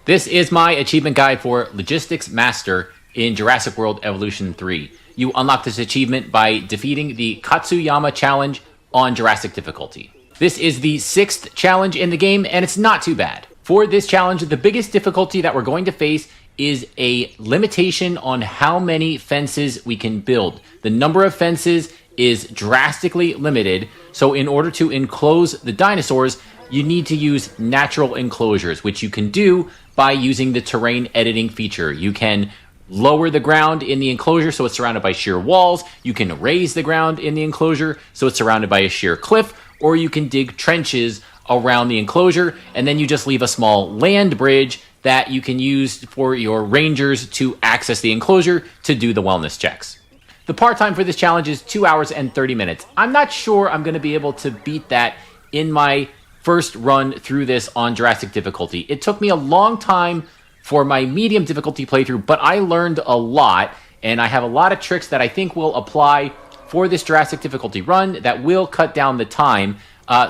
This is my achievement guide for Logistics Master in Jurassic World Evolution 3. You unlock this achievement by defeating the Kutsuyama challenge on Jurassic difficulty. This is the 6th challenge in the game, and it's not too bad. For this challenge, the biggest difficulty that we're going to face is a limitation on how many fences we can build. The number of fences is drastically limited, so in order to enclose the dinosaurs, you need to use natural enclosures, which you can do by using the terrain editing feature. You can lower the ground in the enclosure so it's surrounded by sheer walls. You can raise the ground in the enclosure so it's surrounded by a sheer cliff, or you can dig trenches around the enclosure, and then you just leave a small land bridge that you can use for your rangers to access the enclosure to do the wellness checks. The part time for this challenge is 2 hours and 30 minutes. I'm not sure I'm going to be able to beat that in my first run through this on Jurassic difficulty. It took me a long time for my medium difficulty playthrough, but I learned a lot, and I have a lot of tricks that I think will apply for this Jurassic difficulty run that will cut down the time.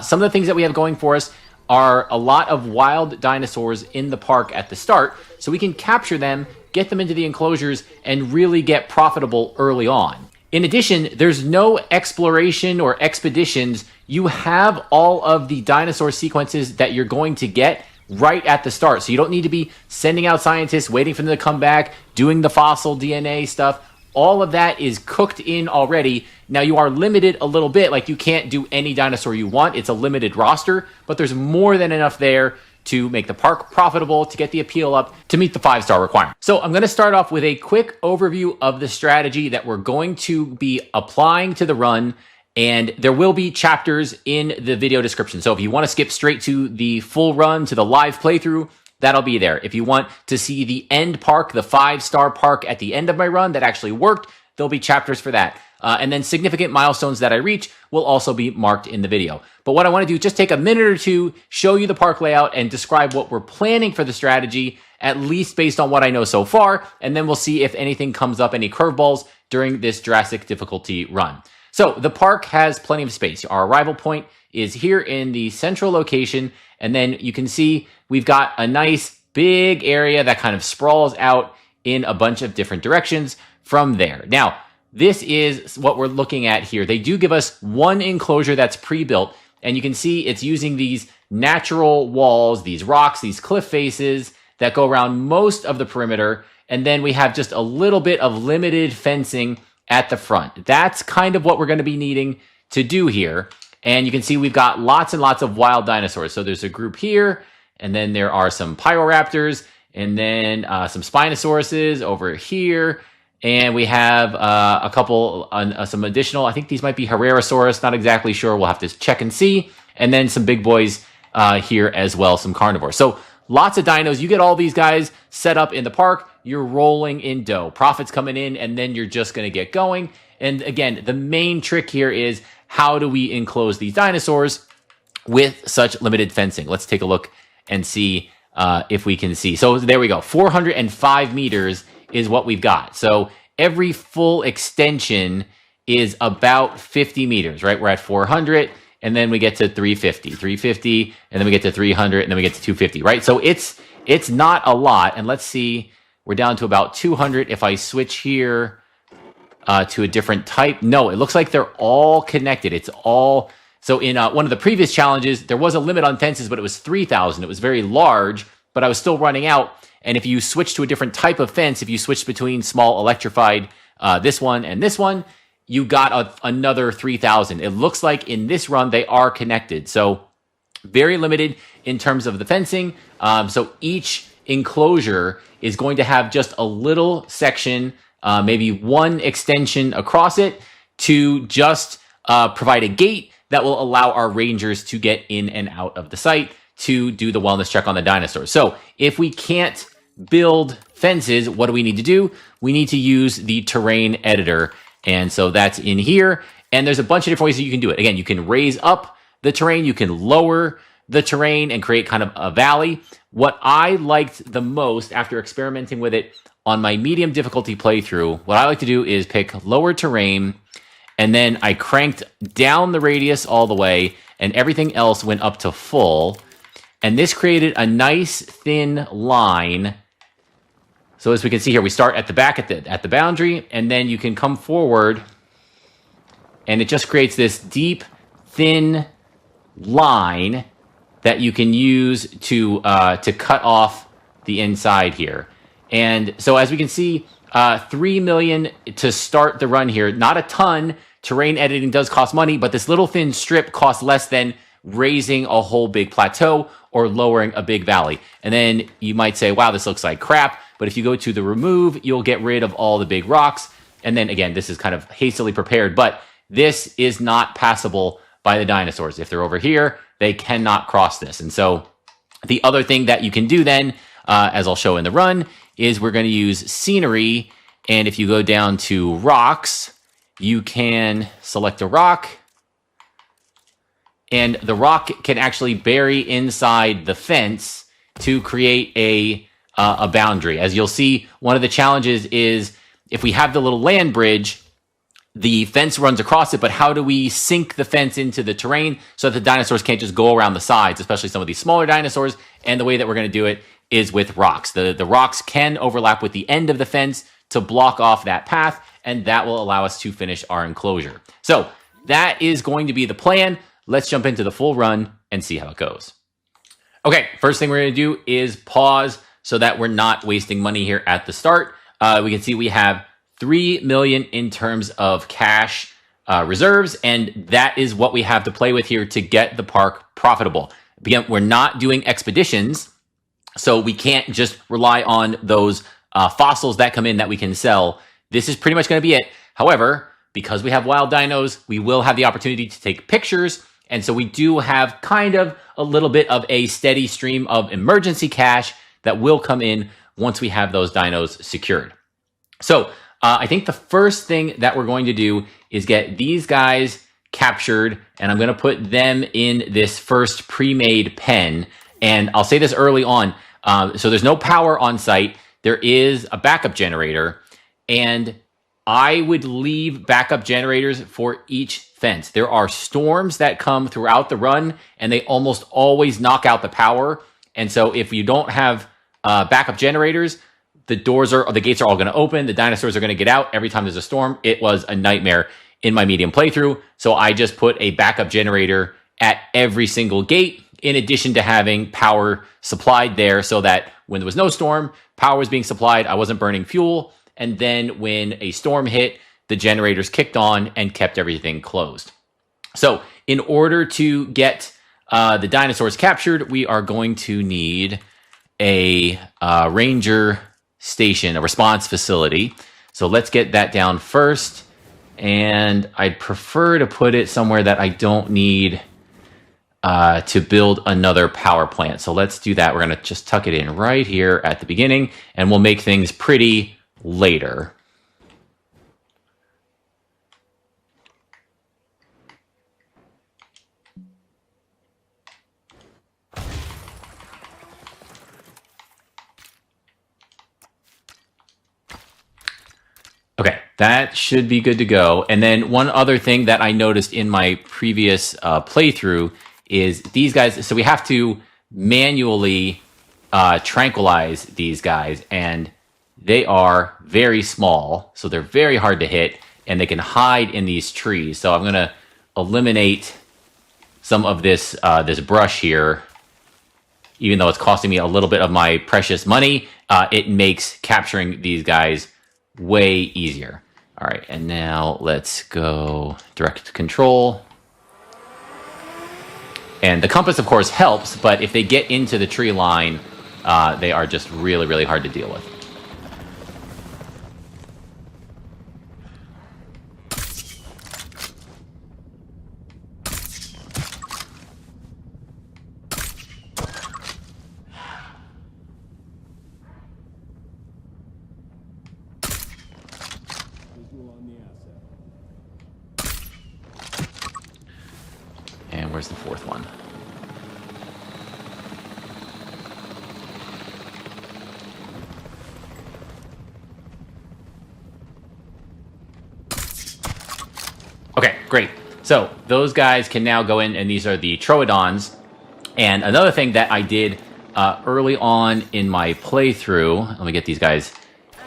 Some of the things that we have going for us are a lot of wild dinosaurs in the park at the start, so we can capture them, get them into the enclosures, and really get profitable early on. In addition, there's no exploration or expeditions. You have all of the dinosaur sequences that you're going to get right at the start. So you don't need to be sending out scientists, waiting for them to come back, doing the fossil DNA stuff. All of that is cooked in already. Now you are limited a little bit, like you can't do any dinosaur you want. It's a limited roster, but there's more than enough there to make the park profitable, to get the appeal up, to meet the 5-star requirement. So I'm going to start off with a quick overview of the strategy that we're going to be applying to the run, and there will be chapters in the video description. So if you want to skip straight to the full run, to the live playthrough, that'll be there. If you want to see the end park, the 5-star park at the end of my run that actually worked, there'll be chapters for that. And then significant milestones that I reach will also be marked in the video. But what I want to do is just take a minute or two, show you the park layout, and describe what we're planning for the strategy, at least based on what I know so far, and then we'll see if anything comes up, any curveballs during this Jurassic difficulty run. So the park has plenty of space. Our arrival point is here in the central location, and then you can see we've got a nice big area that kind of sprawls out in a bunch of different directions from there. Now, this is what we're looking at here. They do give us one enclosure that's pre-built, and you can see it's using these natural walls, these rocks, these cliff faces that go around most of the perimeter, and then we have just a little bit of limited fencing at the front. That's kind of what we're going to be needing to do here. And you can see we've got lots and lots of wild dinosaurs. So there's a group here, and then there are some Pyroraptors, and then some Spinosauruses over here. And we have a couple, some additional, I think these might be Herrerasaurus, not exactly sure. We'll have to check and see. And then some big boys here as well, some carnivores. So lots of dinos. You get all these guys set up in the park, you're rolling in dough. Profits coming in, and then you're just going to get going. And again, the main trick here is how do we enclose these dinosaurs with such limited fencing? Let's take a look and see if we can see. So there we go. 405 meters is what we've got. So every full extension is about 50 meters, right? We're at 400, and then we get to 350, and then we get to 300, and then we get to 250, right? So it's not a lot. And let's see, we're down to about 200. If I switch here to a different type, no, it looks like they're all connected. It's all, so in one of the previous challenges, there was a limit on fences, but it was 3,000. It was very large, but I was still running out. And if you switch to a different type of fence, if you switch between small electrified, this one and this one, you got another 3,000. It looks like in this run, they are connected. So very limited in terms of the fencing. So each enclosure is going to have just a little section, maybe one extension across it, to just provide a gate that will allow our rangers to get in and out of the site to do the wellness check on the dinosaurs. So if we can't build fences, what do we need to do? We need to use the terrain editor. And so that's in here. And there's a bunch of different ways that you can do it. Again, you can raise up the terrain, you can lower the terrain and create kind of a valley. What I liked the most after experimenting with it on my medium difficulty playthrough, what I like to do is pick lower terrain, and then I cranked down the radius all the way, and everything else went up to full. And this created a nice thin line. So as we can see here, we start at the back at the boundary, and then you can come forward, and it just creates this deep, thin line that you can use to cut off the inside here. And so as we can see, 3 million to start the run here. Not a ton. Terrain editing does cost money, but this little thin strip costs less than raising a whole big plateau or lowering a big valley. And then you might say, wow, this looks like crap. But if you go to the remove, you'll get rid of all the big rocks. And then again, this is kind of hastily prepared, but this is not passable by the dinosaurs. If they're over here, they cannot cross this. And so the other thing that you can do then, as I'll show in the run, is we're going to use scenery. And if you go down to rocks, you can select a rock, and the rock can actually bury inside the fence to create a boundary. As you'll see, one of the challenges is if we have the little land bridge, the fence runs across it, but how do we sink the fence into the terrain so that the dinosaurs can't just go around the sides, especially some of these smaller dinosaurs? And the way that we're going to do it is with rocks. The rocks can overlap with the end of the fence to block off that path, and that will allow us to finish our enclosure. So that is going to be the plan. Let's jump into the full run and see how it goes. Okay, first thing we're going to do is pause so that we're not wasting money here at the start. We can see we have 3 million in terms of cash reserves, and that is what we have to play with here to get the park profitable. Again, we're not doing expeditions, so we can't just rely on those fossils that come in that we can sell. This is pretty much going to be it. However, because we have wild dinos, we will have the opportunity to take pictures, and so we do have kind of a little bit of a steady stream of emergency cash that will come in once we have those dinos secured. So I think the first thing that we're going to do is get these guys captured, and I'm going to put them in this first pre-made pen. And I'll say this early on. So there's no power on site. There is a backup generator, and I would leave backup generators for each fence. There are storms that come throughout the run, and they almost always knock out the power. And so if you don't have backup generators, the gates are all going to open. The dinosaurs are going to get out every time there's a storm. It was a nightmare in my medium playthrough. So I just put a backup generator at every single gate, in addition to having power supplied there so that when there was no storm, power was being supplied. I wasn't burning fuel. And then when a storm hit, the generators kicked on and kept everything closed. So in order to get the dinosaurs captured, we are going to need a ranger station, a response facility. So let's get that down first. And I'd prefer to put it somewhere that I don't need to build another power plant. So let's do that. We're going to just tuck it in right here at the beginning, and we'll make things pretty later. Okay, that should be good to go. And then one other thing that I noticed in my previous playthrough is these guys. So we have to manually tranquilize these guys, and they are very small, so they're very hard to hit, and they can hide in these trees. So I'm going to eliminate some of this brush here. Even though it's costing me a little bit of my precious money, it makes capturing these guys way easier. All right, and now let's go direct control. And the compass, of course, helps, but if they get into the tree line, they are just really, really hard to deal with. And where's the fourth one? Okay, great. So those guys can now go in, and these are the troodons. And another thing that I did early on in my playthrough, let me get these guys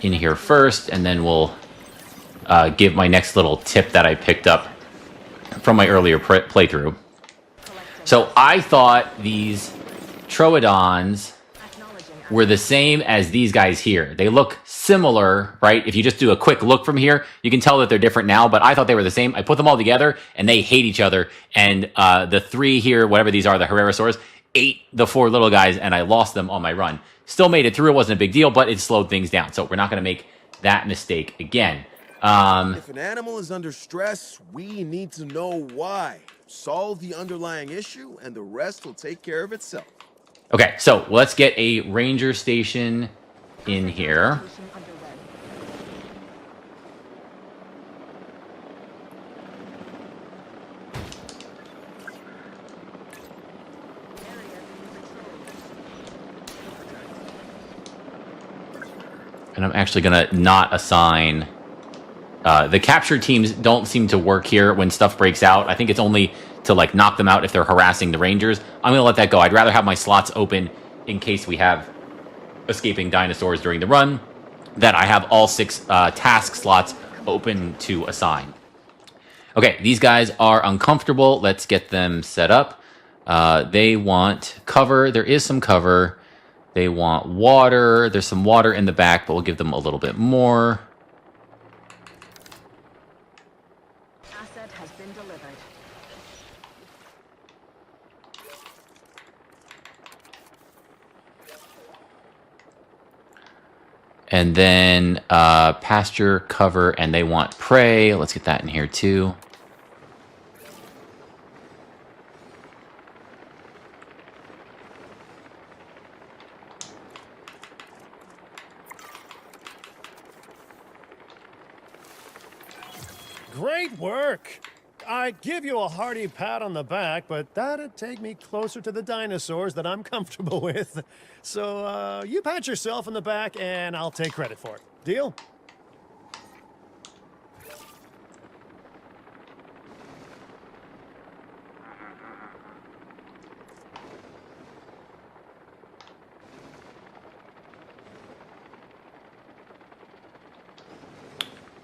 in here first, and then we'll give my next little tip that I picked up from my earlier playthrough. So I thought these Troodons were the same as these guys here. They look similar, right? If you just do a quick look from here, you can tell that they're different now, but I thought they were the same. I put them all together, and they hate each other. And the three here, whatever these are, the Herrerasaurs, ate the four little guys, and I lost them on my run. Still made it through. It wasn't a big deal, but it slowed things down. So we're not going to make that mistake again. If an animal is under stress, we need to know why. Solve the underlying issue, and the rest will take care of itself. Okay, so let's get a ranger station in here. And I'm actually going to not assign... the capture teams don't seem to work here when stuff breaks out. I think it's only to like knock them out if they're harassing the rangers. I'm going to let that go. I'd rather have my slots open in case we have escaping dinosaurs during the run, that I have all 6 task slots open to assign. Okay, these guys are uncomfortable. Let's get them set up. They want cover. There is some cover. They want water. There's some water in the back, but we'll give them a little bit more. Asset has been delivered. And then pasture, cover, and they want prey. Let's get that in here too. Great work! I'd give you a hearty pat on the back, but that'd take me closer to the dinosaurs that I'm comfortable with. So, you pat yourself on the back, and I'll take credit for it. Deal?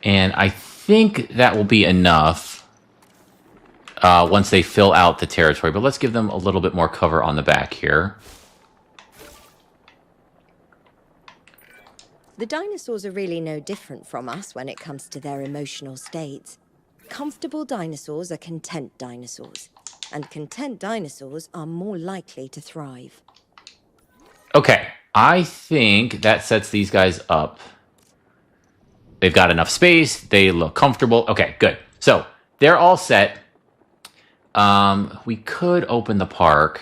And I think that will be enough once they fill out the territory. But let's give them a little bit more cover on the back here. The dinosaurs are really no different from us when it comes to their emotional states. Comfortable dinosaurs are content dinosaurs, and content dinosaurs are more likely to thrive. Okay, I think that sets these guys up. They've got enough space. They look comfortable. Okay, good. So they're all set. We could open the park.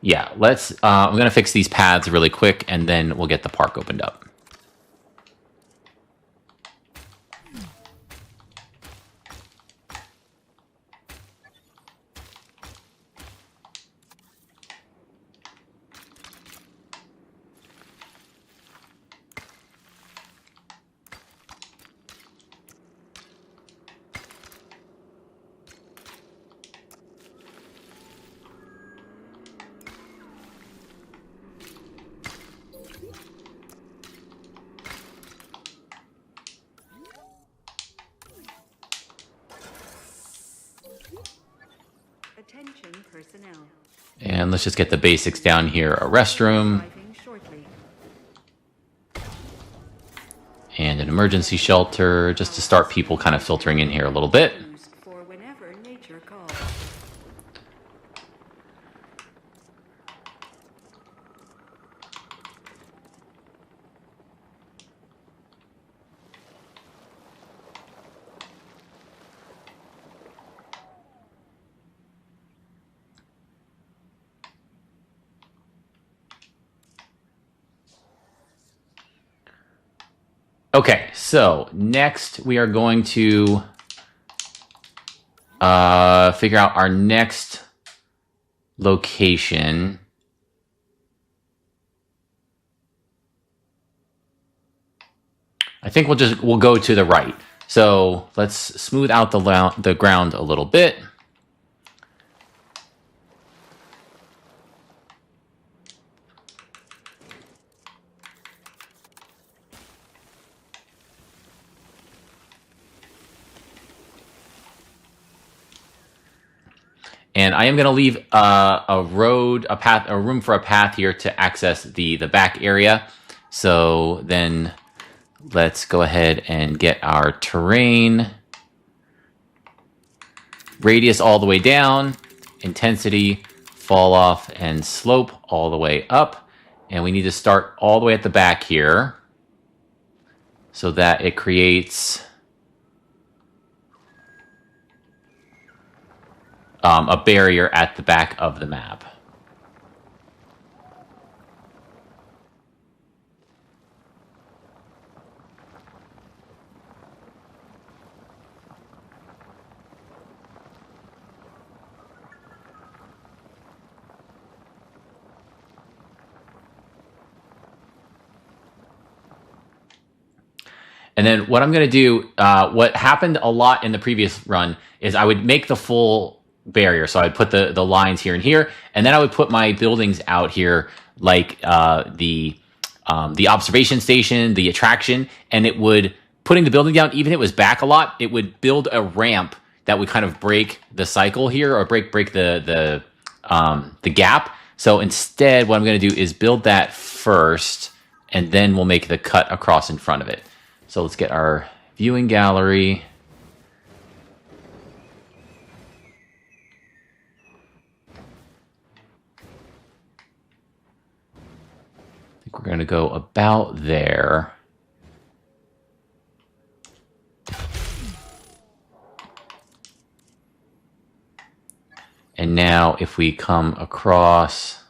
Yeah, let's... I'm going to fix these paths really quick, and then we'll get the park opened up. Attention personnel. And let's just get the basics down here. A restroom. Arriving shortly. And an emergency shelter, just to start people kind of filtering in here a little bit. Used for whenever nature calls. Okay, so next we are going to figure out our next location. I think we'll go to the right. So let's smooth out the ground a little bit. And I am going to leave a room for a path here to access the back area. So then let's go ahead and get our terrain. Radius all the way down. Intensity, fall off, and slope all the way up. And we need to start all the way at the back here so that it creates a barrier at the back of the map. And then what I'm going to do, what happened a lot in the previous run is I would make the full barrier. So I'd put the lines here and here, and then I would put my buildings out here, like the observation station, the attraction, and it would, putting the building down, even if it was back a lot, it would build a ramp that would kind of break the cycle here, or break the gap. So instead, what I'm going to do is build that first, and then we'll make the cut across in front of it. So let's get our viewing gallery. I think we're going to go about there. And now if we come across,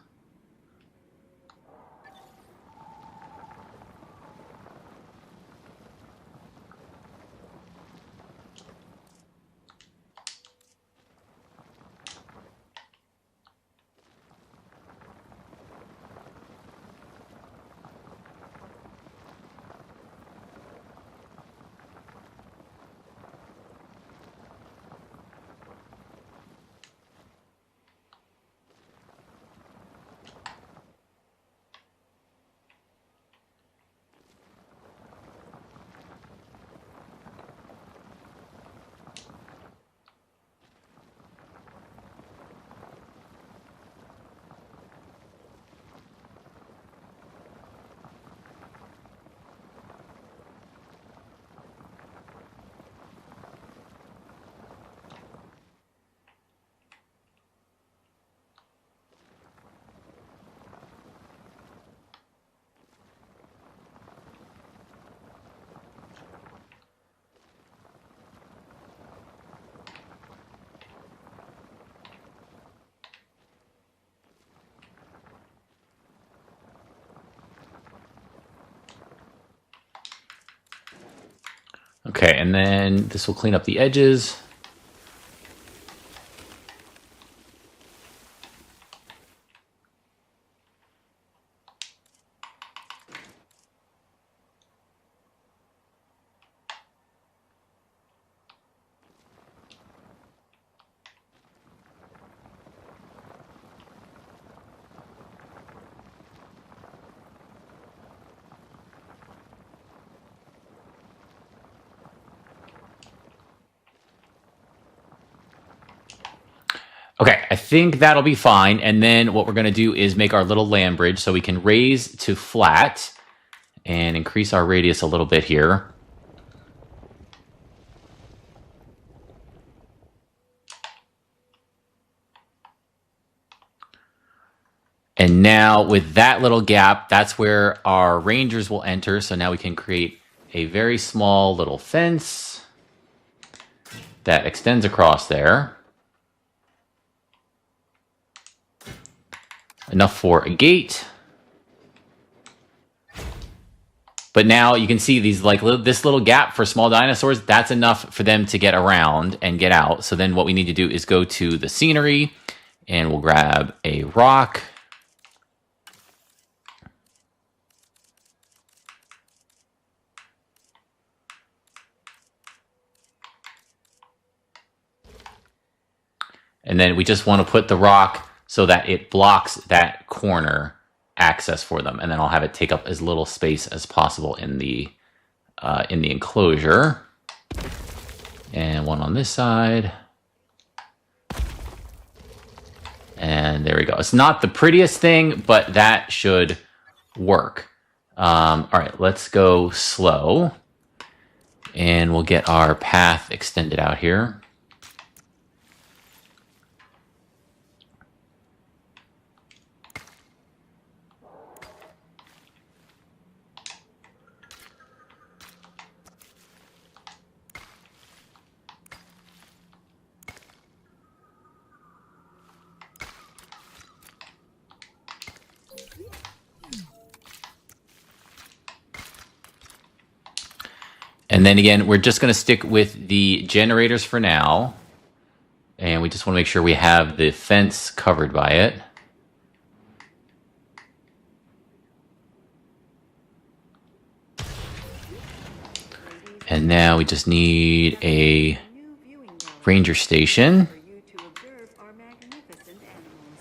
okay, and then this will clean up the edges. Okay, I think that'll be fine. And then what we're going to do is make our little land bridge so we can raise to flat and increase our radius a little bit here. And now with that little gap, that's where our rangers will enter. So now we can create a very small little fence that extends across there. Enough for a gate. But now you can see these this little gap for small dinosaurs, that's enough for them to get around and get out. So then what we need to do is go to the scenery and we'll grab a rock. And then we just want to put the rock so that it blocks that corner access for them. And then I'll have it take up as little space as possible in the enclosure. And one on this side. And there we go. It's not the prettiest thing, but that should work. All right, let's go slow. And we'll get our path extended out here. And then again, we're just going to stick with the generators for now. And we just want to make sure we have the fence covered by it. And now we just need a ranger station. For you to observe our magnificent animals.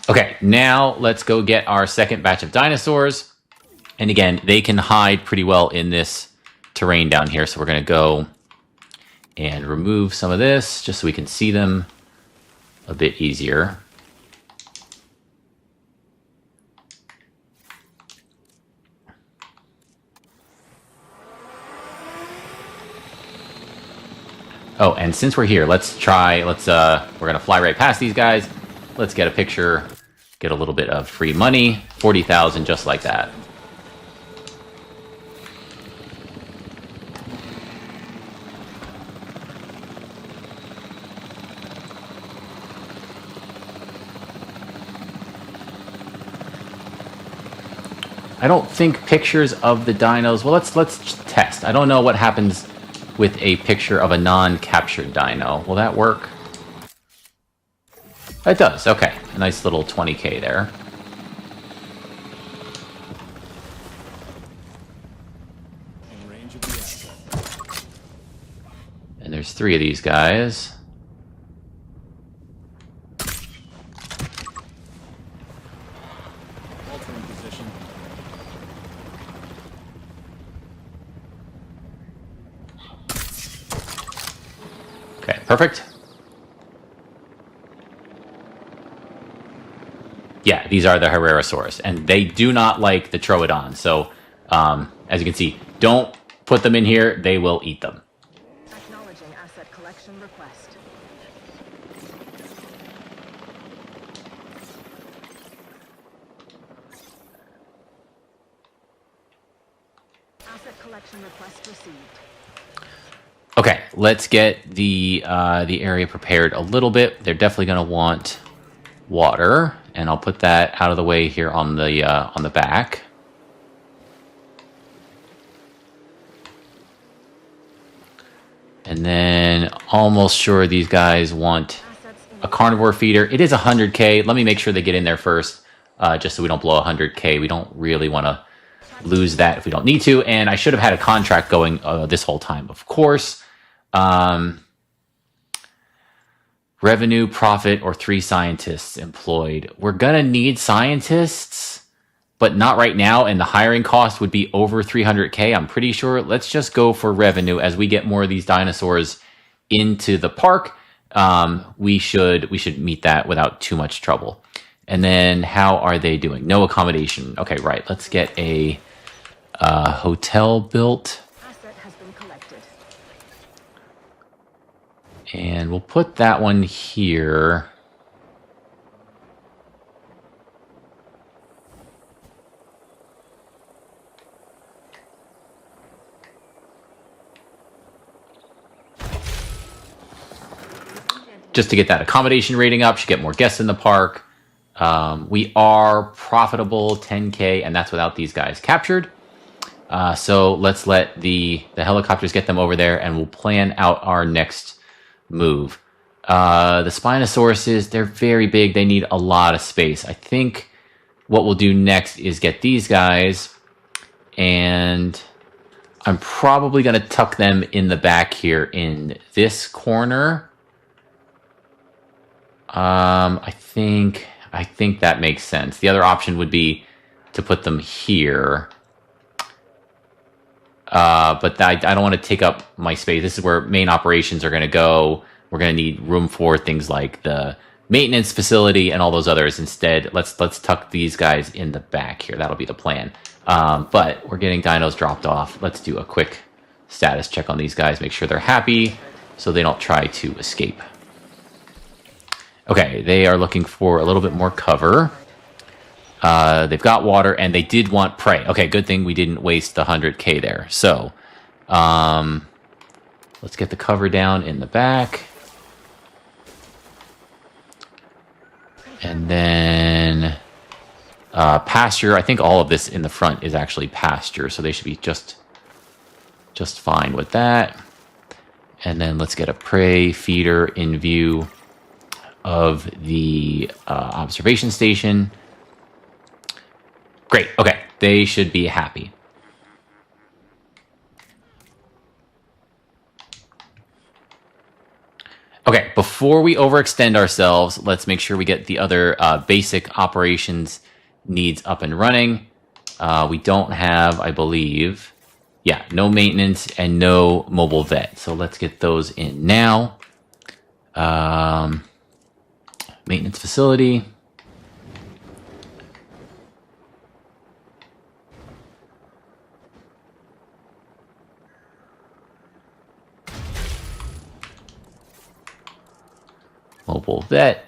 Okay, now let's go get our second batch of dinosaurs. And again, they can hide pretty well in this terrain down here. So we're going to go and remove some of this just so we can see them a bit easier. Oh, and since we're here, we're going to fly right past these guys. Let's get a picture, get a little bit of free money, 40,000 just like that. I don't think pictures of the dinos, well, let's test. I don't know what happens with a picture of a non-captured dino. Will that work? It does, okay. A nice little 20K there. In range of the asset. And there's 3 of these guys. Altering position. Okay, perfect. Yeah, these are the Herrerasaurus, and they do not like the Troodon. So, as you can see, don't put them in here. They will eat them. Acknowledging asset collection request. Asset collection request received. Okay, let's get the area prepared a little bit. They're definitely going to want water, and I'll put that out of the way here on the back. And then almost sure these guys want a carnivore feeder. It is 100K. Let me make sure they get in there first, just so we don't blow 100K. We don't really want to lose that if we don't need to. And I should have had a contract going this whole time, of course. Revenue, profit, or 3 scientists employed. We're going to need scientists, but not right now. And the hiring cost would be over 300K, I'm pretty sure. Let's just go for revenue as we get more of these dinosaurs into the park. We should meet that without too much trouble. And then how are they doing? No accommodation. Okay, right. Let's get a hotel built. Asset has been collected. And we'll put that one here. Just to get that accommodation rating up, should get more guests in the park. We are profitable, 10K, and that's without these guys captured. So let's let the helicopters get them over there, and we'll plan out our next move. The Spinosauruses, they're very big. They need a lot of space. I think what we'll do next is get these guys, and I'm probably going to tuck them in the back here in this corner. I think that makes sense. The other option would be to put them here. But I don't want to take up my space. This is where main operations are going to go. We're going to need room for things like the maintenance facility and all those others. Instead, let's tuck these guys in the back here. That'll be the plan. But we're getting dinos dropped off. Let's do a quick status check on these guys. Make sure they're happy so they don't try to escape. Okay, they are looking for a little bit more cover. They've got water, and they did want prey. Okay, good thing we didn't waste the 100K there. So, let's get the cover down in the back. And then pasture. I think all of this in the front is actually pasture, so they should be just fine with that. And then let's get a prey feeder in view of the observation station. Great. Okay. They should be happy. Okay. Before we overextend ourselves, let's make sure we get the other basic operations needs up and running. We don't have, I believe, no maintenance and no mobile vet. So let's get those in now. Maintenance facility. Mobile vet.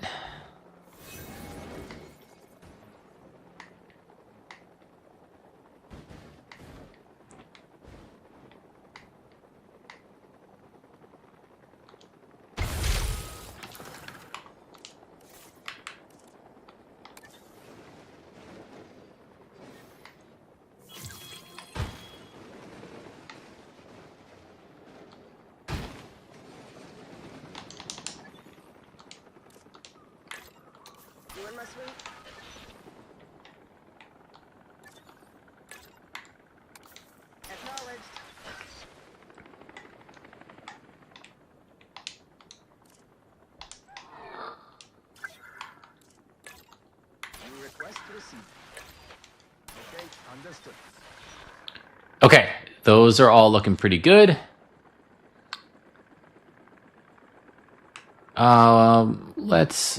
Okay, those are all looking pretty good.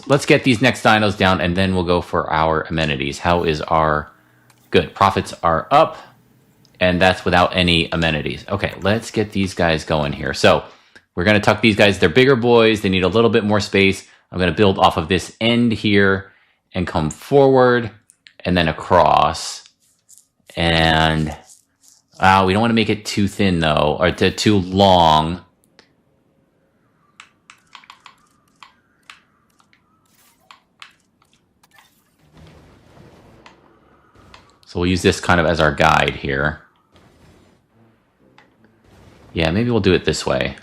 Let's get these next dinos down, and then we'll go for our amenities. How is our... Good, profits are up, and that's without any amenities. Okay, let's get these guys going here. So we're going to tuck these guys. They're bigger boys. They need a little bit more space. I'm going to build off of this end here and come forward and then across. And we don't want to make it too thin, though, or too long. So we'll use this kind of as our guide here. Yeah, maybe we'll do it this way.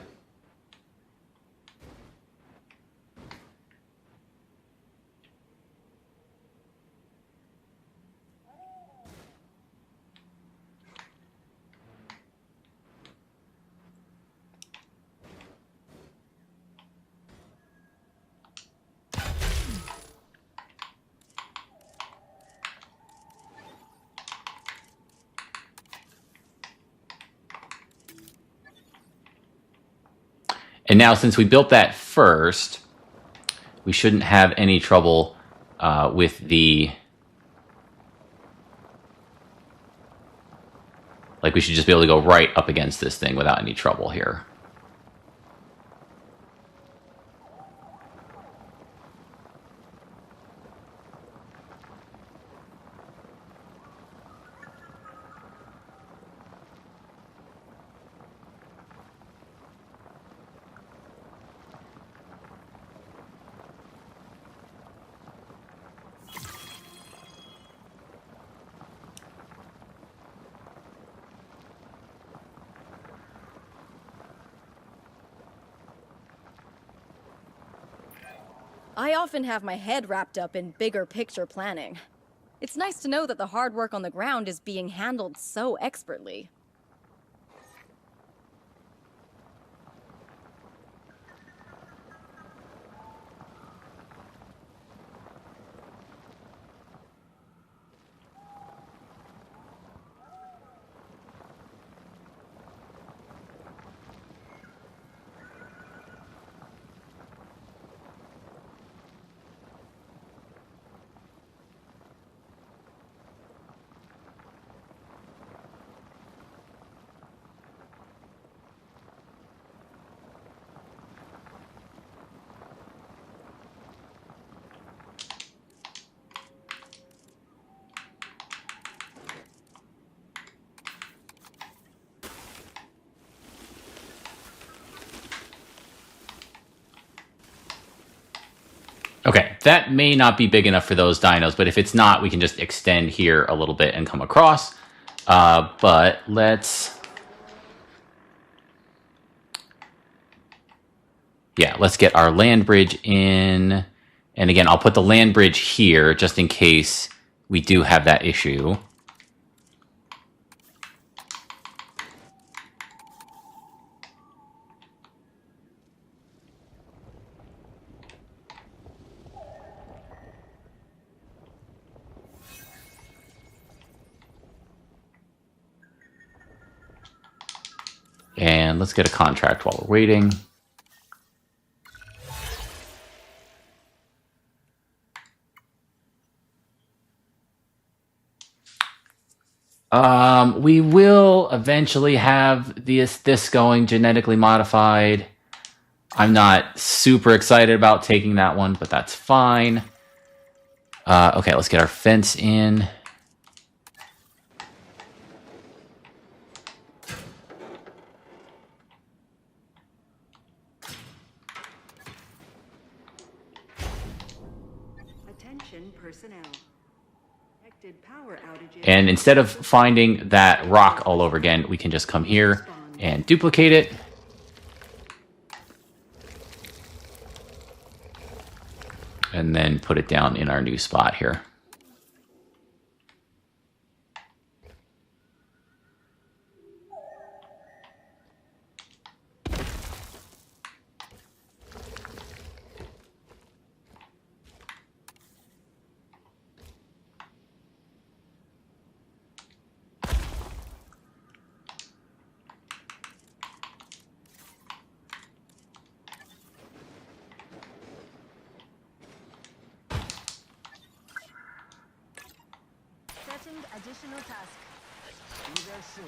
And now, since we built that first, we shouldn't have any trouble with the... Like, we should just be able to go right up against this thing without any trouble here. I often have my head wrapped up in bigger picture planning. It's nice to know that the hard work on the ground is being handled so expertly. Okay, that may not be big enough for those dinos, but if it's not, we can just extend here a little bit and come across. But let's... Yeah, let's get our land bridge in. And again, I'll put the land bridge here just in case we do have that issue. And let's get a contract while we're waiting. We will eventually have this going genetically modified. I'm not super excited about taking that one, but that's fine. Okay, let's get our fence in. Attention personnel. Power outages. And instead of finding that rock all over again, we can just come here and duplicate it. And then put it down in our new spot here. Additional task. Be there soon.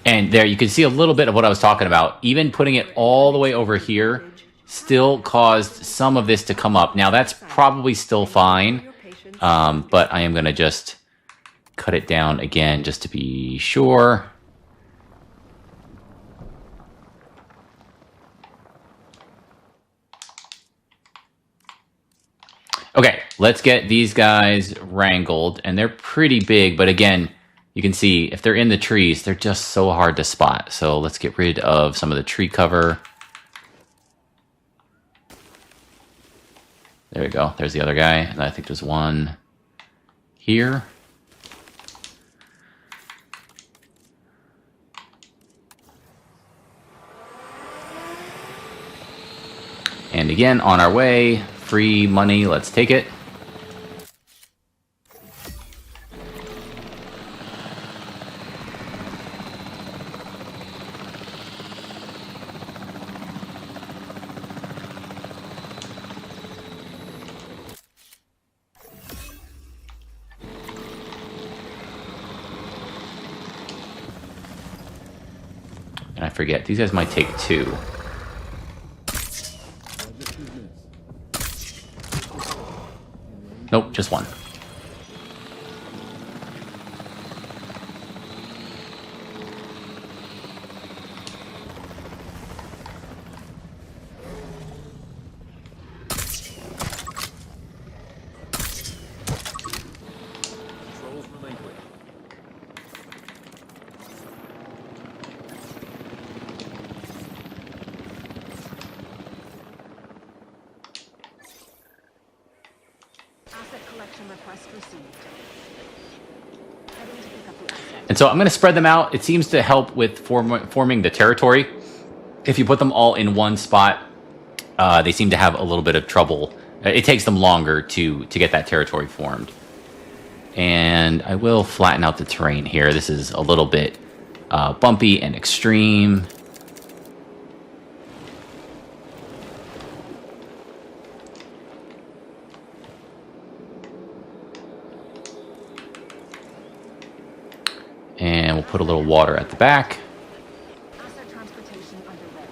And there you can see a little bit of what I was talking about. Even putting it all the way over here still caused some of this to come up. Now that's probably still fine, but I am going to just cut it down again just to be sure. Okay, let's get these guys wrangled, and they're pretty big, but again, you can see if they're in the trees, they're just so hard to spot. So let's get rid of some of the tree cover. There we go. There's the other guy. And I think there's one here. And again, on our way, free money. Let's take it. And I forget, these guys might take 2. Nope, just 1. Transportation request received. Heading to pick up the asset. And so I'm going to spread them out. It seems to help with forming the territory. If you put them all in one spot, they seem to have a little bit of trouble. It takes them longer to get that territory formed. And I will flatten out the terrain here. This is a little bit bumpy and extreme. And we'll put a little water at the back. Asset transportation underway.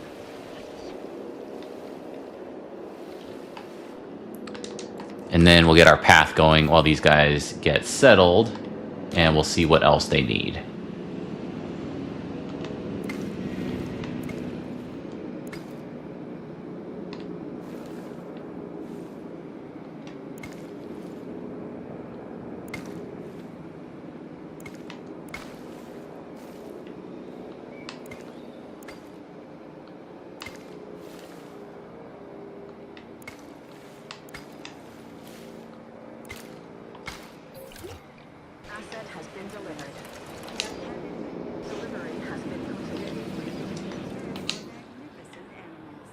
And then we'll get our path going while these guys get settled. And we'll see what else they need. Asset has been delivered. Delivery has been completed. Magnificent animals.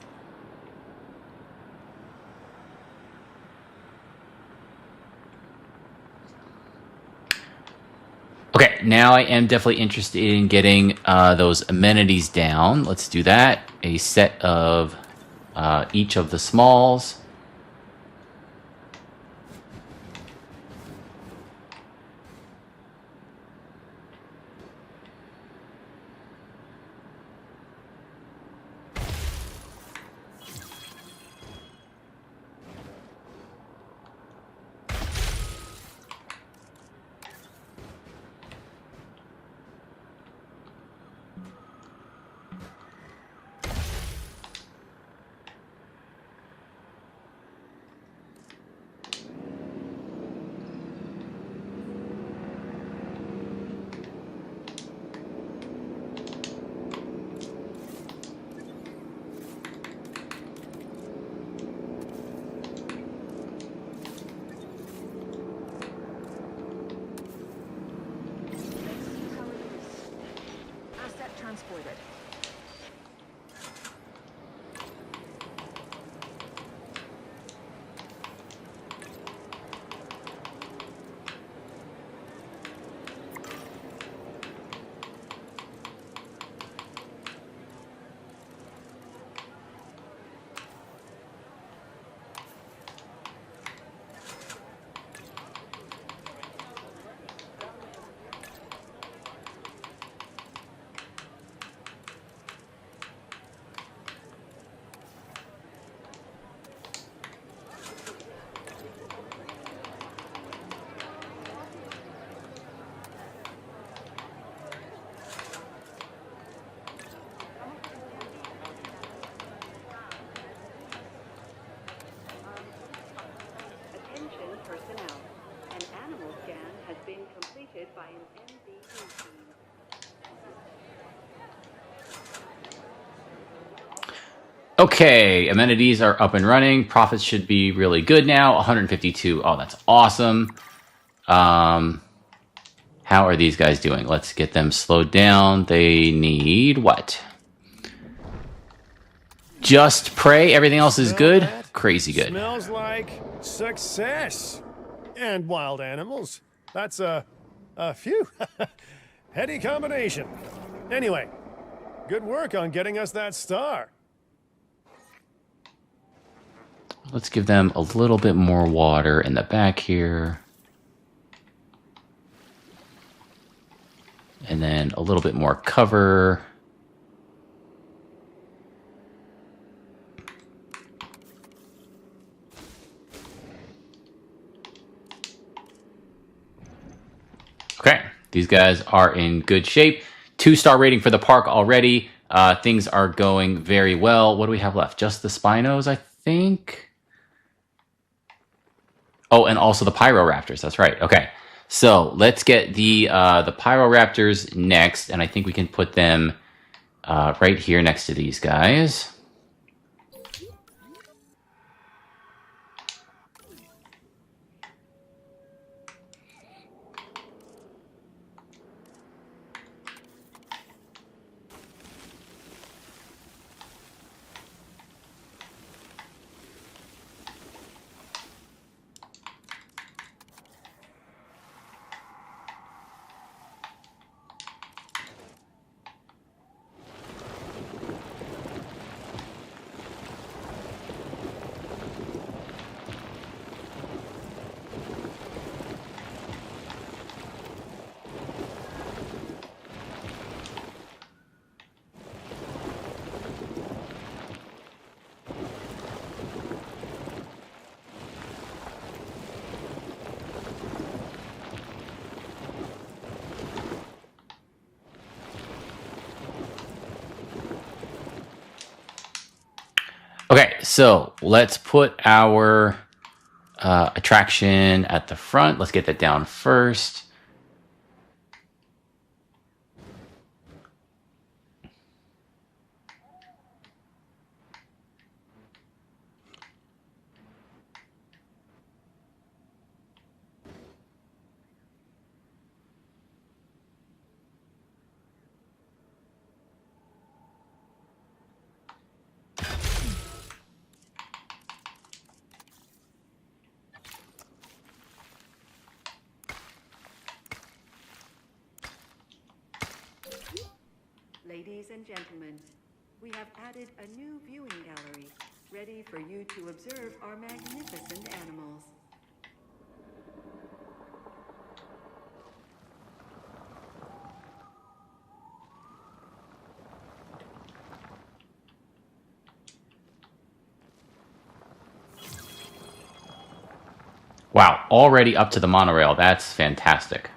Okay, now I am definitely interested in getting those amenities down. Let's do that. A set of each of the smalls. Asset transported. Attention personnel. An animal scan has been completed by an MDU team. Okay, amenities are up and running. Profits should be really good now. 152. Oh, that's awesome. How are these guys doing? Let's get them slowed down. They need what? Just prey. Everything else is Smell good. that? Crazy good. Smells like success. And wild animals. That's a phew. Heady combination. Anyway, good work on getting us that star. Let's give them a little bit more water in the back here. And then a little bit more cover. Okay, these guys are in good shape. 2-star rating for the park already. Things are going very well. What do we have left? Just the Spinos, I think. Oh, and also the Pyroraptors. That's right. Okay, so let's get the Pyroraptors next, and I think we can put them right here next to these guys. Okay, so let's put our attraction at the front. Let's get that down first. Ladies and gentlemen, we have added a new viewing gallery, ready for you to observe our magnificent animals. Wow, already up to the monorail. That's fantastic.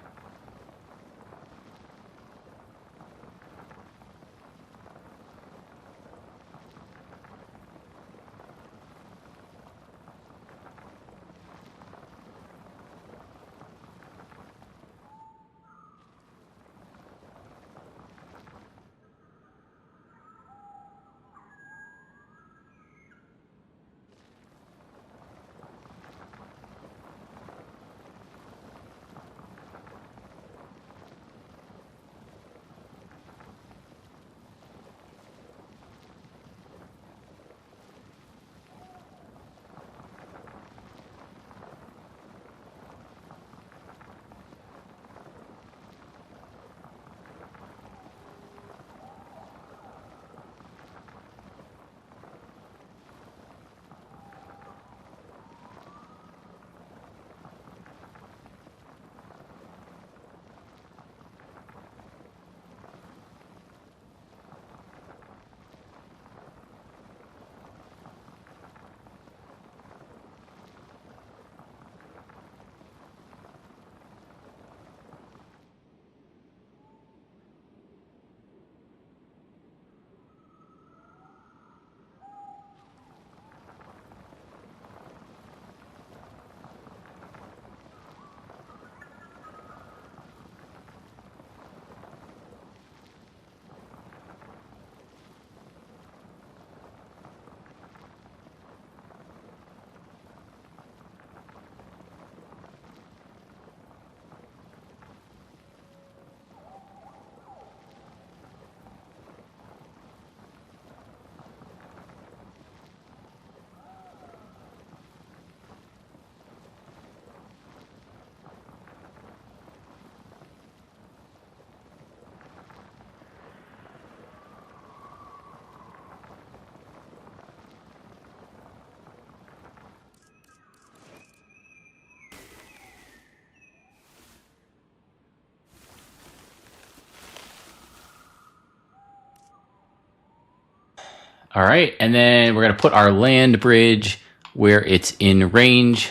All right, and then we're going to put our land bridge where it's in range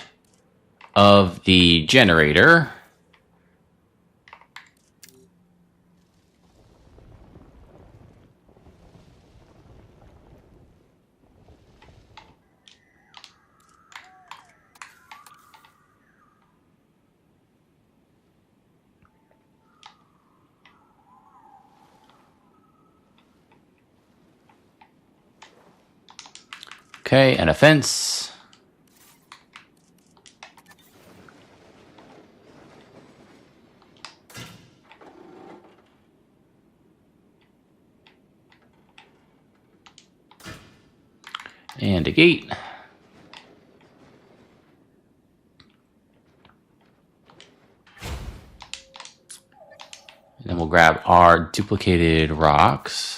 of the generator. Okay, and a fence. And a gate. And then we'll grab our duplicated rocks.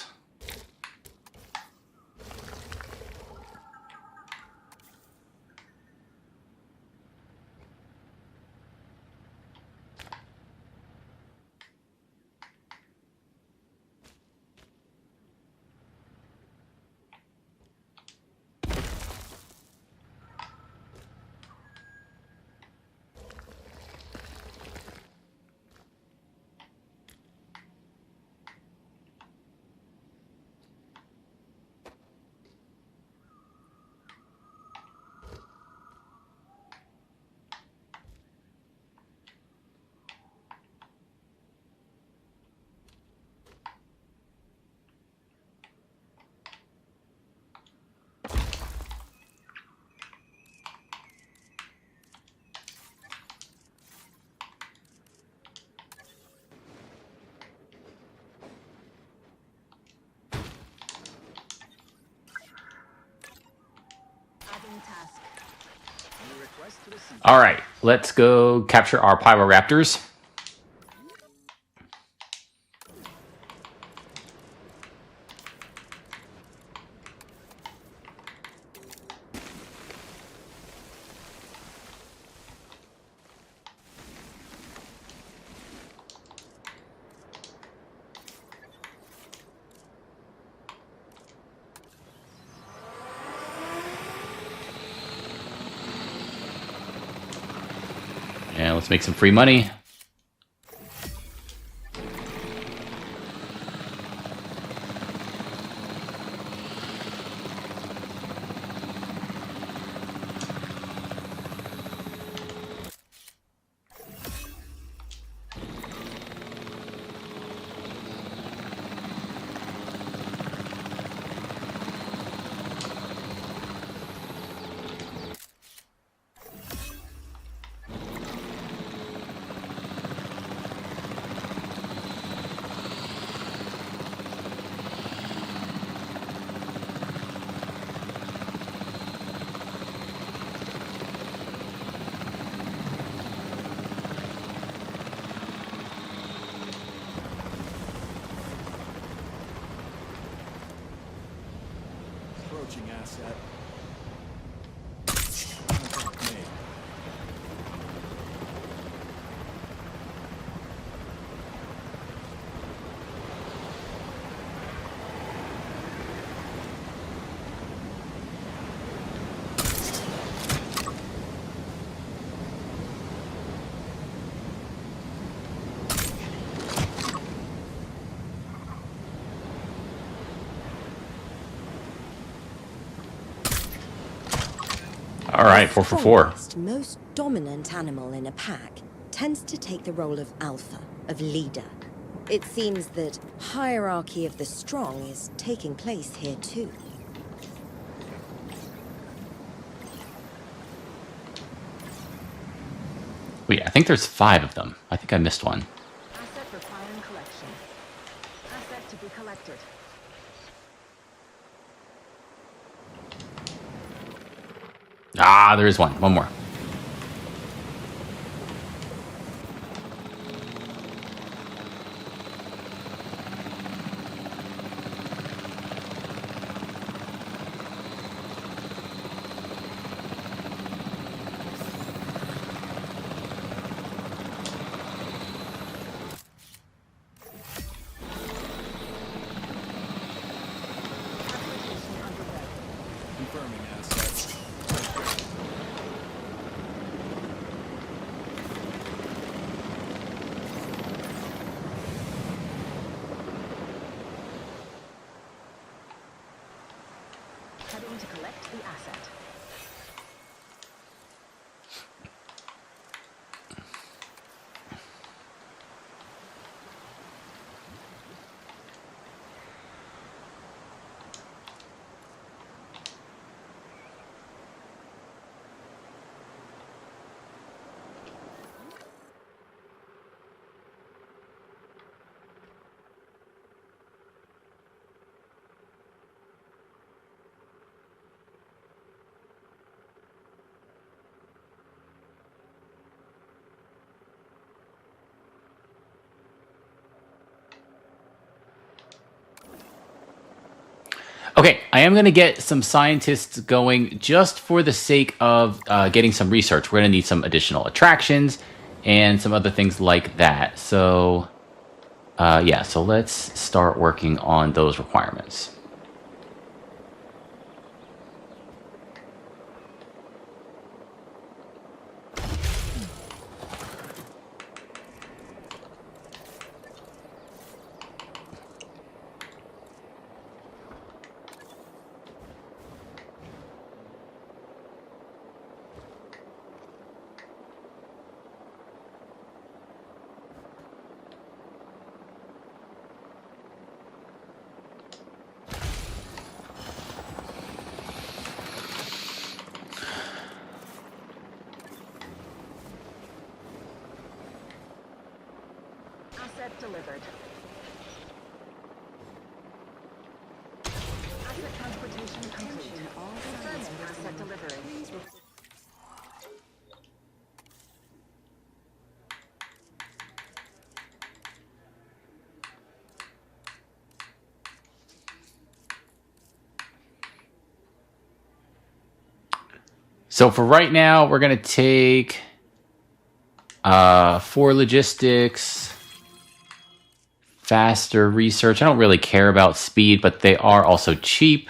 Completing task. All right, let's go capture our Pyroraptors. And let's make some free money. Approaching asset. All right, 4 for 4. Strongest, most dominant animal in a pack tends to take the role of alpha, of leader. It seems that hierarchy of the strong is taking place here too. Wait, I think there's 5 of them. I think I missed one. Asset requiring collection. Asset to be collected. Ah, there is one. One more. Transportation underway. Confirming assets. Heading to collect the asset. Okay, I am going to get some scientists going just for the sake of getting some research. We're going to need some additional attractions and some other things like that. So, yeah, so let's start working on those requirements. Asset delivered. Asset transportation complete. Attention all Confirming. Asset delivery. So for right now, we're going to take 4 logistics, faster research. I don't really care about speed, but they are also cheap.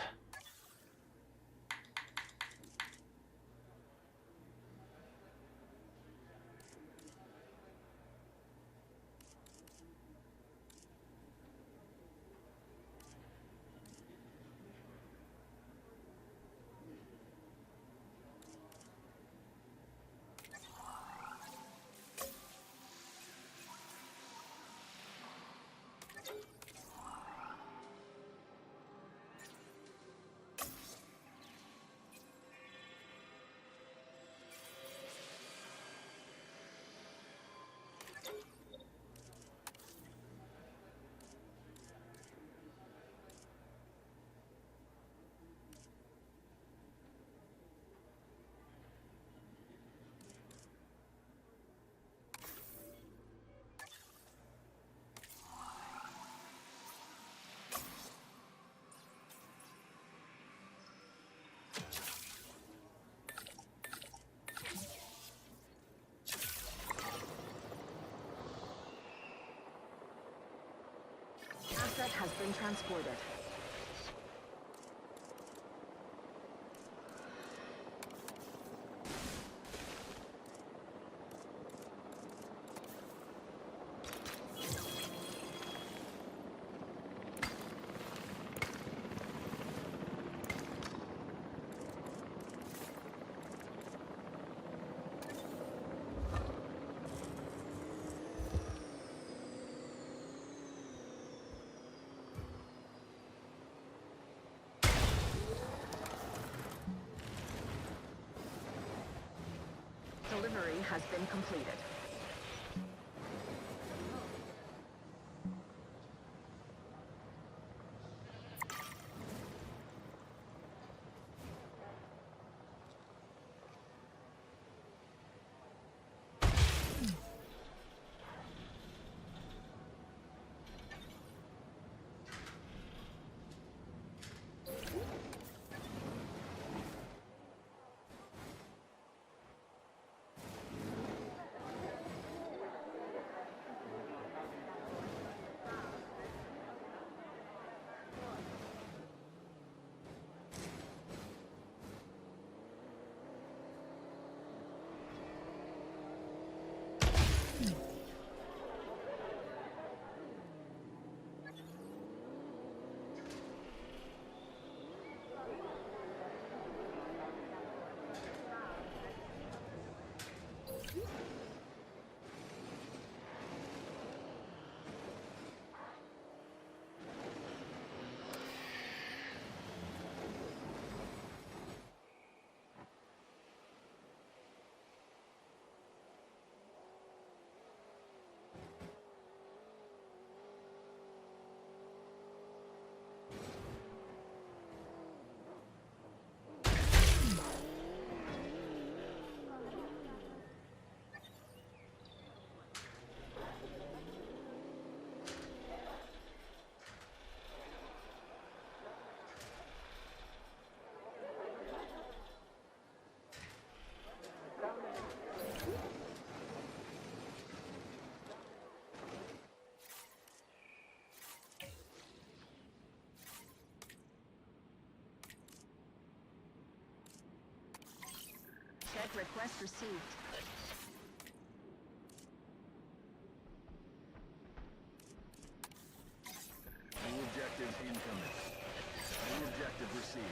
Asset has been transported. Delivery has been completed. Check request received. New objective incoming. New objective received.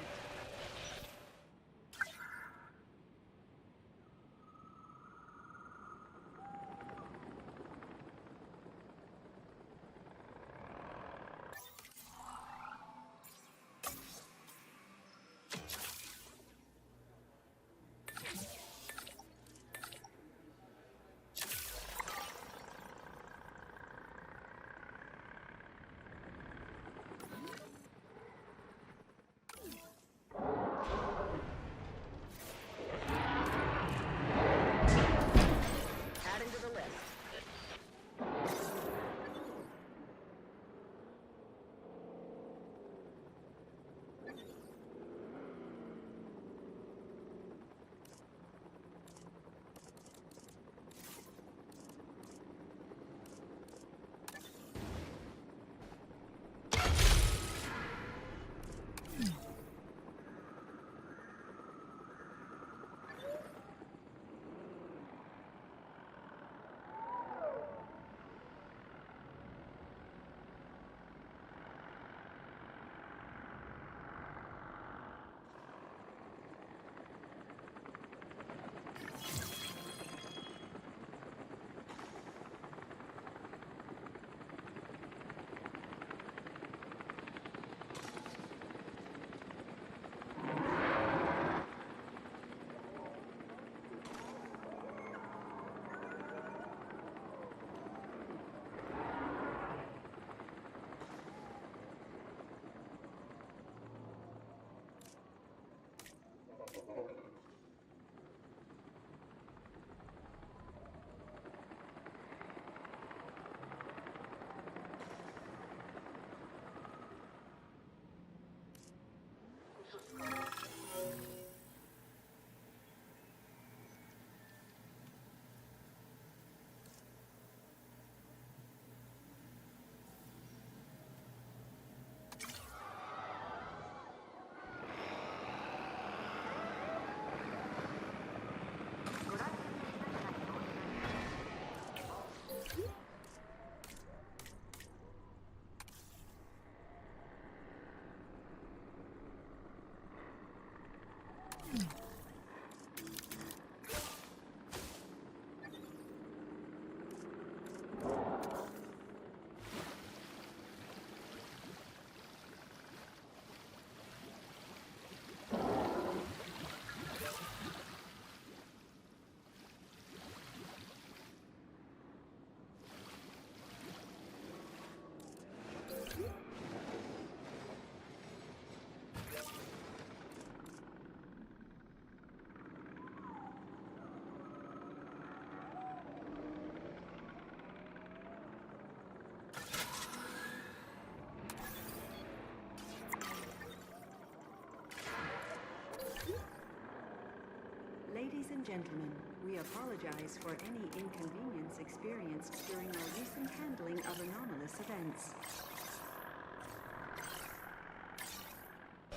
Ladies and gentlemen, we apologize for any inconvenience experienced during our recent handling of anomalous events.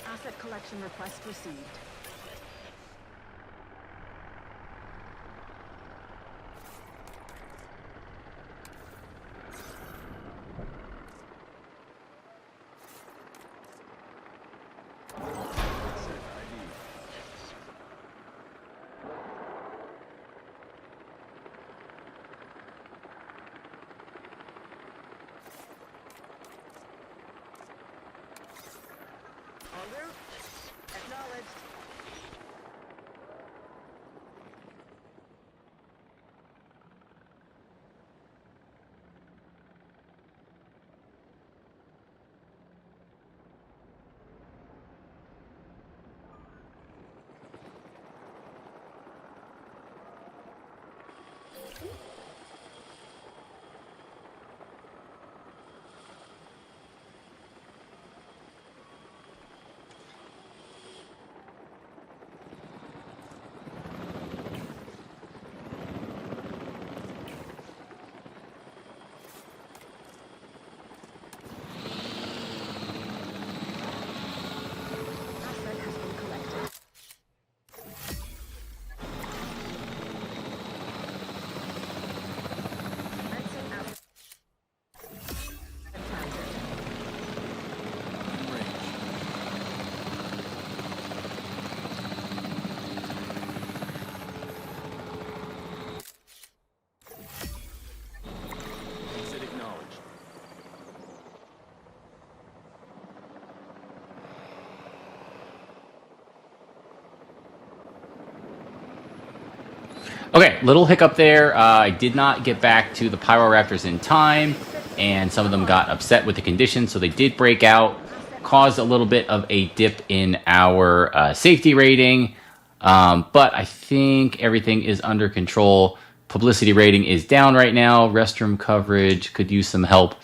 Asset collection request received. En route. Acknowledged. Asset has been collected. Commencing asset. Transit. Exit acknowledged. Okay, little hiccup there. I did not get back to the Pyroraptors in time, and some of them got upset with the conditions, so they did break out, caused a little bit of a dip in our safety rating, but I think everything is under control. Publicity rating is down right now. Restroom coverage could use some help.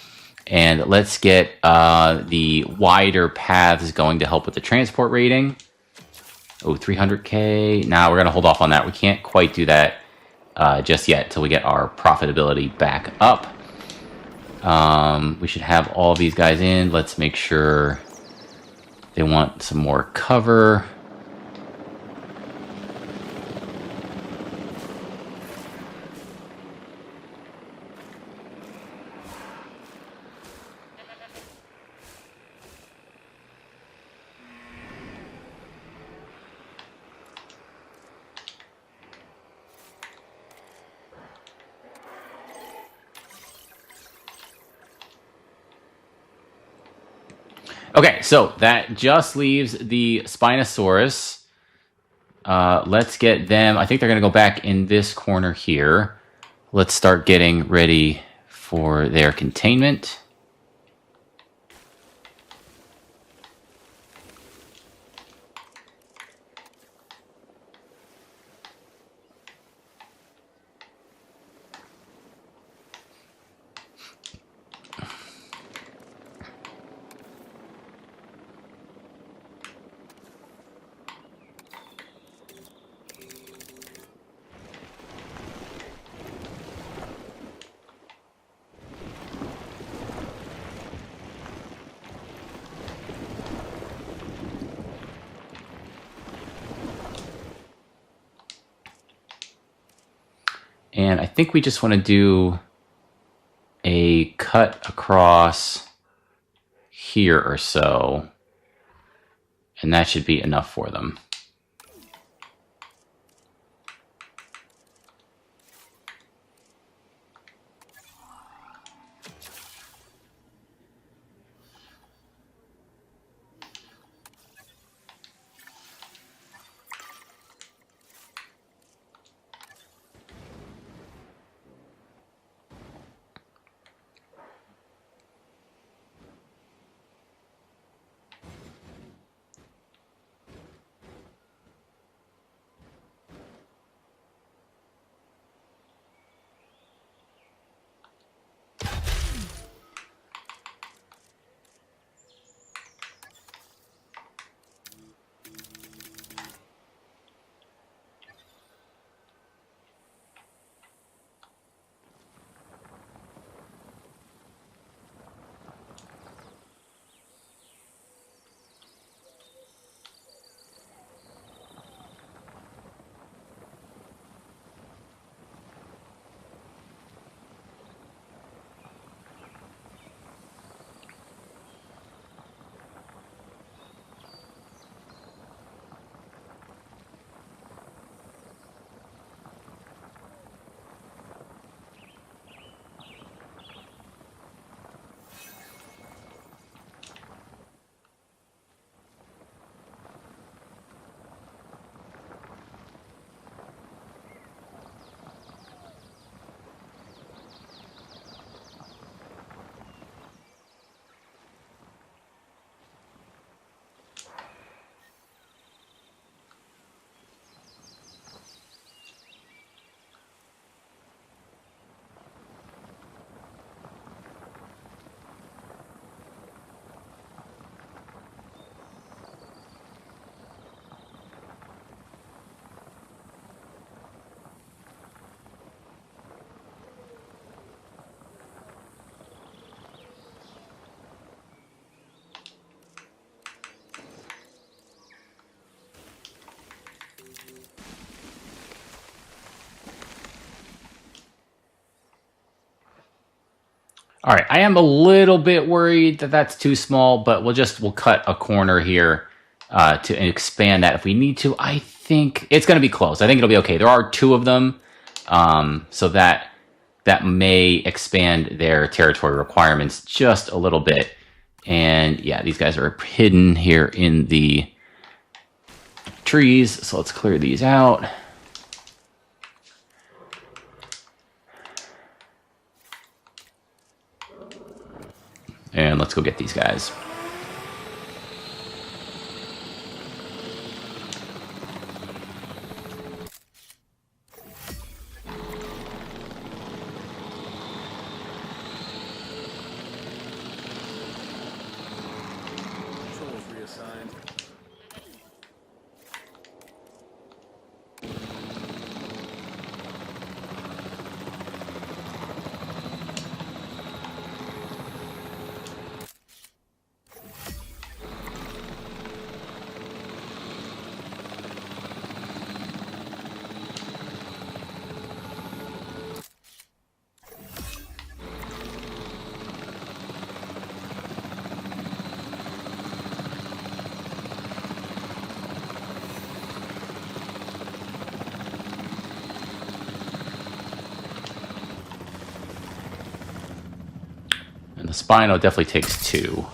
And let's get the wider paths going to help with the transport rating. Oh, 300K. Nah, we're going to hold off on that. We can't quite do that just yet till we get our profitability back up. We should have all these guys in. Let's make sure they want some more cover. Okay, so that just leaves the Spinosaurus. Let's get them. I think they're going to go back in this corner here. Let's start getting ready for their containment. And I think we just want to do a cut across here or so. And that should be enough for them. All right, I am a little bit worried that that's too small, but we'll cut a corner here to expand that if we need to. I think it's going to be close. I think it'll be okay. There are two of them, so that may expand their territory requirements just a little bit. And yeah, these guys are hidden here in the trees, so let's clear these out. And let's go get these guys. Controls reassigned. And the Spino definitely takes two.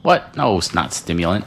What? No, it's not stimulant.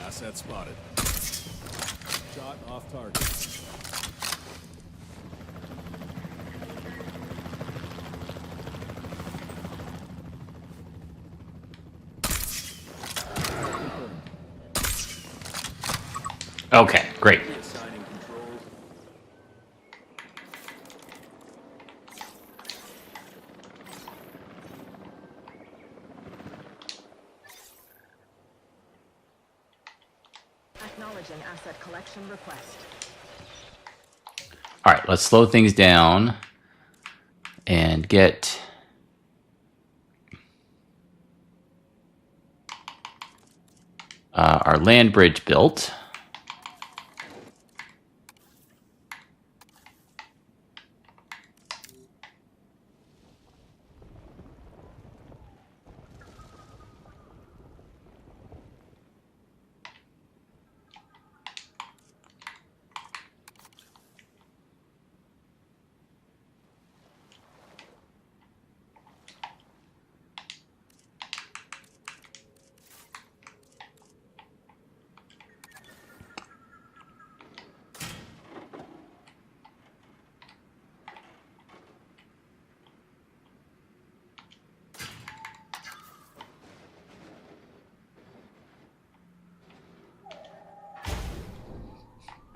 Asset spotted. Shot off target. Okay, great. Reassigning controls. Acknowledging asset collection request. All right, let's slow things down and get our land bridge built.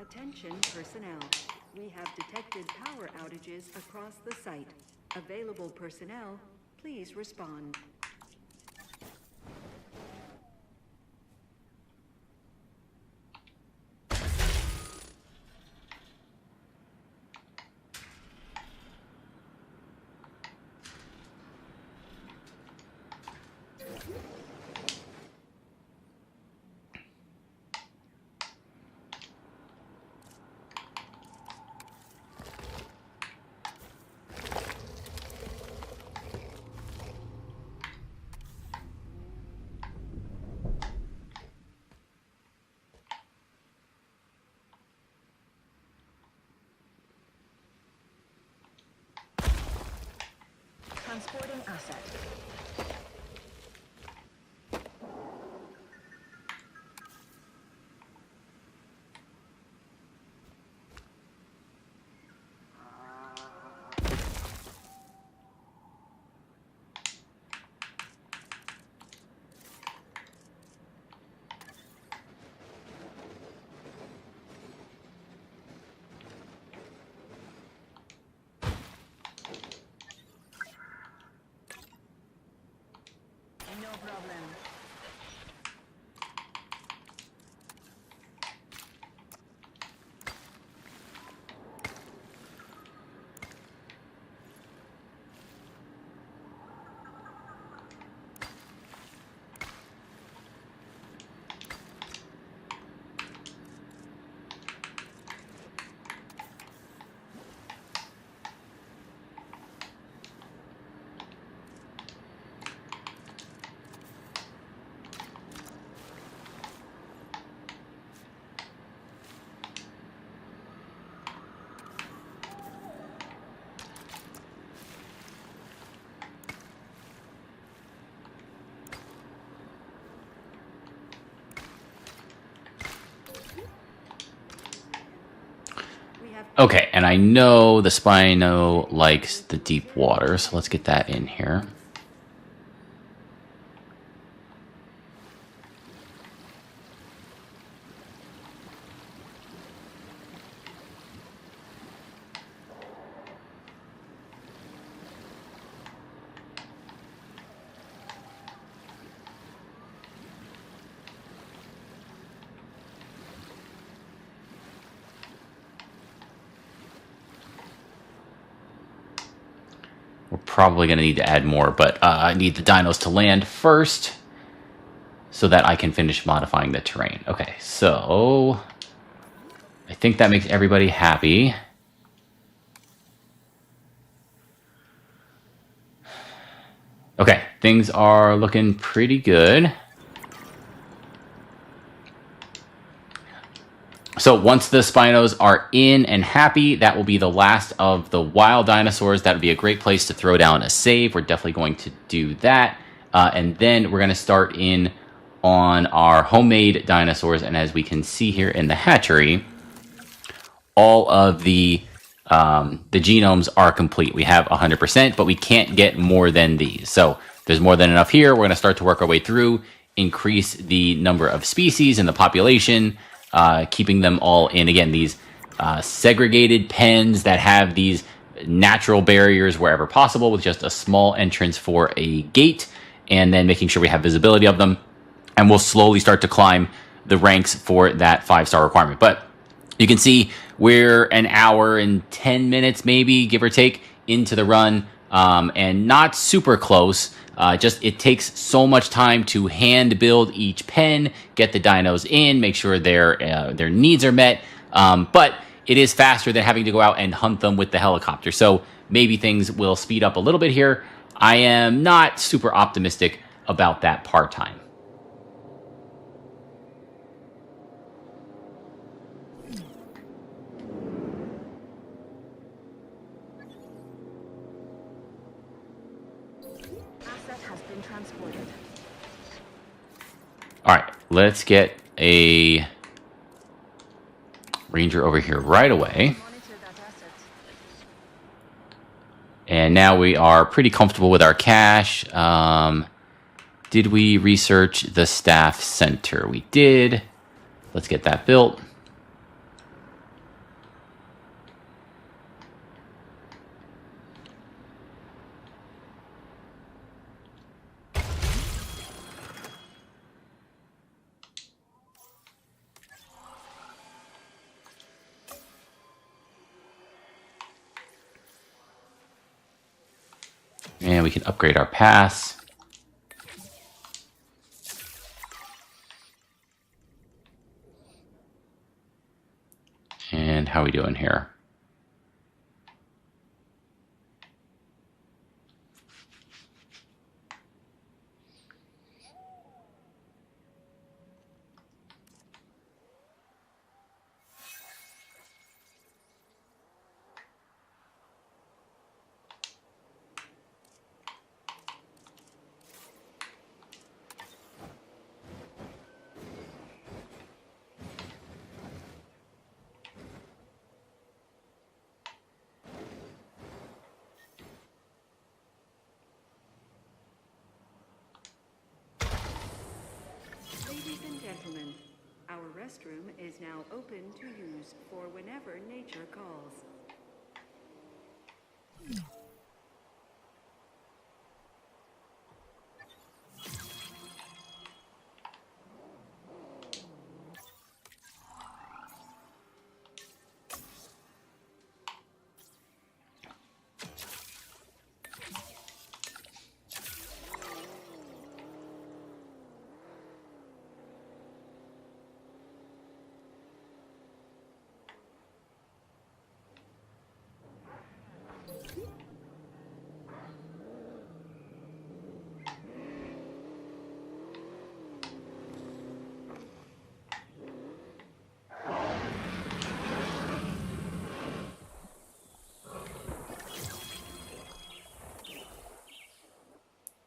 Attention personnel. We have detected power outages across the site. Available personnel, please respond. Transporting asset. No problem. Okay, and I know the Spino likes the deep water, so let's get that in here. We're probably going to need to add more, but I need the dinos to land first so that I can finish modifying the terrain. Okay, so I think that makes everybody happy. Okay, things are looking pretty good. So once the Spinos are in and happy, that will be the last of the wild dinosaurs. That would be a great place to throw down a save. We're definitely going to do that. And then we're going to start in on our homemade dinosaurs. And as we can see here in the hatchery, all of the genomes are complete. We have 100%, but we can't get more than these. So there's more than enough here. We're going to start to work our way through, increase the number of species in the population, keeping them all in, again, these segregated pens that have these natural barriers wherever possible with just a small entrance for a gate, and then making sure we have visibility of them. And we'll slowly start to climb the ranks for that 5-star requirement. But you can see we're an hour and 10 minutes, maybe, give or take, into the run, and not super close. Just it takes so much time to hand build each pen, get the dinos in, make sure their needs are met. But it is faster than having to go out and hunt them with the helicopter. So maybe things will speed up a little bit here. I am not super optimistic about that part time. Asset has been transported. All right, let's get a ranger over here right away. Monitor that asset. And now we are pretty comfortable with our cache. Did we research the staff center? We did. Let's get that built. And we can upgrade our pass. And how are we doing here? gentlemen, our restroom is now open to use for whenever nature calls.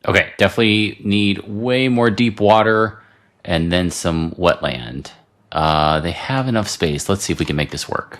Okay, definitely need way more deep water and then some wetland. They have enough space. Let's see if we can make this work.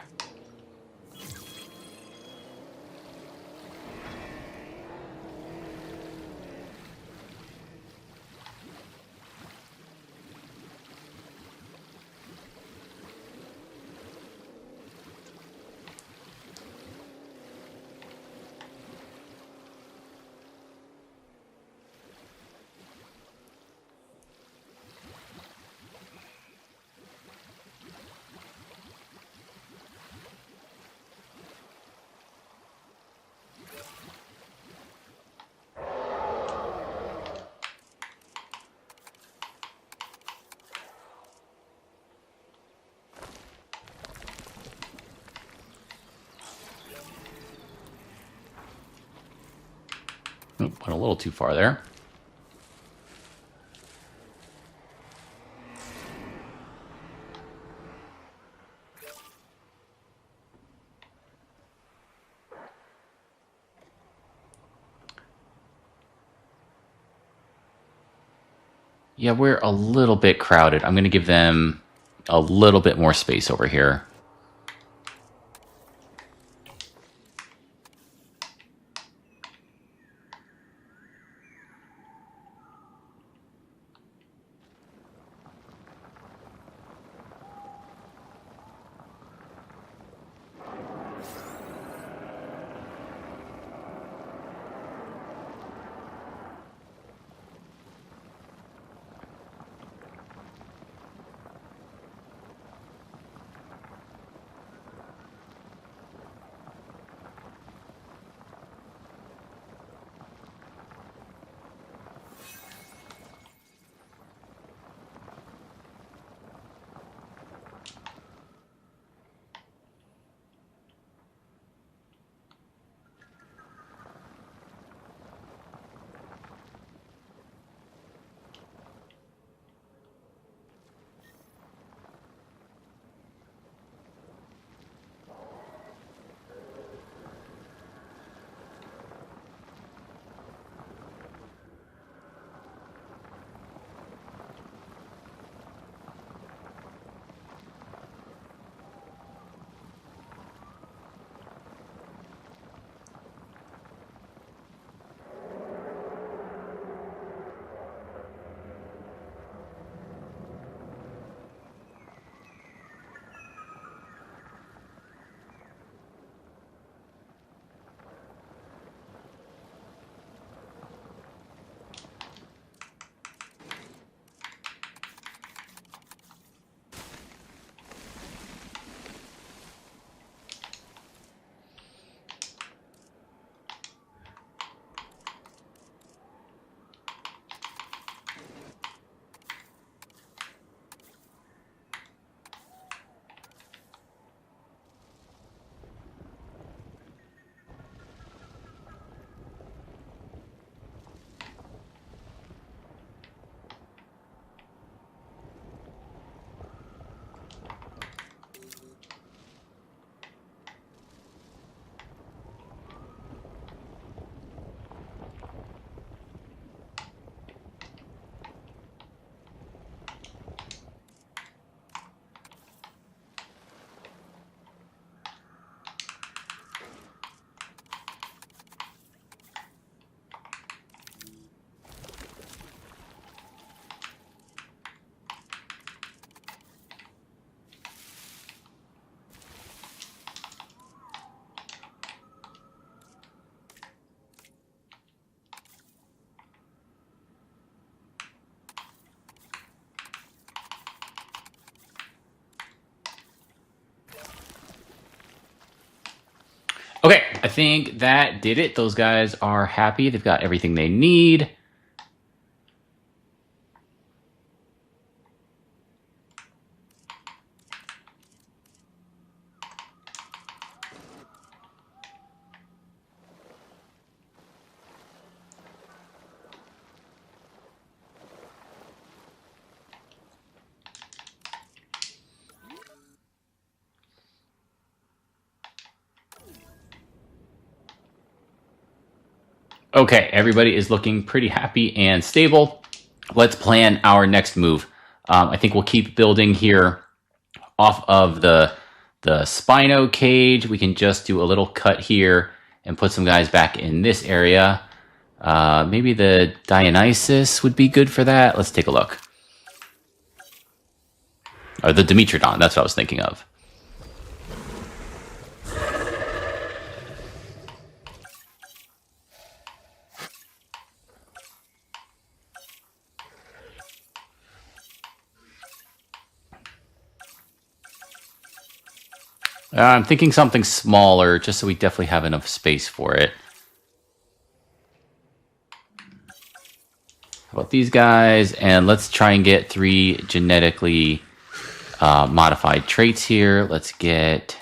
Went a little too far there. Yeah, we're a little bit crowded. I'm going to give them a little bit more space over here. I think that did it. Those guys are happy. They've got everything they need. Okay, everybody is looking pretty happy and stable. Let's plan our next move. I think we'll keep building here off of the Spino cage. We can just do a little cut here and put some guys back in this area. Maybe the Dionysus would be good for that. Let's take a look. Or the Dimetrodon, that's what I was thinking of. I'm thinking something smaller, just so we definitely have enough space for it. How about these guys? And let's try and get 3 genetically modified traits here. Let's get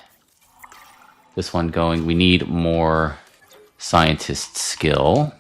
this one going. We need more scientist skill.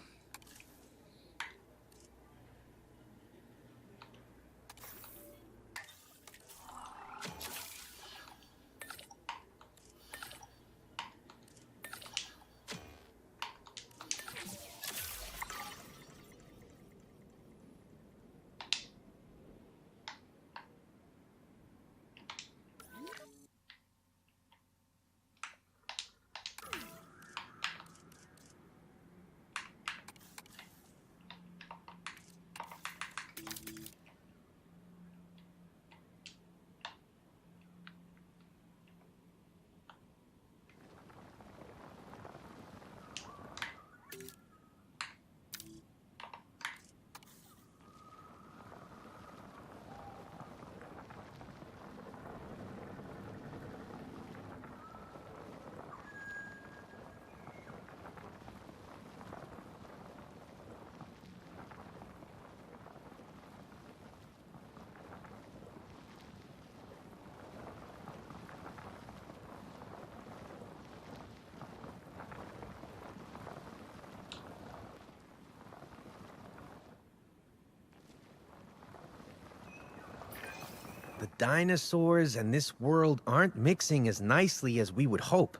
The dinosaurs and this world aren't mixing as nicely as we would hope.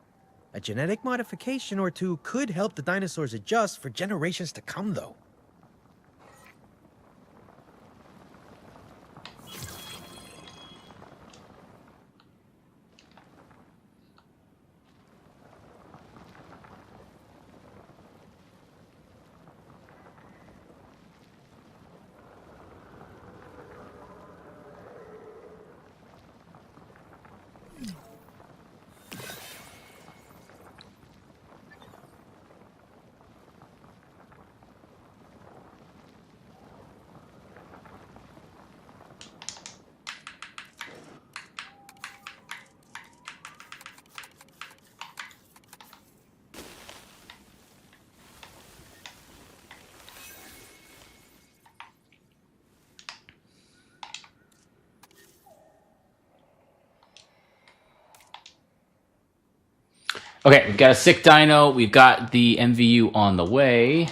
A genetic modification or two could help the dinosaurs adjust for generations to come, though. Okay, we've got a sick dino. We've got the MVU on the way.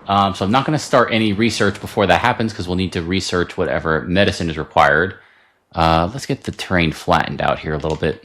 So I'm not going to start any research before that happens because we'll need to research whatever medicine is required. Let's get the terrain flattened out here a little bit.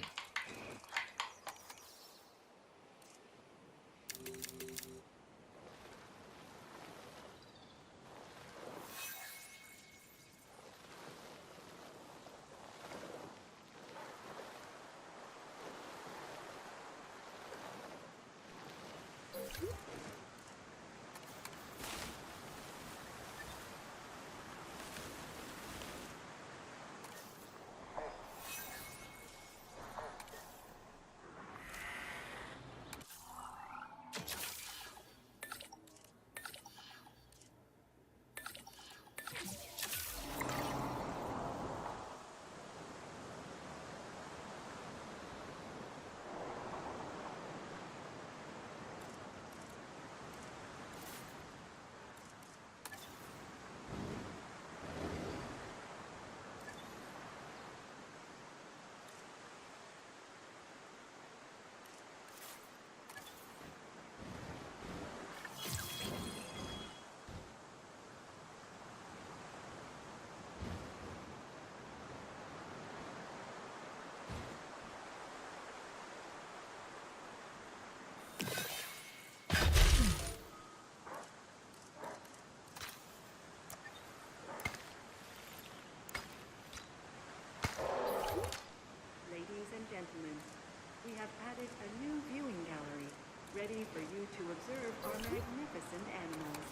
for you to observe our magnificent animals.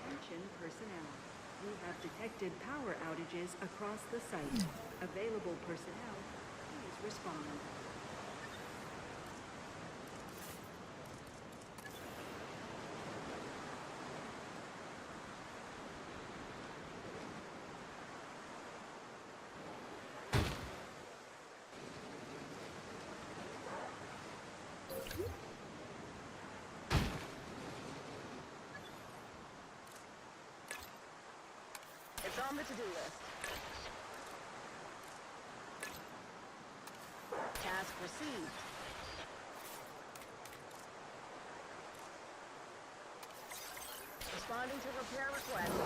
Attention personnel. We have detected power outages across the site. Available personnel, please respond. It's on the to-do list. Task received. Responding to repair request. En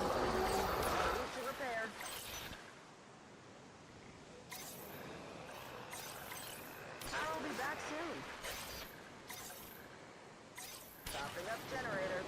route to repair. I'll be back soon. Topping up generator.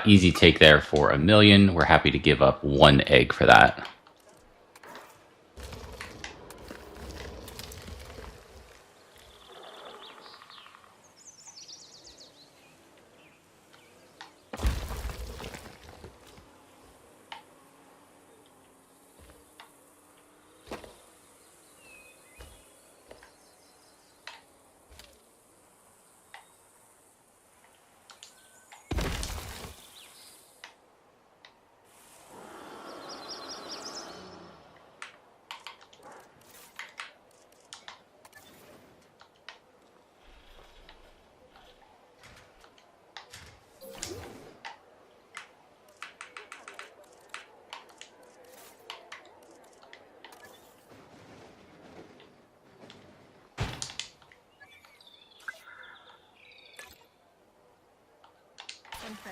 Easy take there for 1,000,000. We're happy to give up 1 egg for that.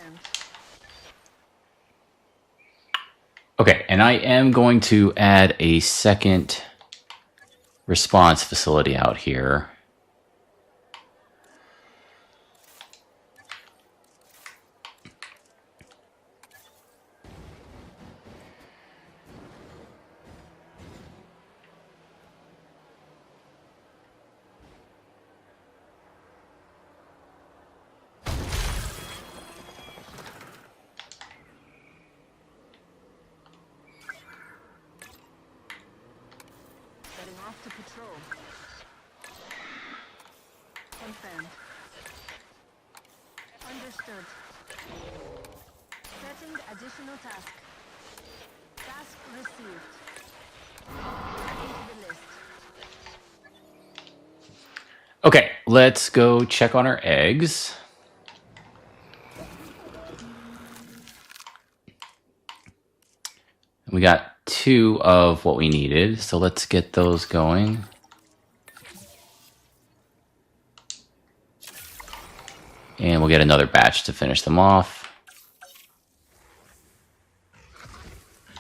Confirmed. Okay, and I am going to add a second response facility out here. Setting off to patrol. Confirmed. Understood. Setting additional task. Task received. Adding to the list. Okay, let's go check on our eggs. We got 2 of what we needed, so let's get those going. And we'll get another batch to finish them off.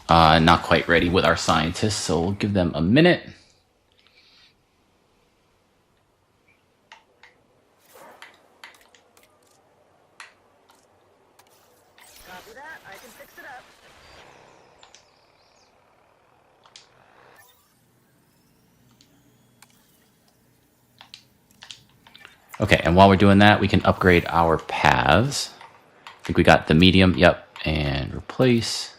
Not quite ready with our scientists, so we'll give them a minute. Copy that. I can fix it up. Okay, and while we're doing that, we can upgrade our paths. I think we got the medium, yep, and replace.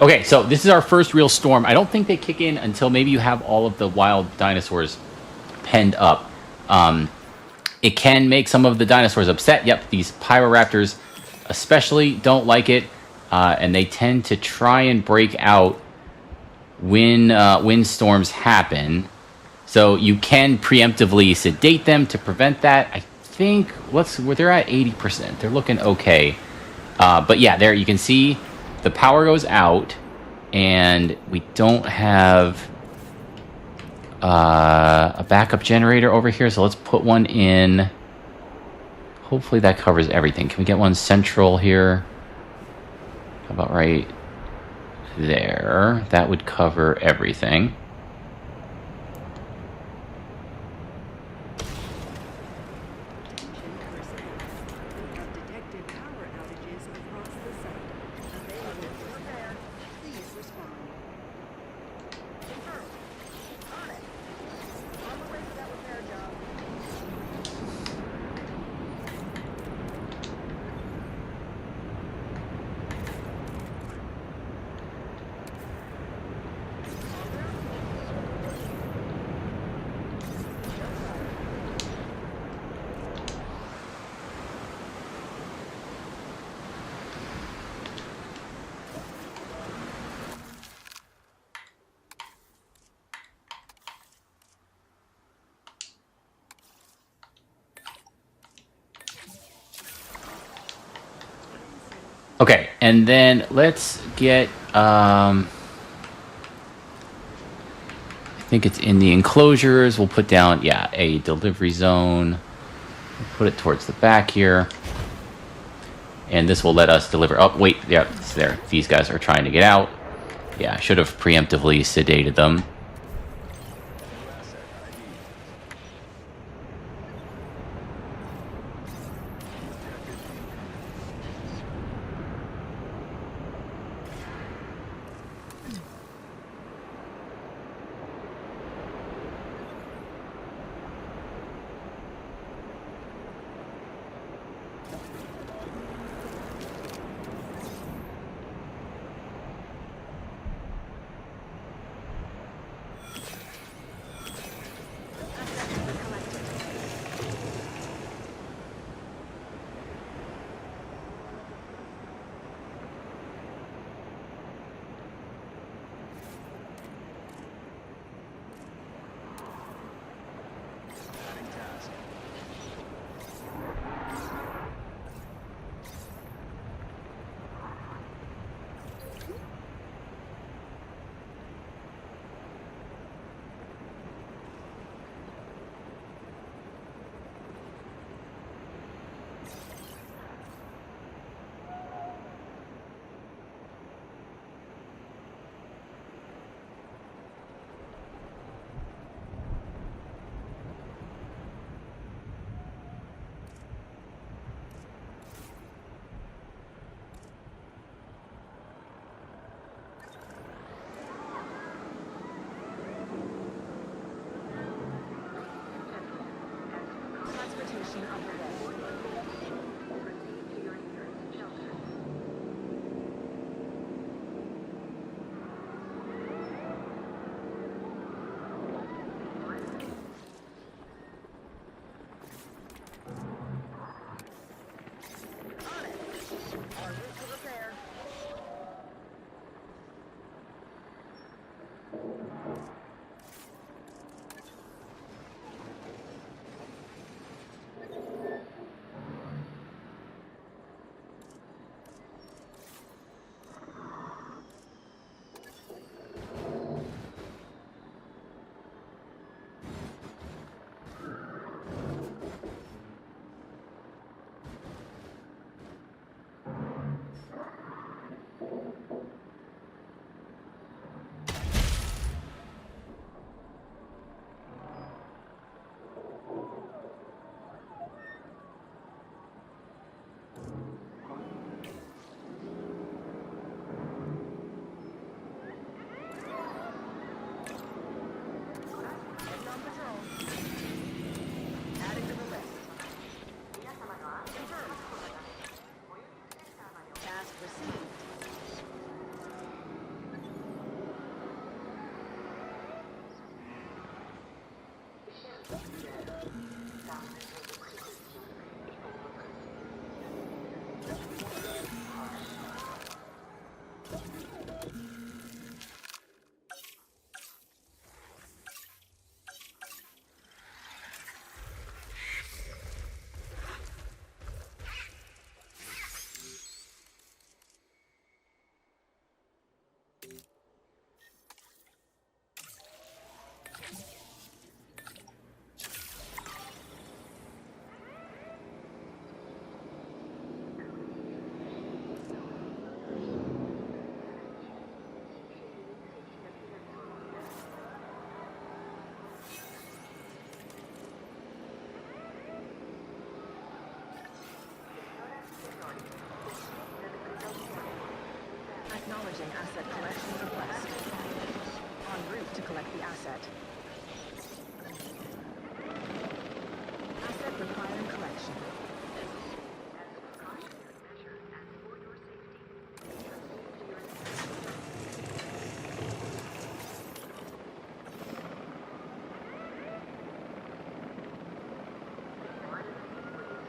Okay, so this is our first real storm. I don't think they kick in until maybe you have all of the wild dinosaurs penned up. It can make some of the dinosaurs upset. Yep, these pyroraptors especially don't like it, and they tend to try and break out when storms happen. So you can preemptively sedate them to prevent that. I think they're at 80%. They're looking okay. But yeah, there you can see the power goes out, and we don't have a backup generator over here, so let's put one in. Hopefully that covers everything. Can we get one central here? How about right there? That would cover everything. Detected power outages across the site. Available for repair. Please respond. Confirmed. On it. On the way to that repair job. Okay, and then let's get, I think it's in the enclosures. We'll put down, yeah, a delivery zone. We'll put it towards the back here. And this will let us deliver. Oh, wait, yeah, it's there. These guys are trying to get out. Yeah, I should have preemptively sedated them. Transportation underway. Acknowledging asset collection request. En route to collect the asset. Asset requiring collection.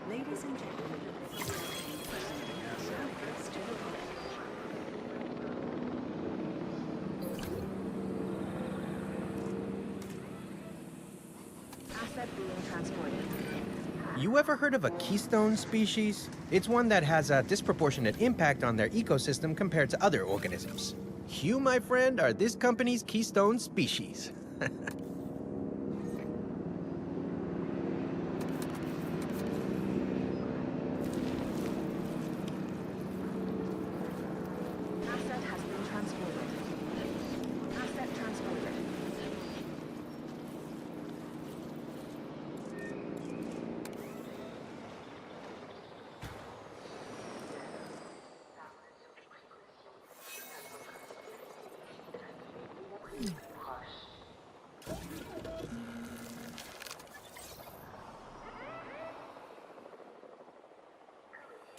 Ladies and gentlemen, asset being transported. You ever heard of a keystone species? It's one that has a disproportionate impact on their ecosystem compared to other organisms. You, my friend, are this company's keystone species. Asset has been transported. Asset transported.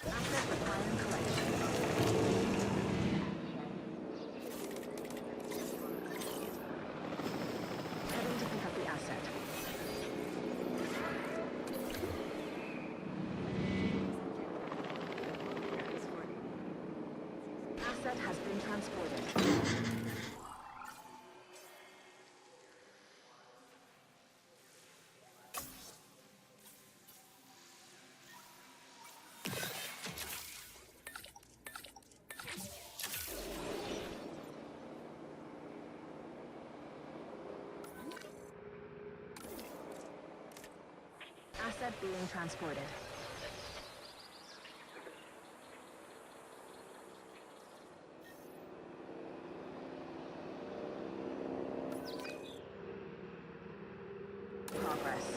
Asset requiring collection. Heading to pick up the asset. Asset has been transported. Asset being transported. Progress.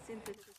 Synthesis.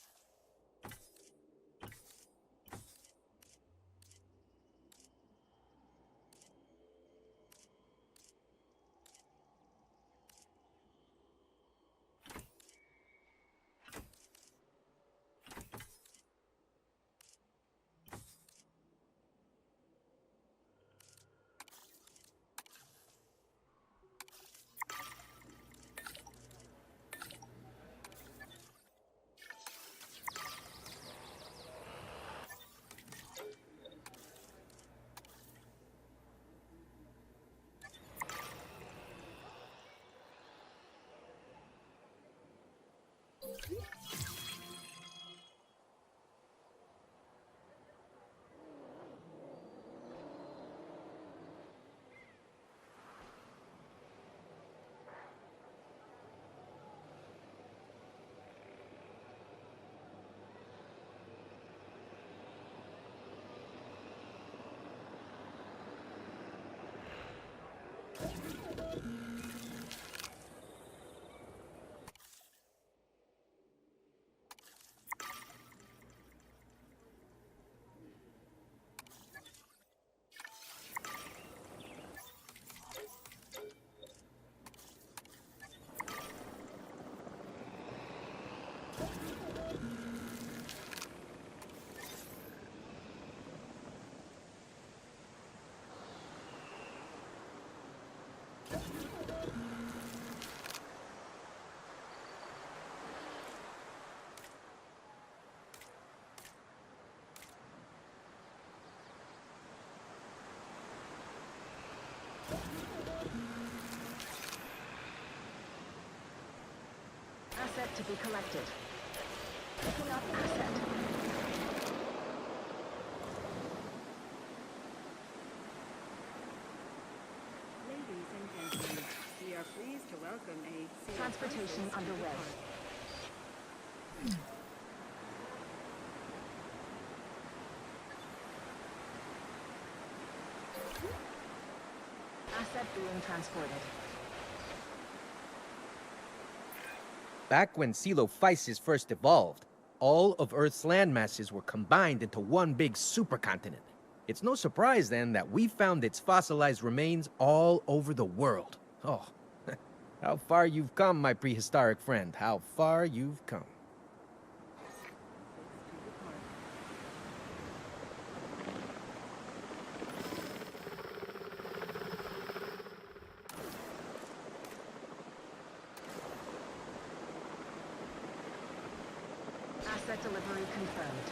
Asset to be collected. Picking up asset. are pleased to welcome a Transportation underway. Asset being transported. Back when Coelophysis first evolved, all of Earth's land masses were combined into one big supercontinent. It's no surprise then that we found its fossilized remains all over the world. Oh, how far you've come, my prehistoric friend. How far you've come. Asset delivery confirmed.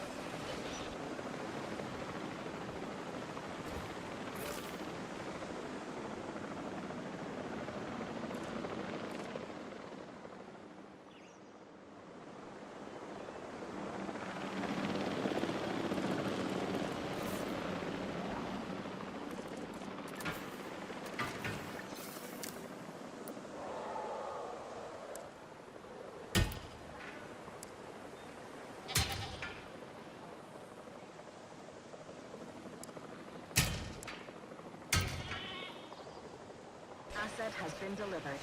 Asset has been delivered.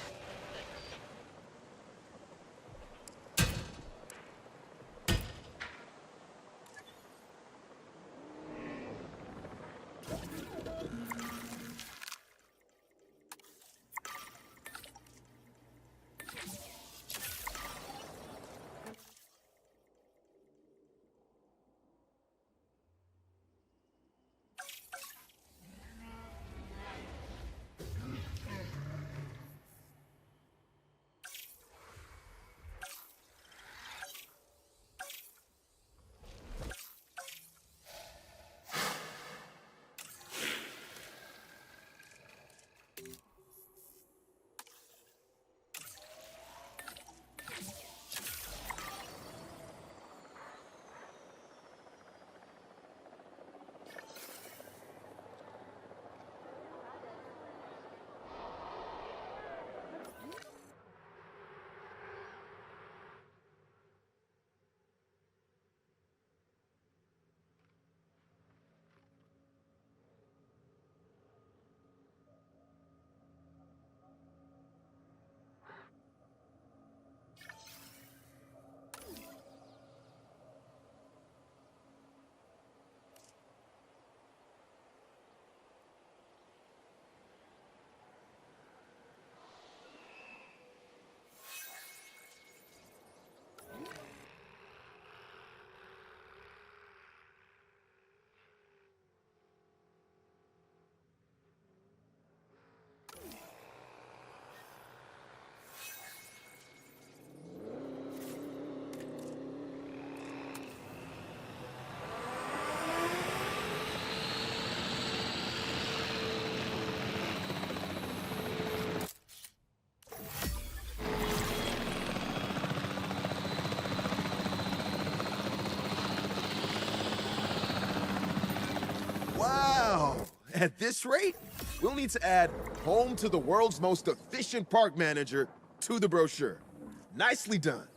Wow! At this rate, we'll need to add home to the world's most efficient park manager to the brochure. Nicely done.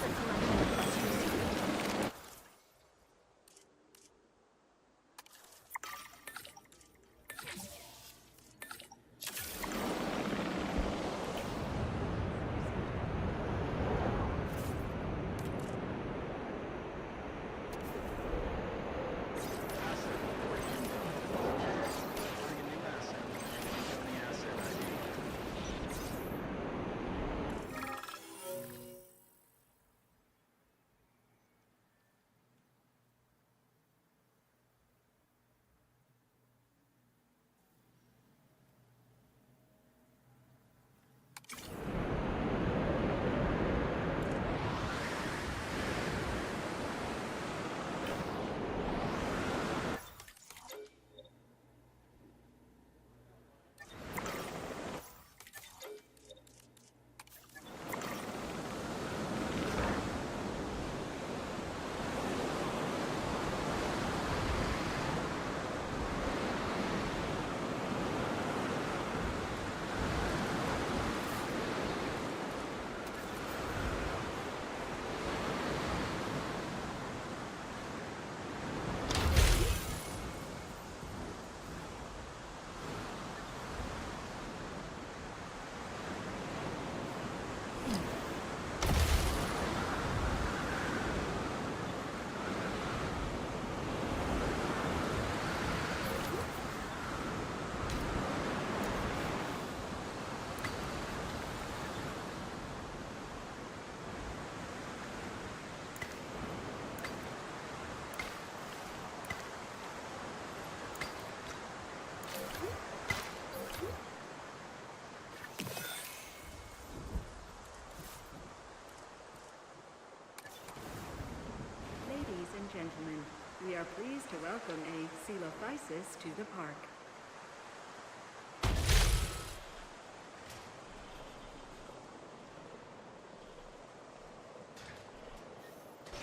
Asset collection request received. Ladies and gentlemen, we are pleased to welcome a Coelophysis to the park.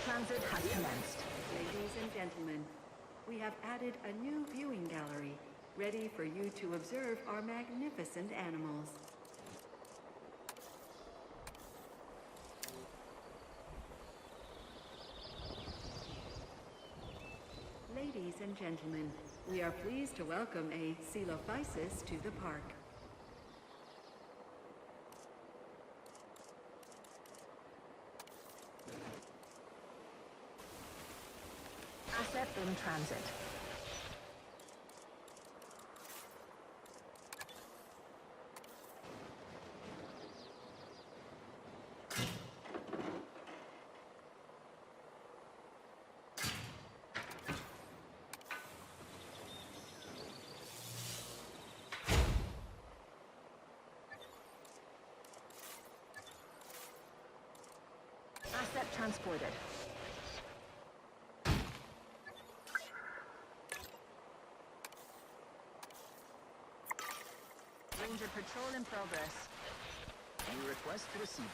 Transit has commenced. Ladies and gentlemen, we have added a new viewing gallery, ready for you to observe our magnificent animals. Ladies and gentlemen, we are pleased to welcome a Coelophysis to the park. Asset in transit. Asset transported. Ranger patrol in progress. Any request received.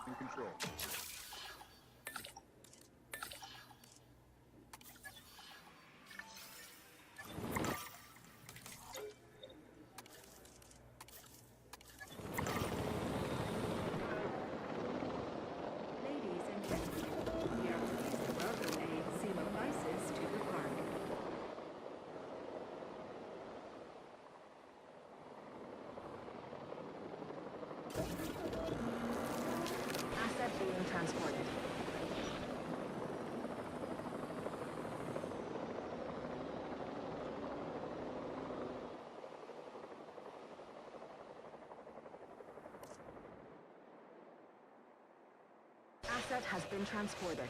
In control. Ladies and gentlemen, we are pleased to welcome a Coelophysis to the park. Asset being transported. Asset has been transported.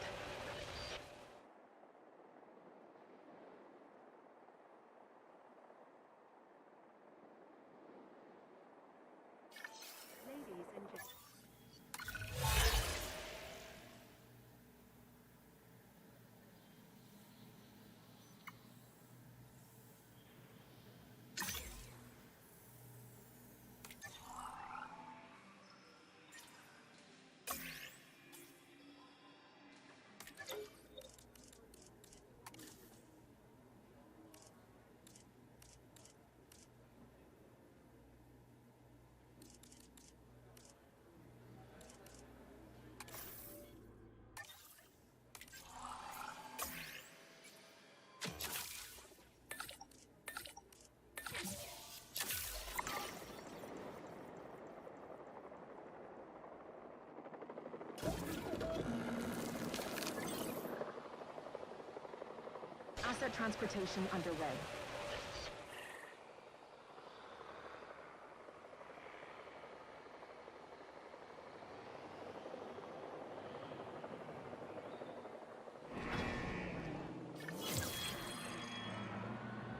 Ladies and gentlemen. Asset transportation underway.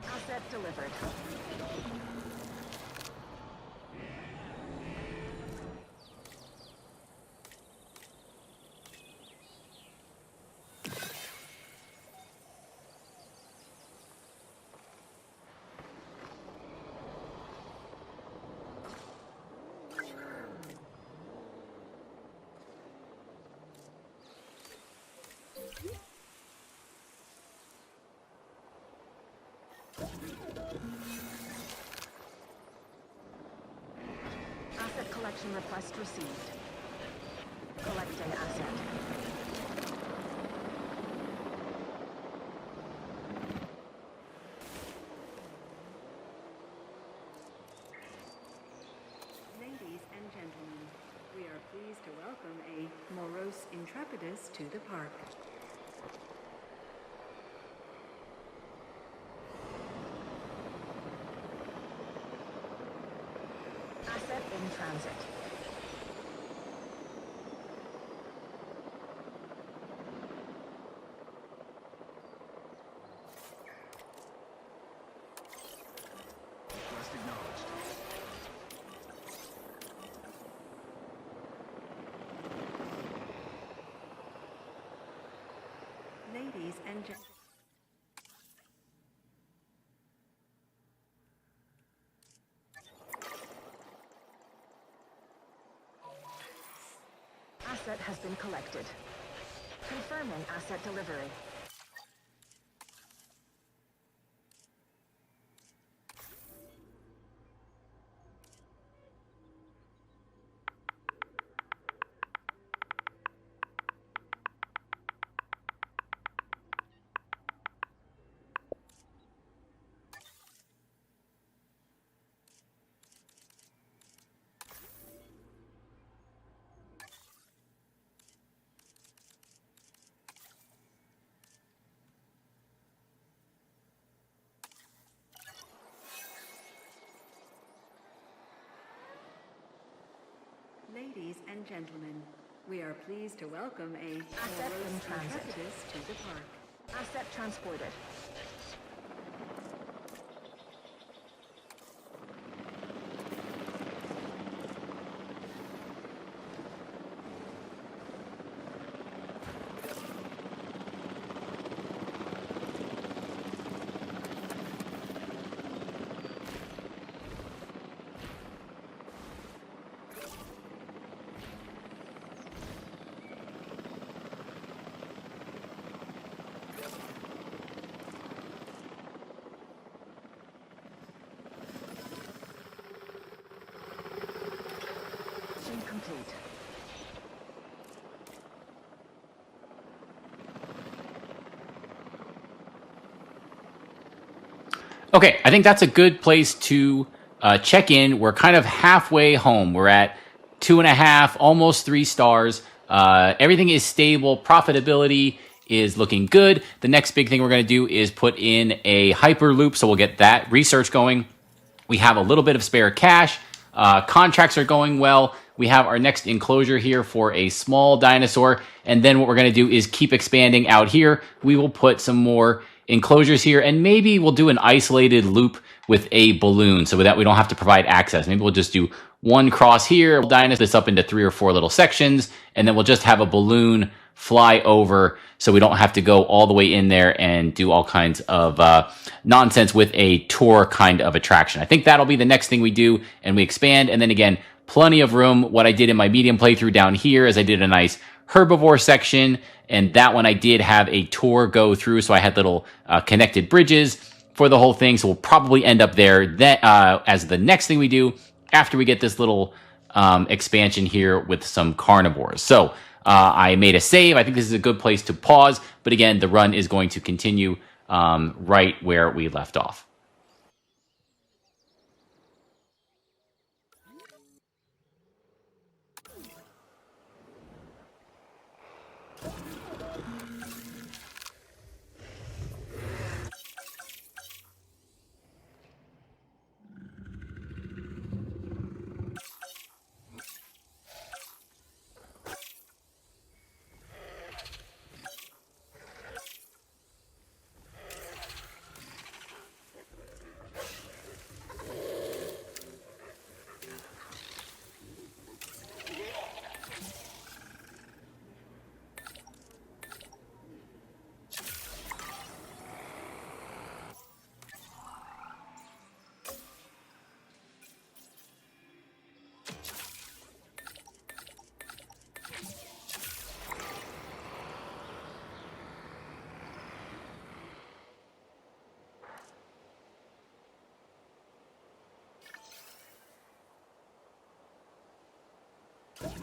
Asset delivered. Asset collection request received. Collecting asset. Ladies and gentlemen, we are pleased to welcome a Moros Intrepidus to the park. Asset in transit. Request acknowledged. Ladies and gentlemen. Asset has been collected. Confirming asset delivery. Ladies and gentlemen, we are pleased to welcome a Asset Moros in transit. Intrepidus to the park. Asset transported. Mission complete. Okay, I think that's a good place to check in. We're kind of halfway home. We're at 2.5, almost 3 stars. Everything is stable. Profitability is looking good. The next big thing we're going to do is put in a hyperloop, so we'll get that research going. We have a little bit of spare cash. Contracts are going well. We have our next enclosure here for a small dinosaur. And then what we're going to do is keep expanding out here. We will put some more enclosures here, and maybe we'll do an isolated loop with a balloon so that we don't have to provide access. Maybe we'll just do one cross here, we'll dinosaur this up into 3 or 4 little sections, and then we'll just have a balloon fly over so we don't have to go all the way in there and do all kinds of nonsense with a tour kind of attraction. I think that'll be the next thing we do, and we expand. And then again, plenty of room. What I did in my medium playthrough down here is I did a nice herbivore section, and that one I did have a tour go through, so I had little connected bridges for the whole thing. So we'll probably end up there as the next thing we do after we get this little expansion here with some carnivores. So I made a save. I think this is a good place to pause, but again, the run is going to continue right where we left off. Commencing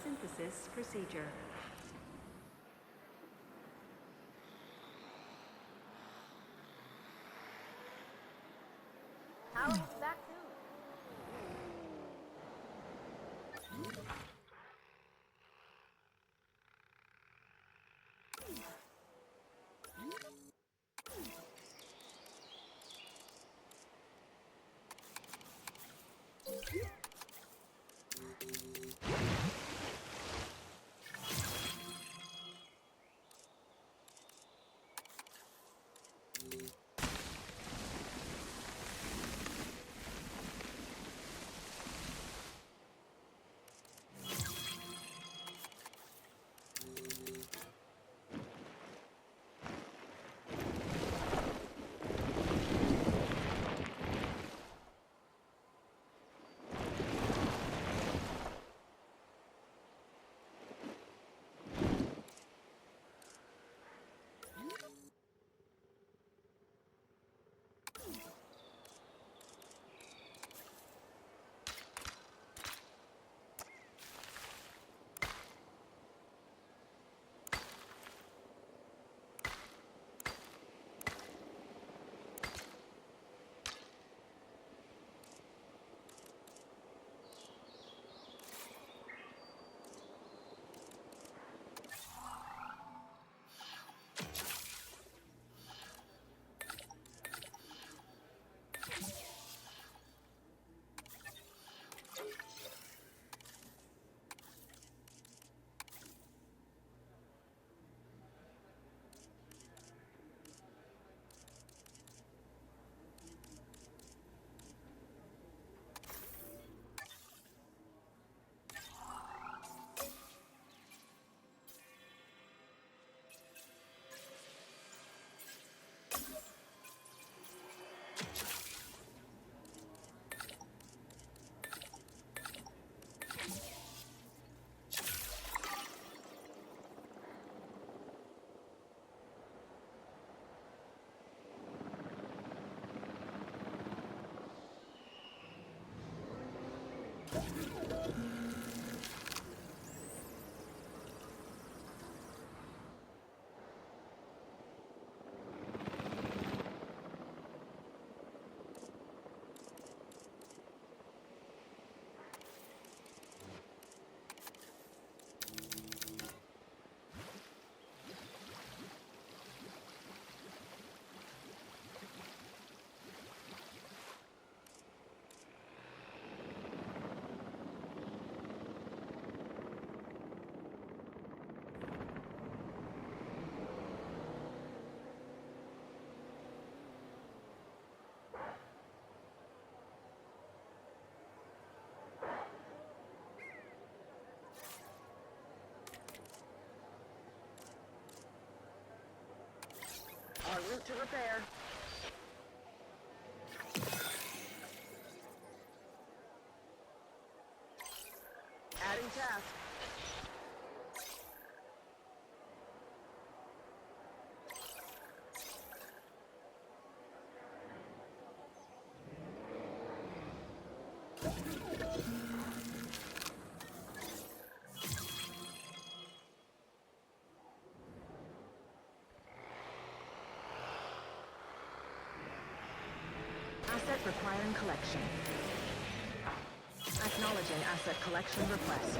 synthesis procedure. How is that too? En route to repair. Adding task. Asset requiring collection. Acknowledging asset collection request.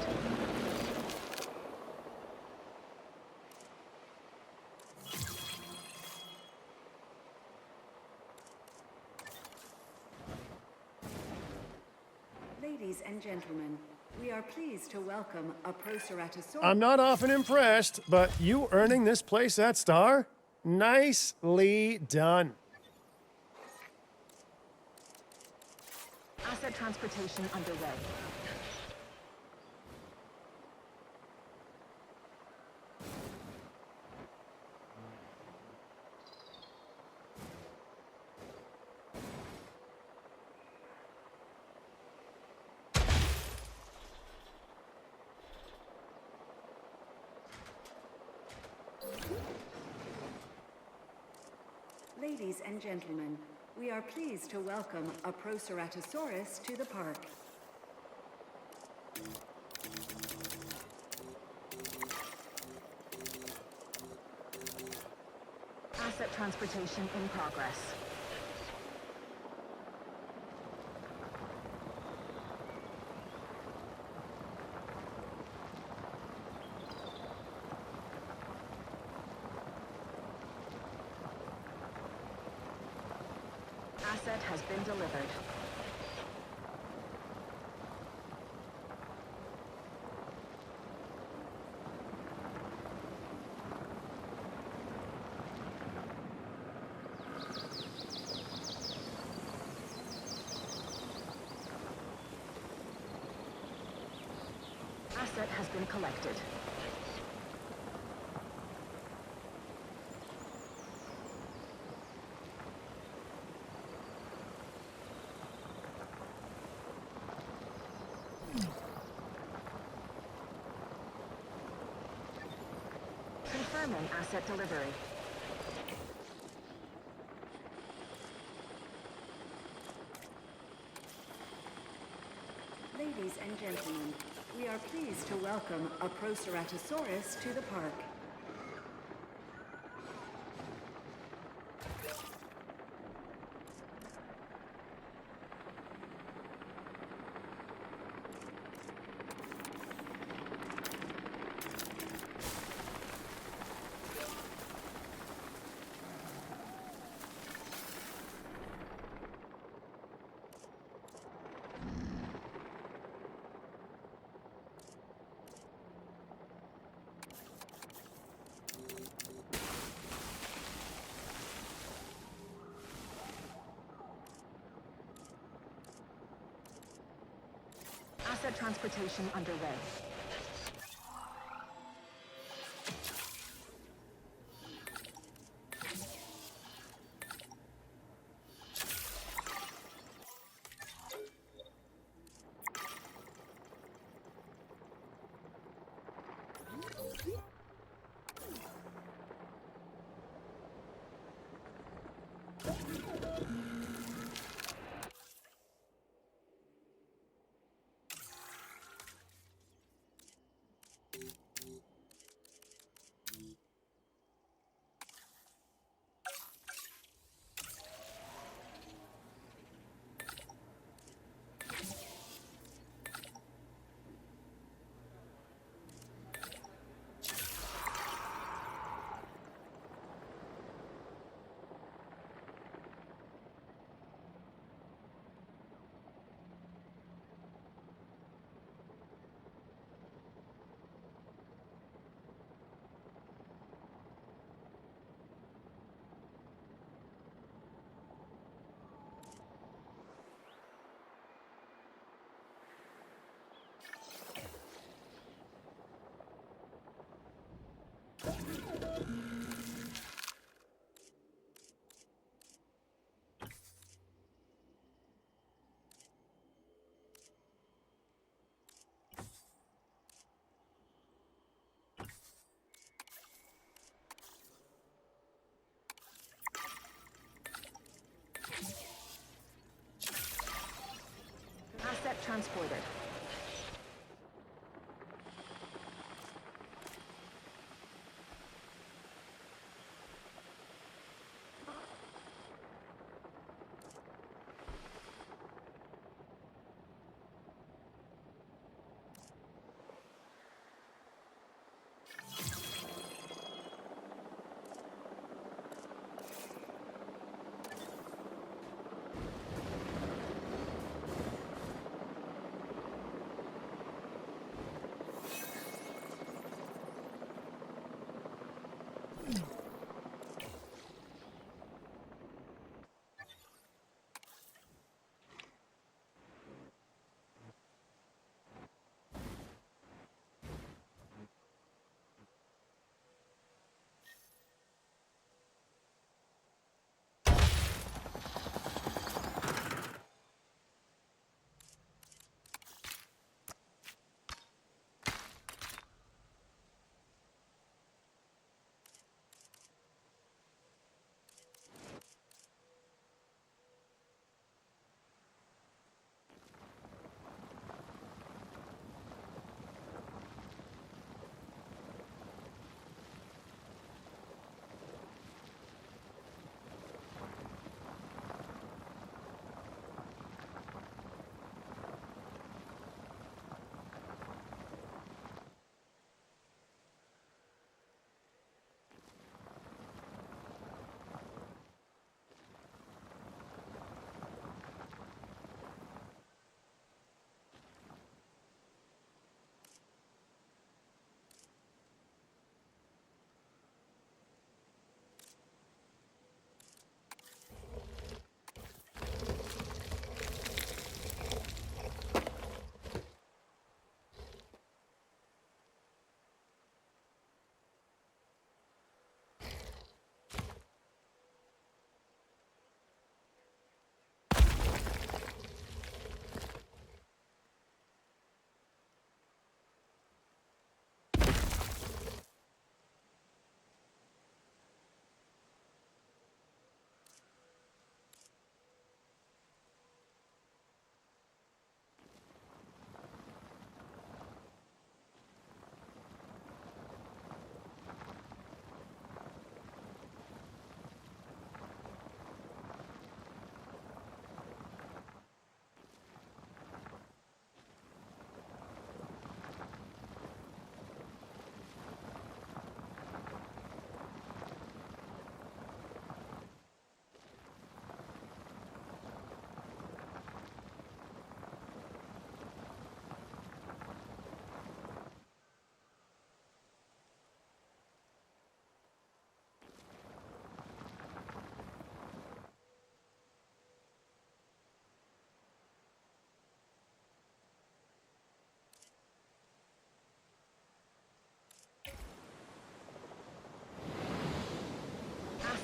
Ladies and gentlemen, we are pleased to welcome a Proceratosaurus. I'm not often impressed, but you earning this playset star? Nicely done. Asset transportation underway. Ladies and gentlemen, we are pleased to welcome a Proceratosaurus to the park. Asset transportation in progress. Asset has been delivered. Asset has been collected. Confirming asset delivery. Ladies and gentlemen, we are pleased to welcome a Proceratosaurus to the park. Asset transportation underway. Asset transported.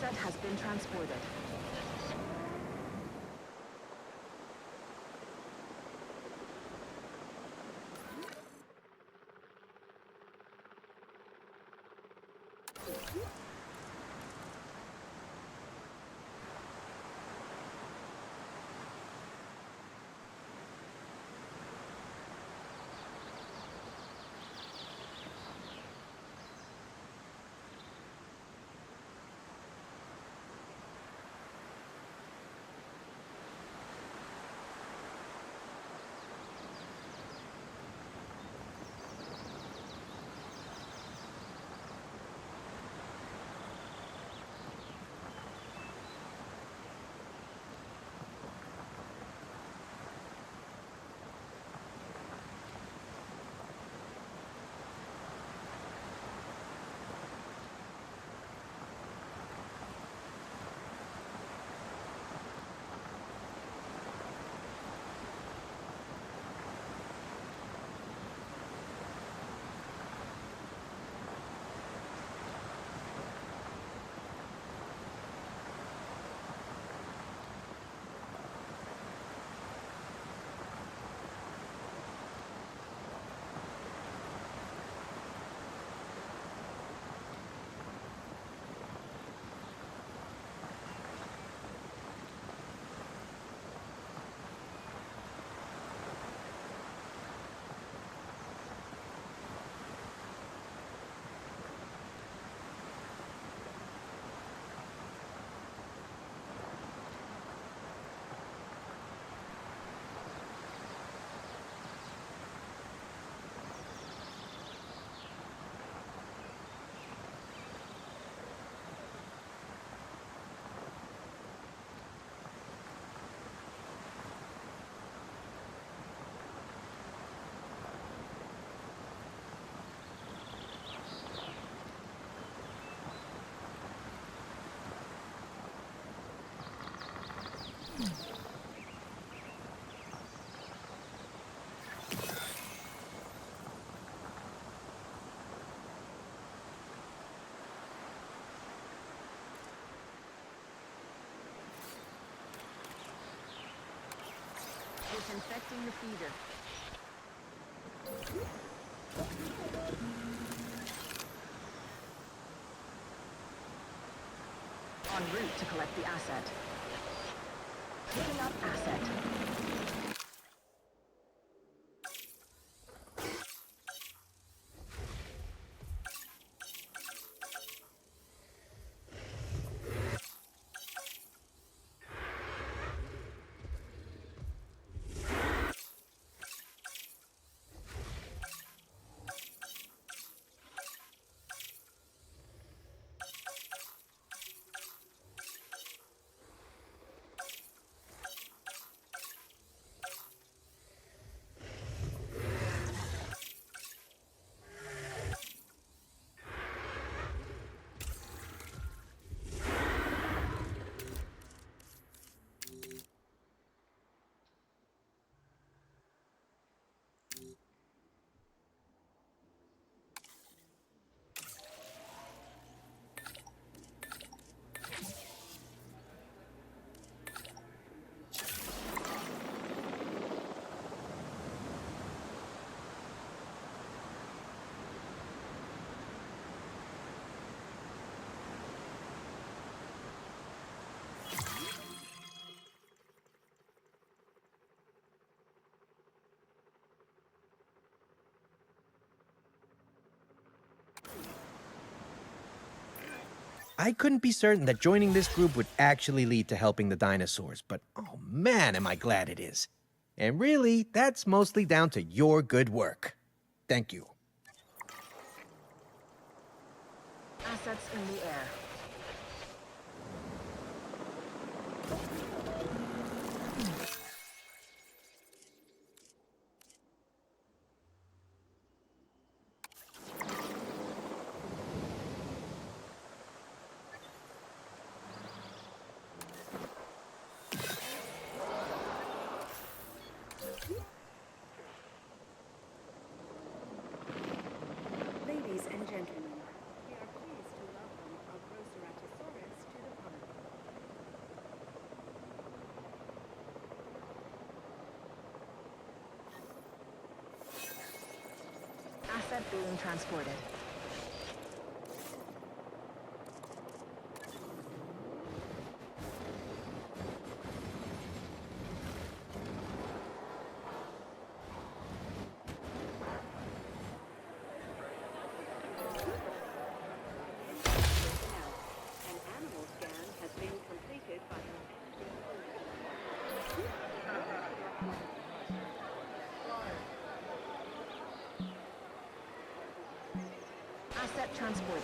asset has been transported. Disinfecting the feeder. En route to collect the asset. Picking up asset. I couldn't be certain that joining this group would actually lead to helping the dinosaurs, but oh man, am I glad it is. And really, that's mostly down to your good work. Thank you. Assets in the air. Ladies and gentlemen, we are pleased to welcome our Groceratosaurus to the Asset being transported. An animal scan has been completed by Asset transported.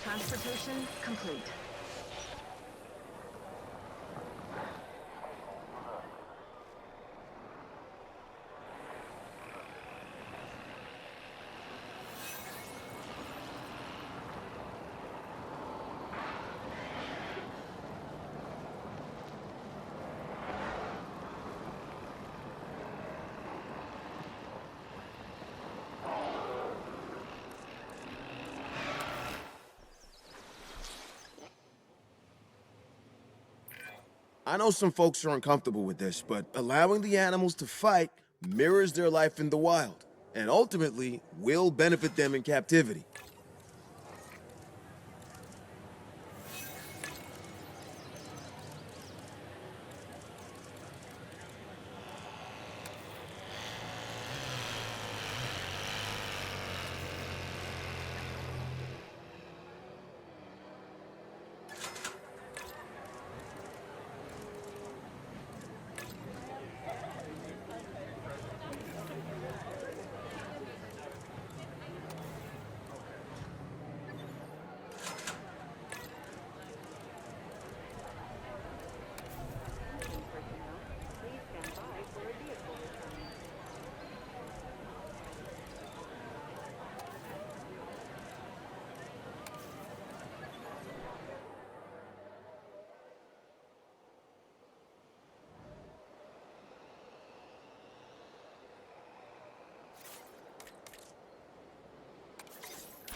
Transportation complete. I know some folks are uncomfortable with this, but allowing the animals to fight mirrors their life in the wild, and ultimately will benefit them in captivity. personnel. Please stand by for a vehicle return.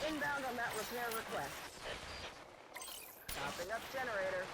Inbound on that repair request. Topping up generator.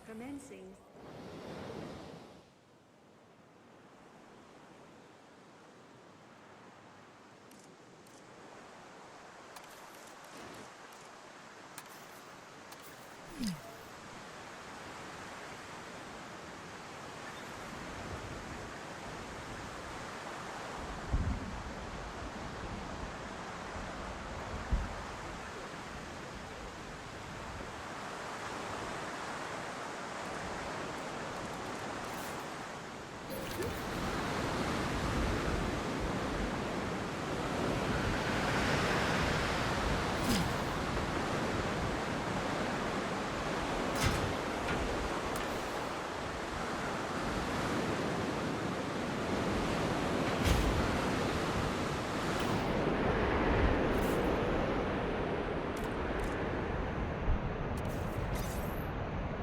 Commencing.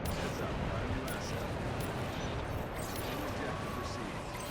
Heads up, got a new asset. New objective received.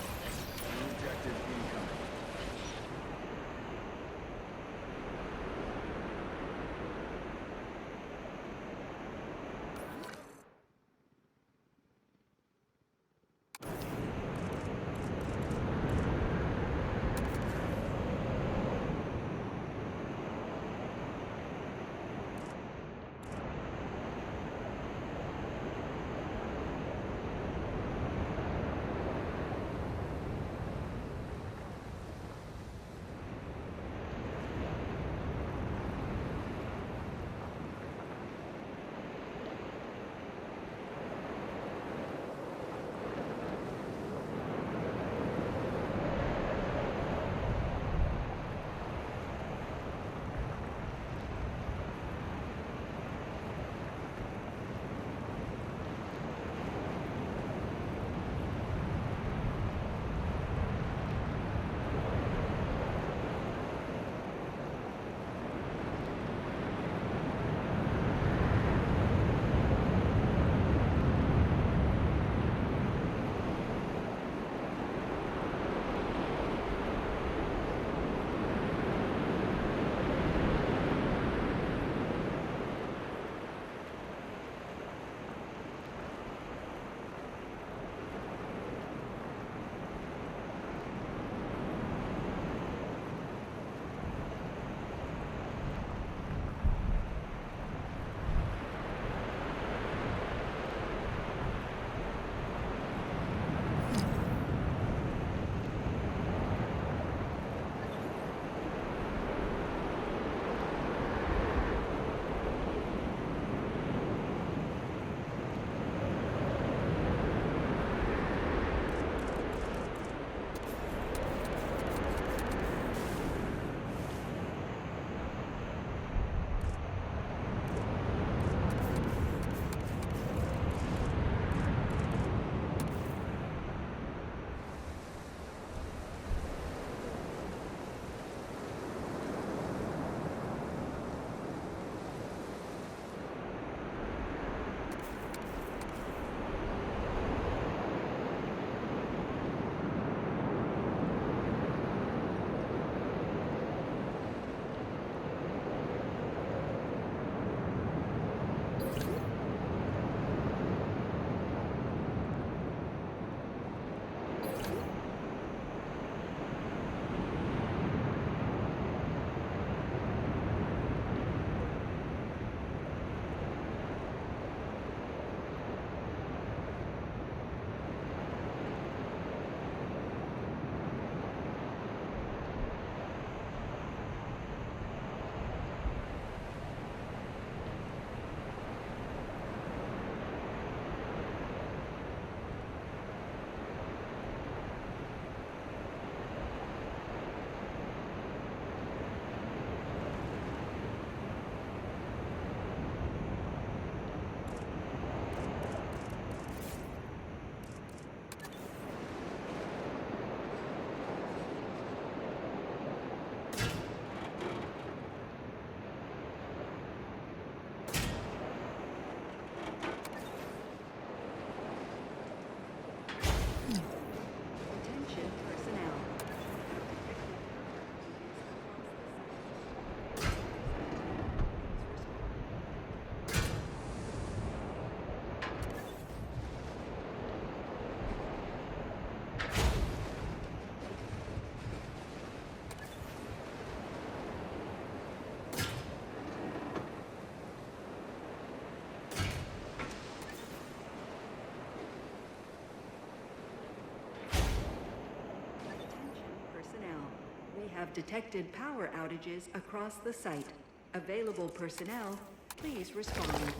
have detected power outages across the site. Available personnel, please respond.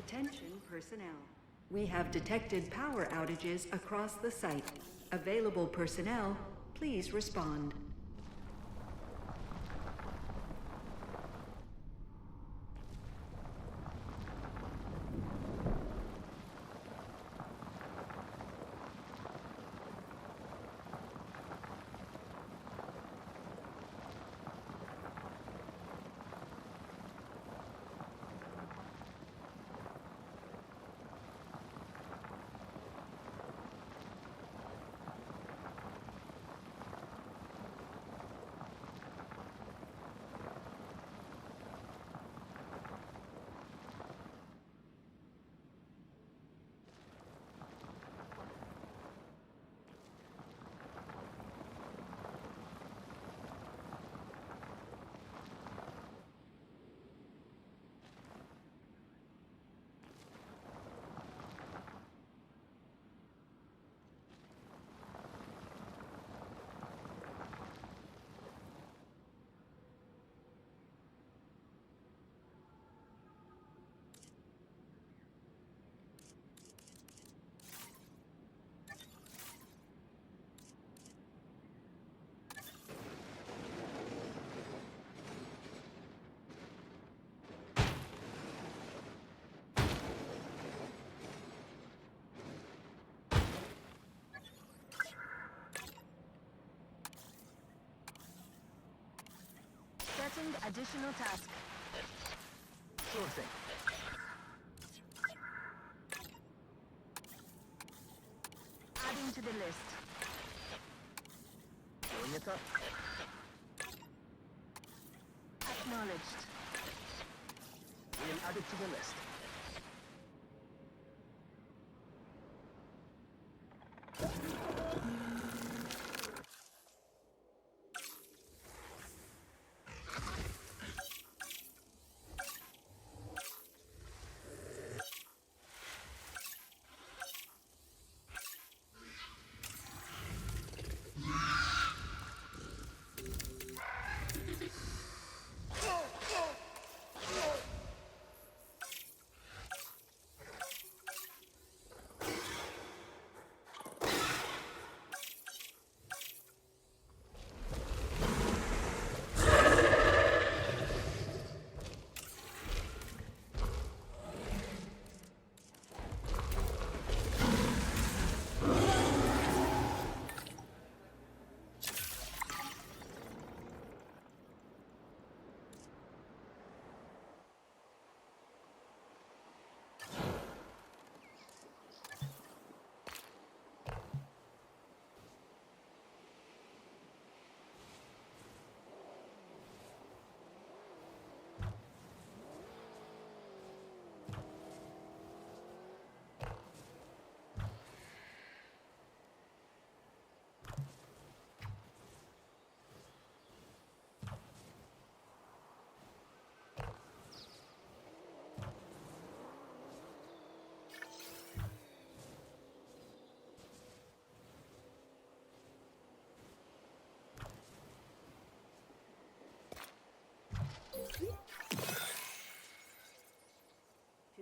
Attention personnel. We have detected power outages across the site. Available personnel, please respond. Setting additional task. Sure thing. Adding to the list. Pulling it up. Acknowledged. We'll add it to the list.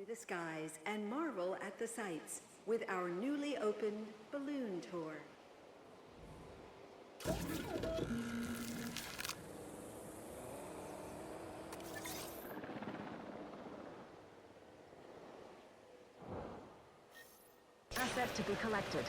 to the skies and marvel at the sights with our newly opened balloon tour. Asset to be collected.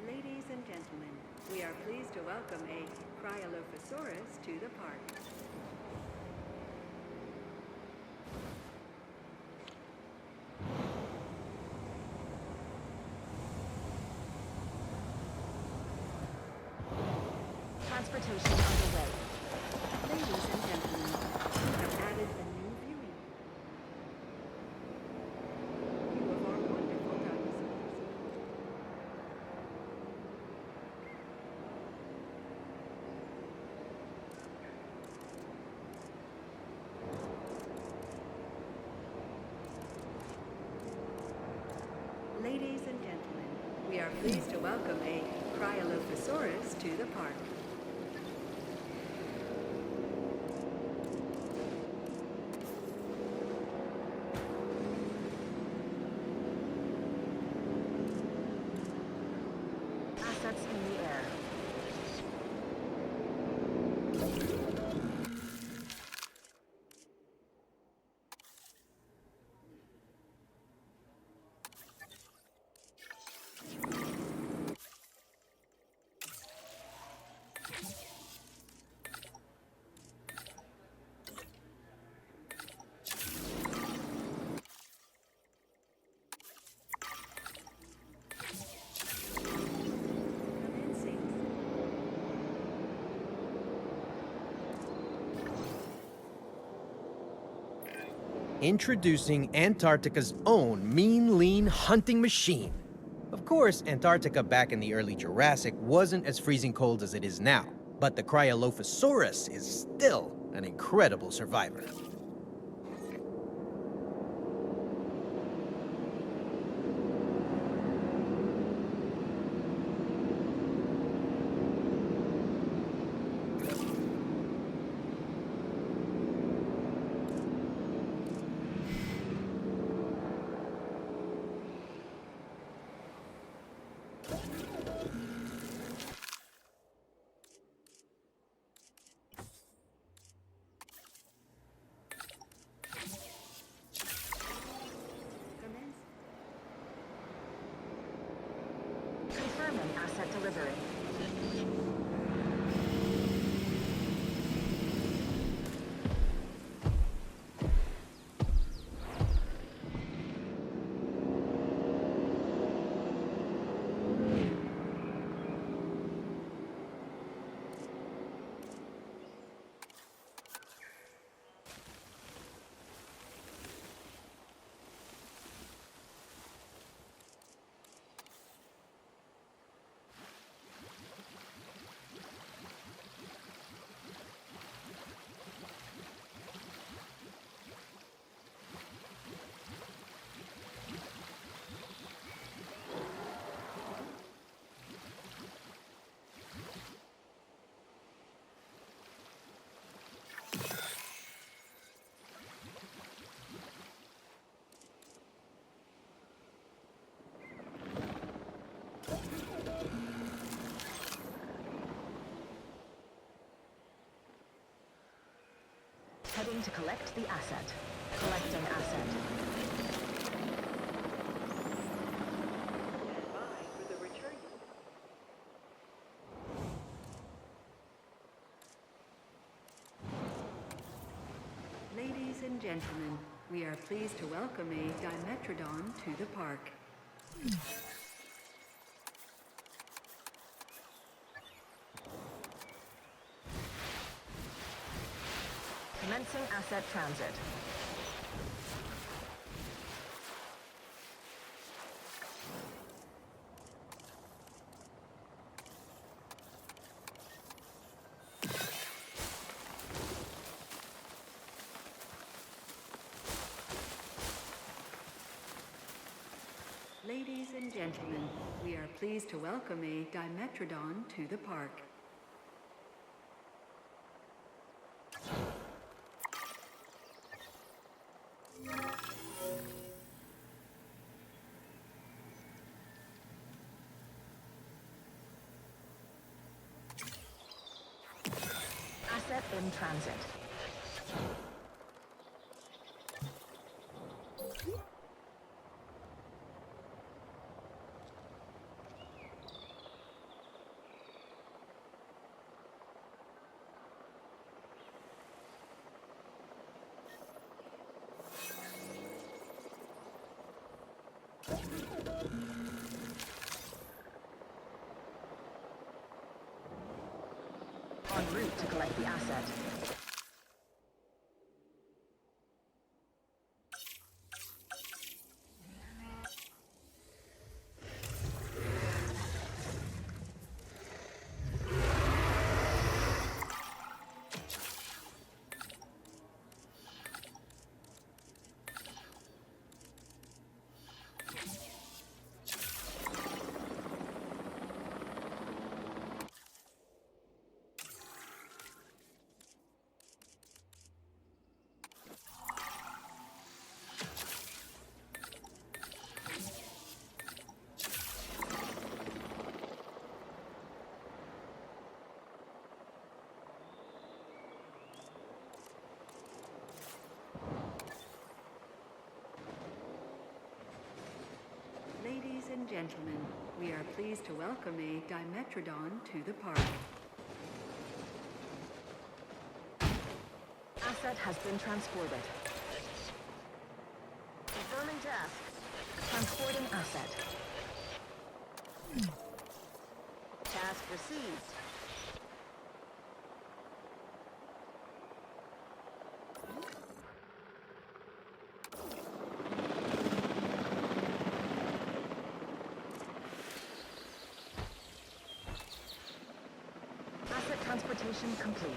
Ladies and gentlemen, we are pleased to welcome a Cryolophosaurus to the park. Transportation underway. Ladies and gentlemen, we have added a new viewing view of our wonderful dinosaurs. Ladies and gentlemen, we are pleased to welcome a Cryolophosaurus to the park. Assets in the air. Commencing. Introducing Antarctica's own mean, lean hunting machine. Of course, Antarctica back in the early Jurassic wasn't as freezing cold as it is now, but the Cryolophosaurus is still an incredible survivor. Commence. Confirming asset delivery. Heading to collect the asset. Collecting asset. Stand by for the return. Ladies and gentlemen, we are pleased to welcome a Dimetrodon to the park. Commencing asset transit. Ladies and gentlemen, we are pleased to welcome a Dimetrodon to the park. Asset in transit. En route to collect the asset. Ladies and gentlemen, we are pleased to welcome a Dimetrodon to the park. Asset has been transported. Confirming task. Transporting asset. Task received. Asset transportation complete.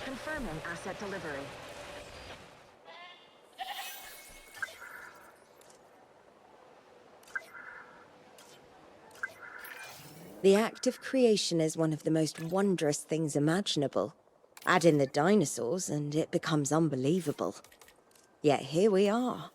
Confirming asset delivery. The act of creation is one of the most wondrous things imaginable. Add in the dinosaurs and it becomes unbelievable. Yet here we are.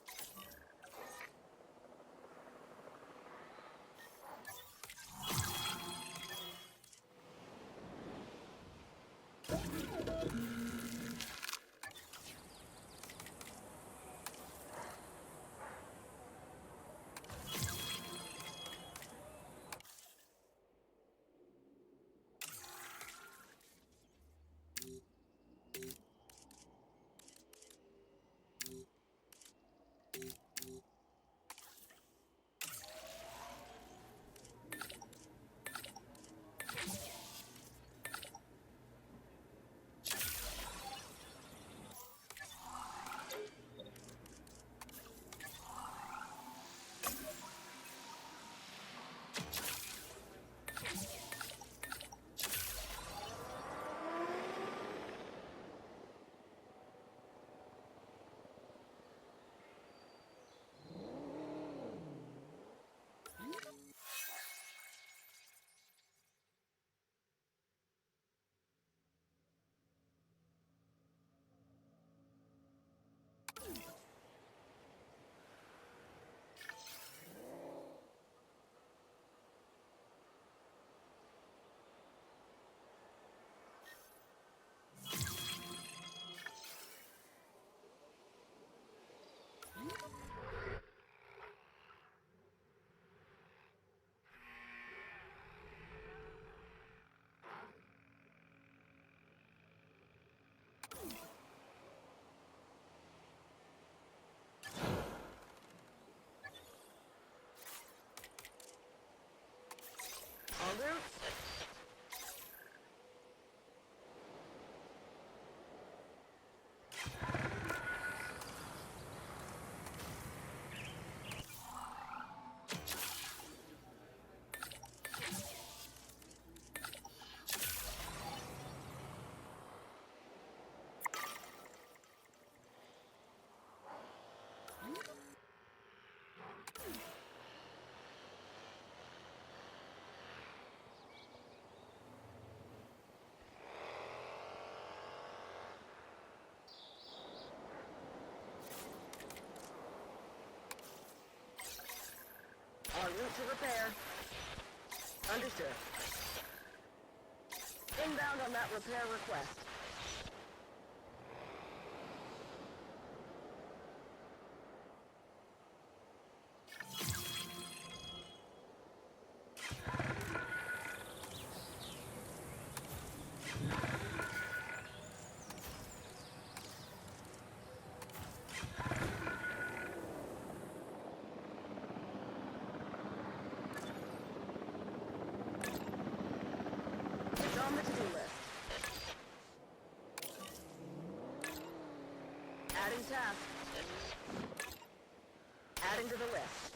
to repair. Understood. Inbound on that repair request. It's on the to-do list. Adding task. Adding to the list.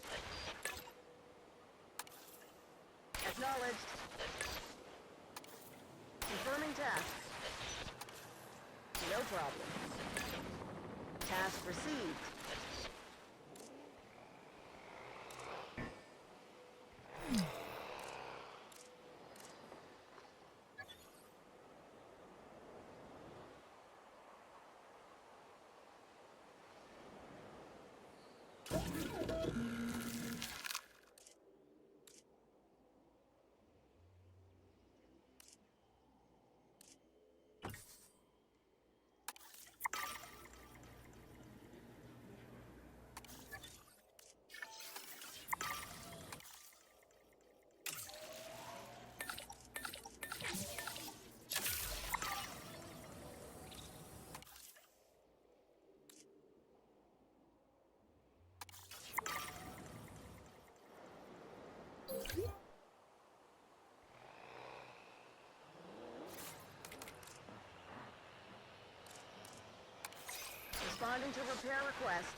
Acknowledged. Confirming task. No problem. Task received. Responding to repair request.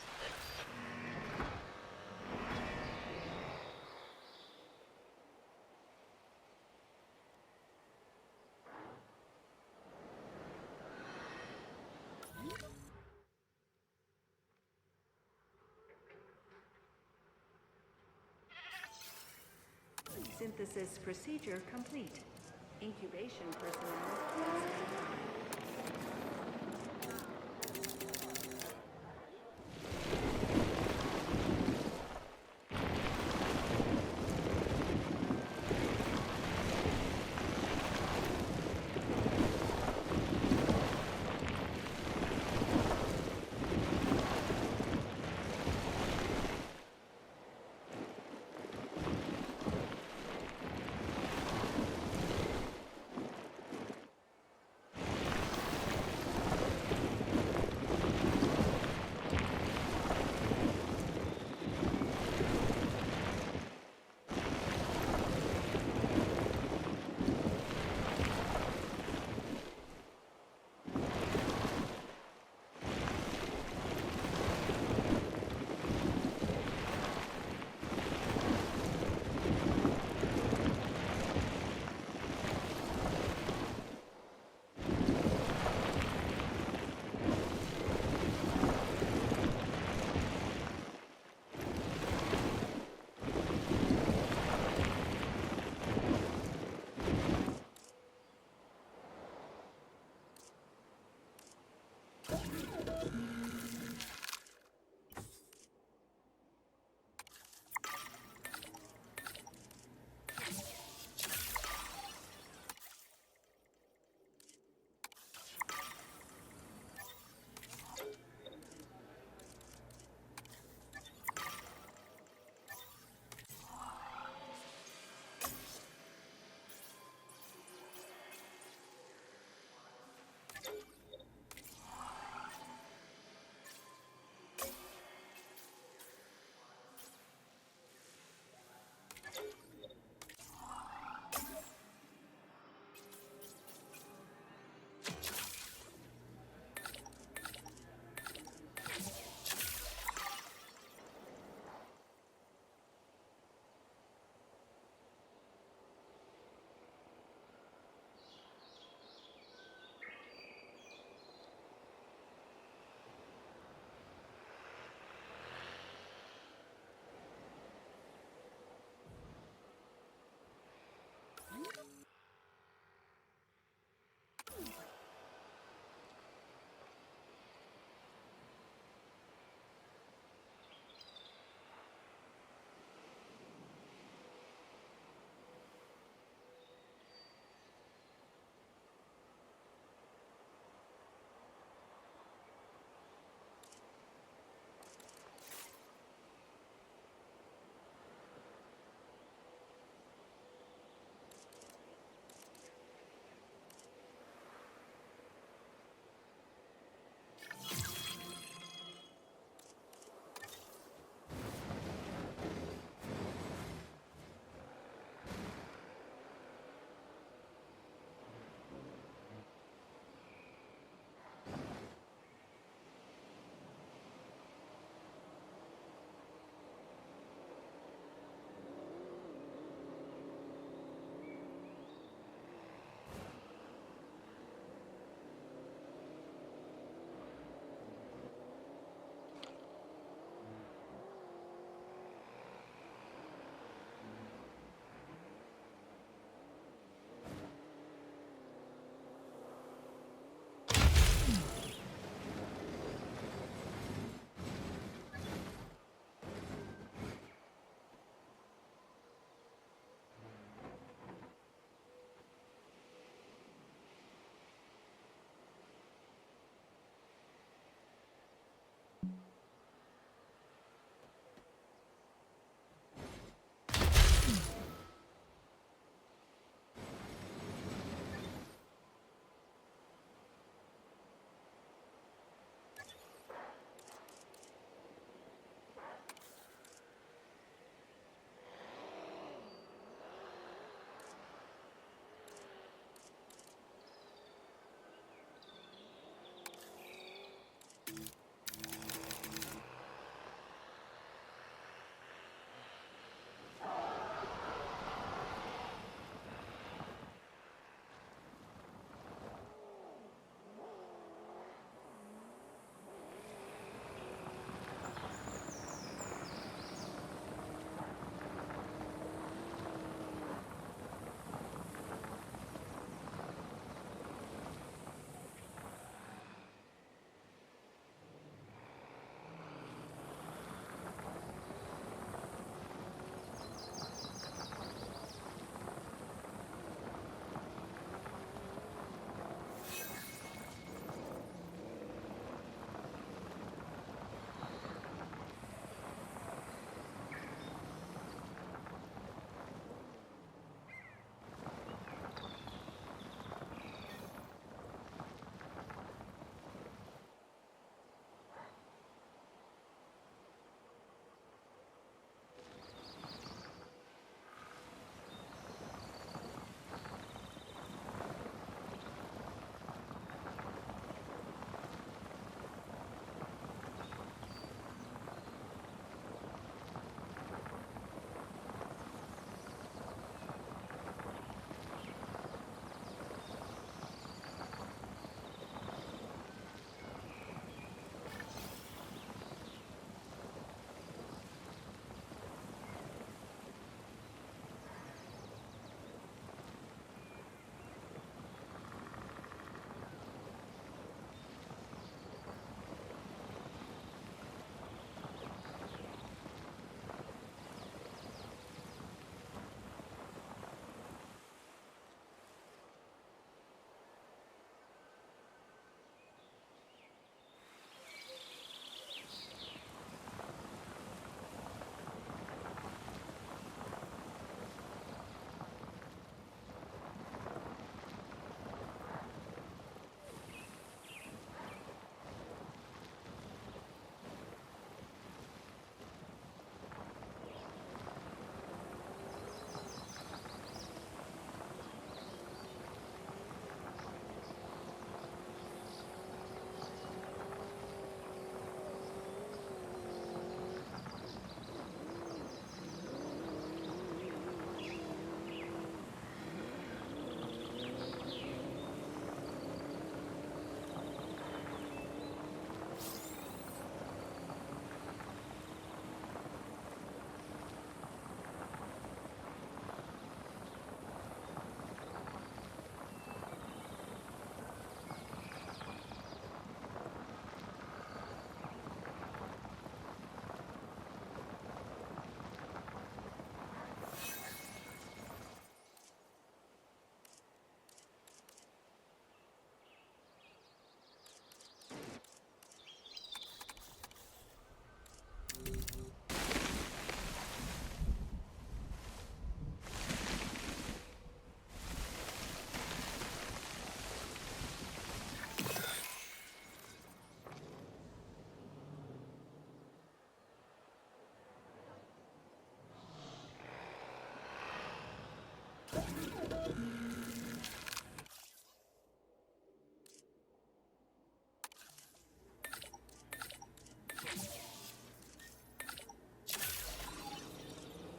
Synthesis procedure complete. Incubation personnel.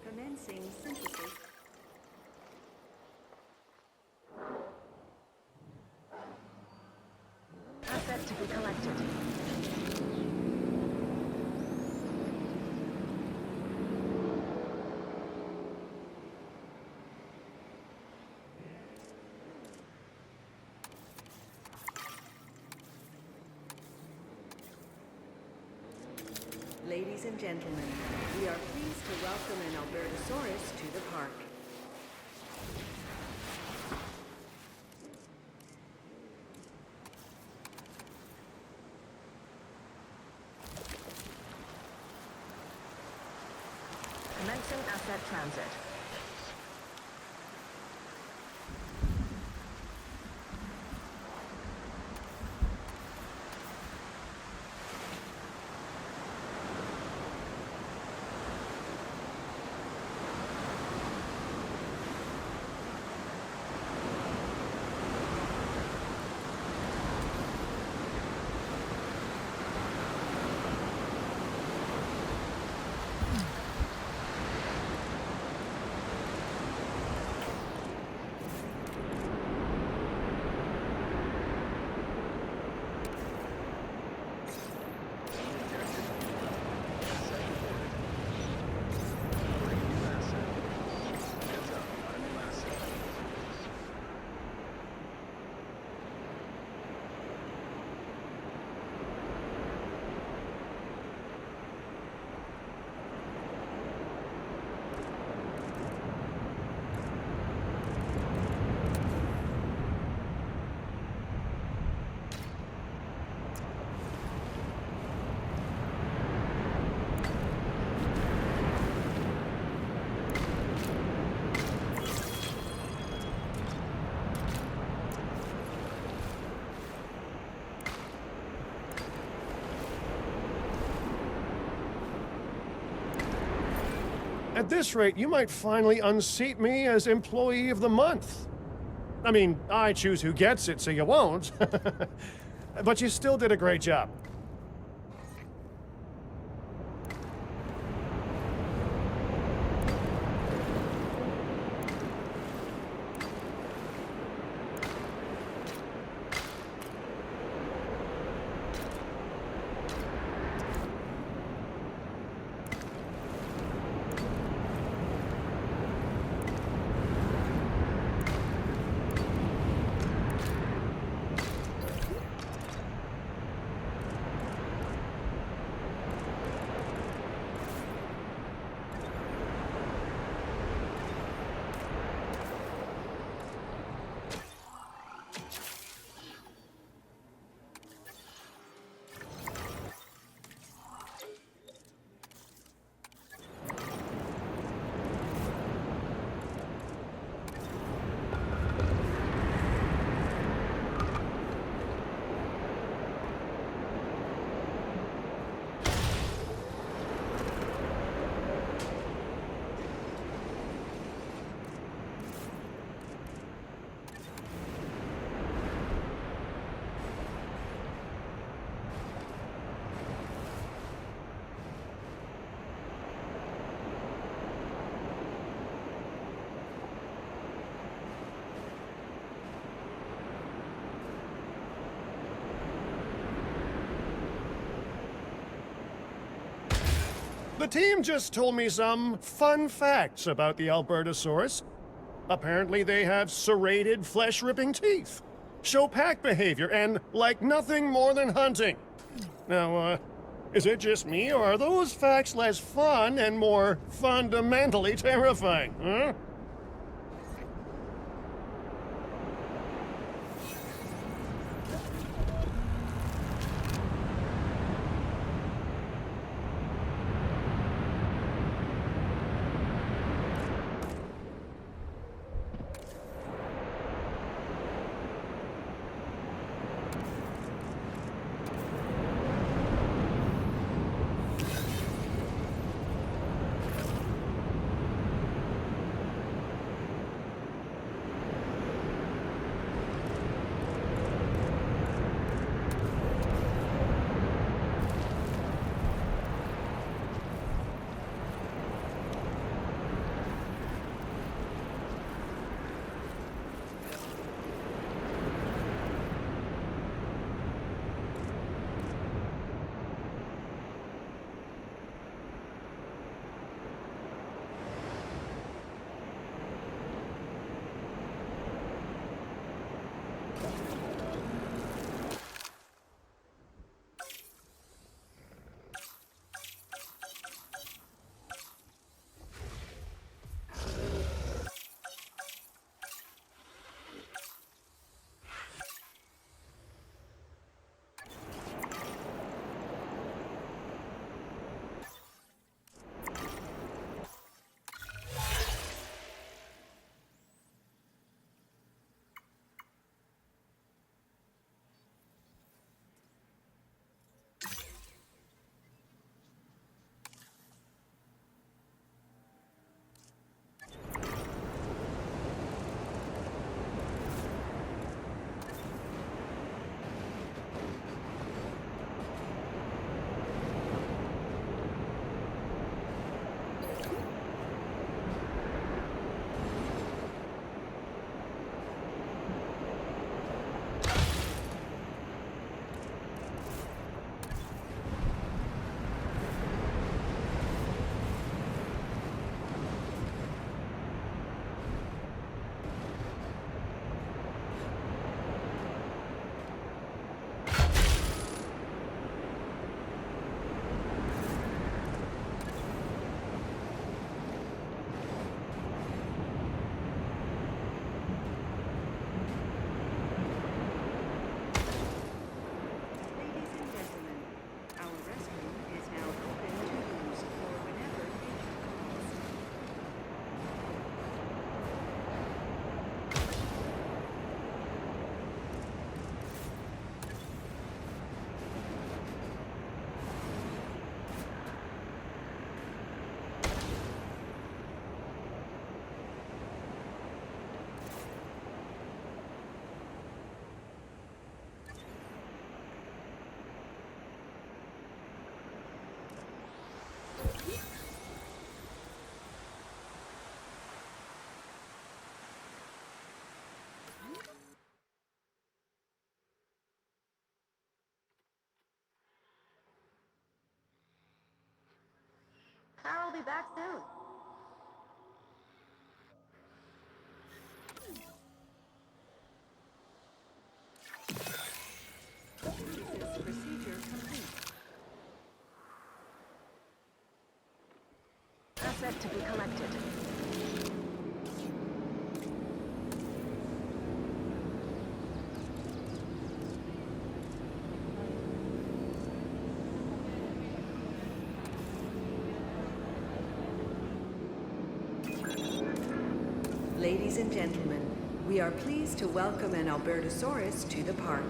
Commencing synthesis. Asset to be collected. Ladies and gentlemen, we are pleased to welcome an Albertosaurus to the park. Commencing asset transit. At this rate, you might finally unseat me as Employee of the Month. I mean, I choose who gets it, so you won't. But you still did a great job. The team just told me some fun facts about the Albertosaurus. Apparently they have serrated, flesh-ripping teeth, show pack behavior, and like nothing more than hunting. Now, is it just me, or are those facts less fun and more fundamentally terrifying, huh? we'll be back soon. Synthesis procedure complete. Asset to be collected. Ladies and gentlemen, we are pleased to welcome an Albertosaurus to the park.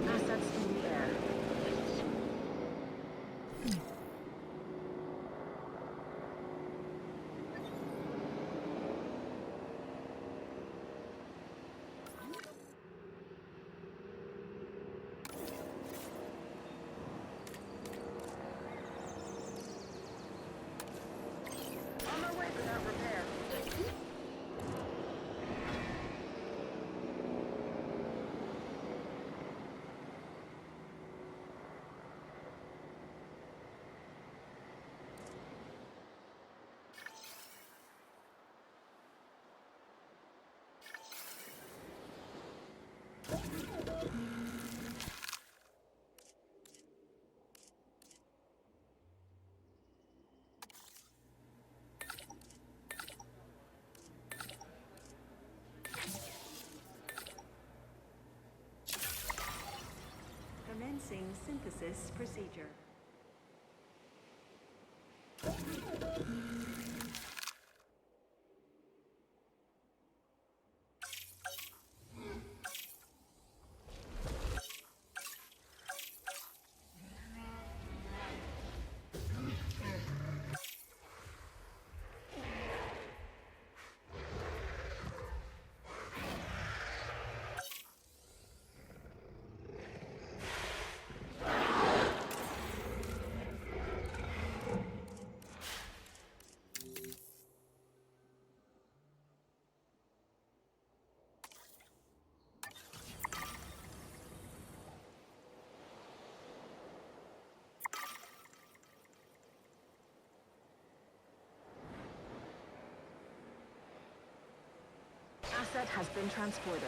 Assets in the air. On my way for that repair. Commencing synthesis procedure. Asset has been transported.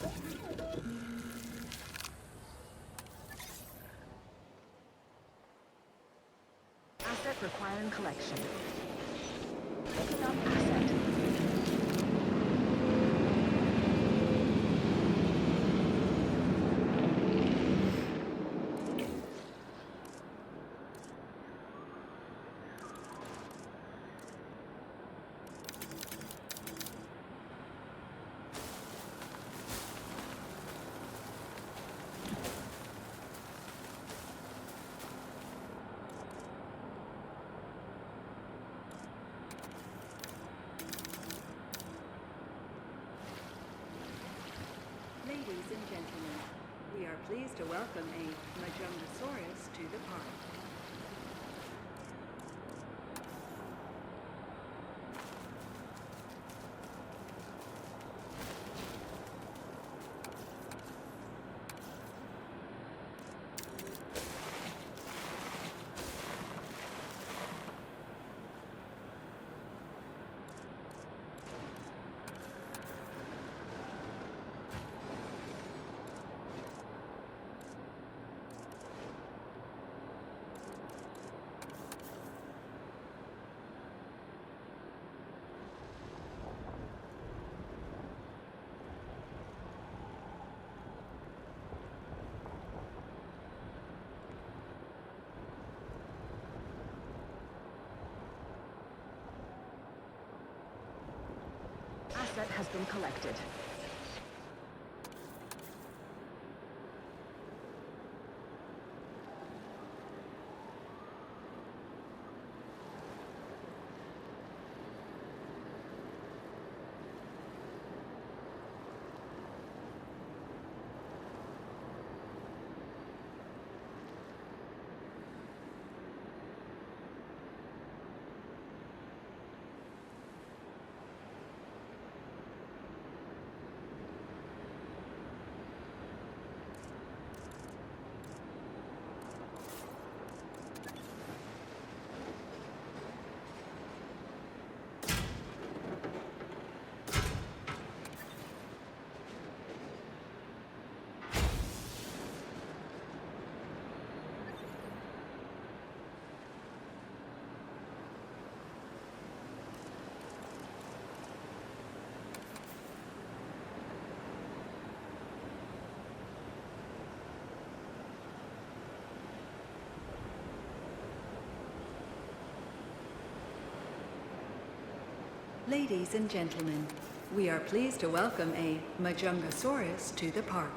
Asset requiring collection. Picking up asset. Ladies and gentlemen, we are pleased to welcome a Majungasaurus to the park. Asset has been collected. Ladies and gentlemen, we are pleased to welcome a Majungasaurus to the park.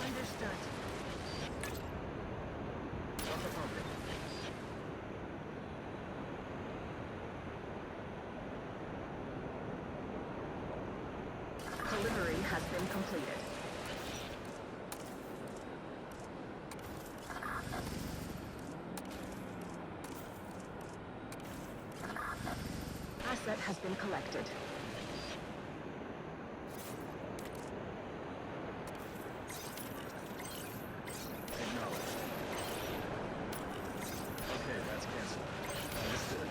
Understood. Delivery has been completed. Asset has been collected. Okay, that's canceled. Understood.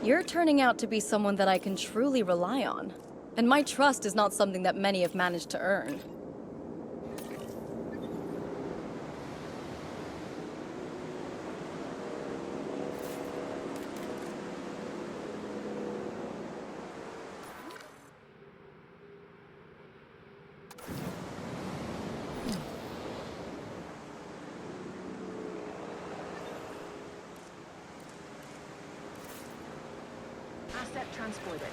You're turning out to be someone that I can truly rely on. And my trust is not something that many have managed to earn. Asset transported.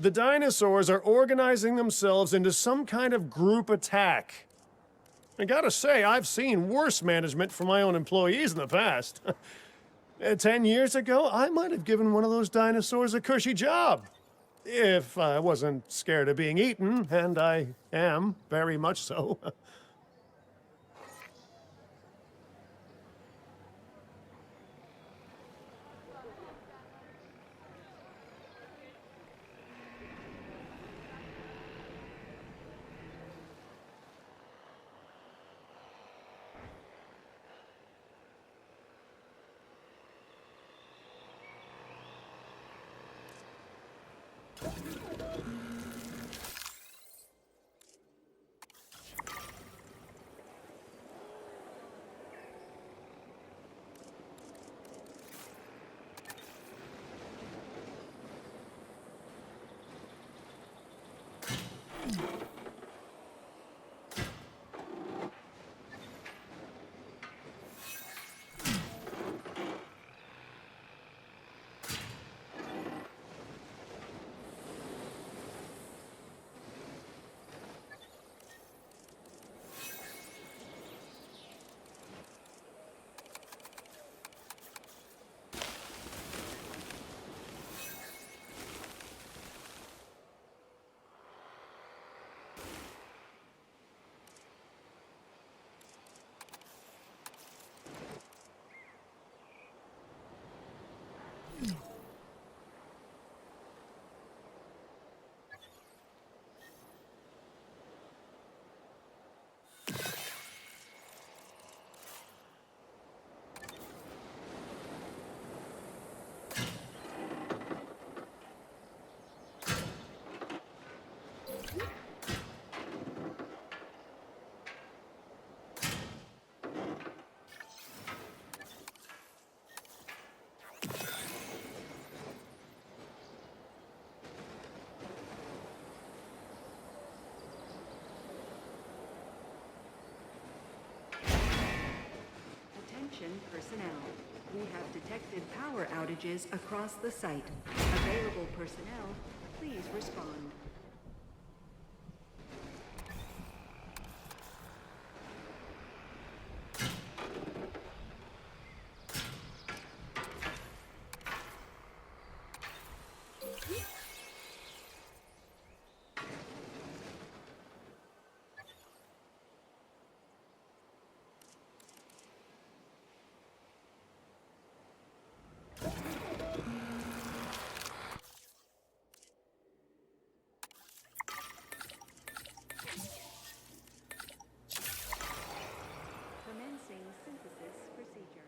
The dinosaurs are organizing themselves into some kind of group attack. I gotta say, I've seen worse management from my own employees in the past. 10 years ago, I might have given one of those dinosaurs a cushy job. If I wasn't scared of being eaten, and I am, very much so. Attention personnel. We have detected power outages across the site. Available personnel, please respond. Commencing synthesis procedure.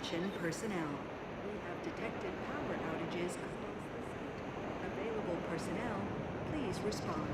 Attention personnel. We have detected power outages across the site. Available personnel, please respond.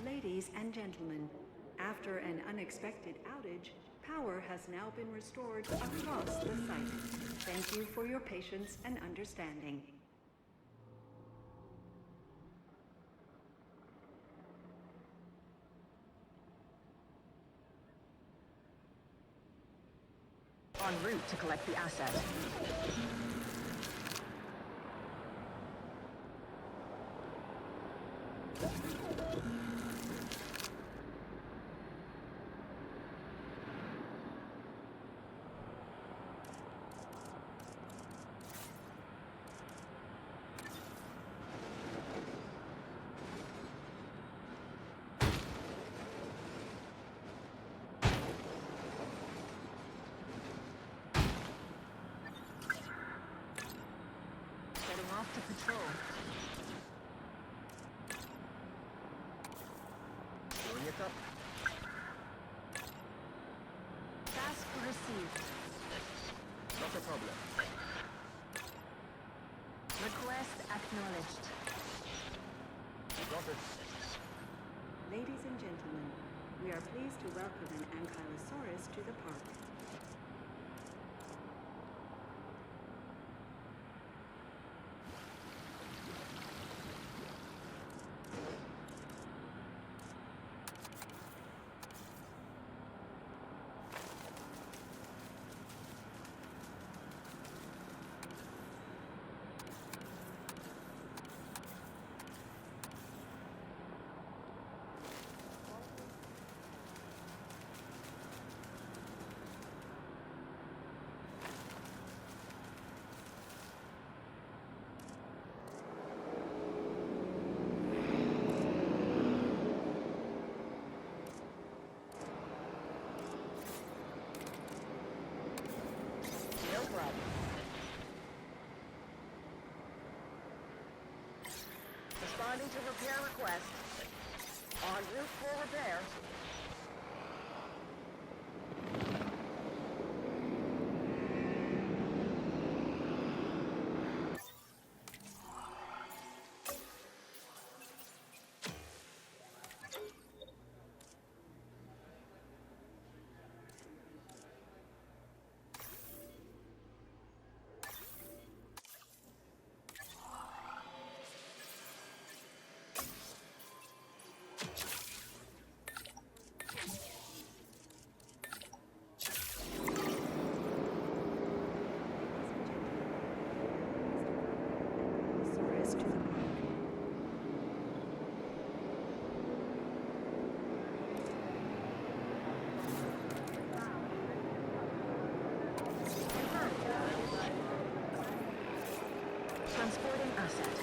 Ladies and gentlemen, after an unexpected outage, power has now been restored across the site. Thank you for your patience and understanding. En route to collect the asset. Off to patrol. Doing backup. Task received. Not a problem. Request acknowledged. Got it. Ladies and gentlemen, we are pleased to welcome an ankylosaurus to the park. No problem. Responding to repair request. En route for repair. Ankylosaurus to the park. Transporting asset.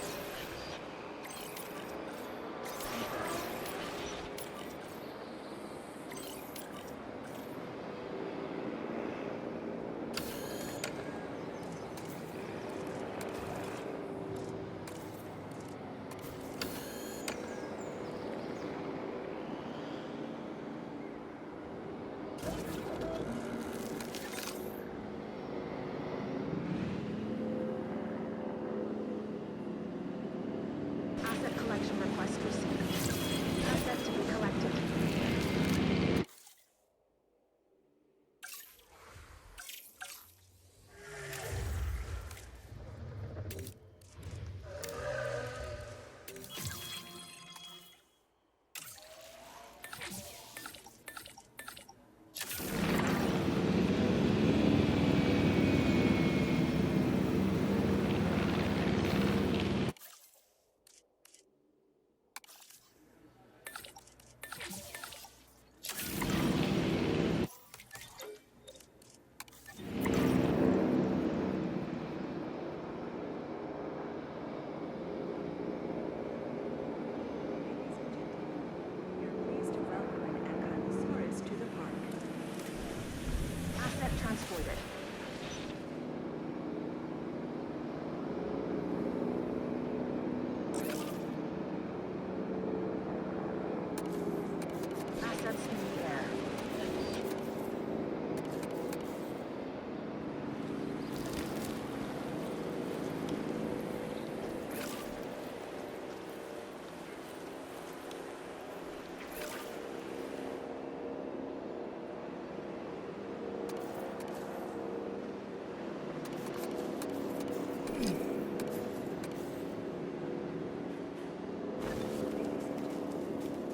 Asset collection request received. Asset to be collected. We are pleased to welcome an ankylosaurus to the park. Asset transported. Assets in the air.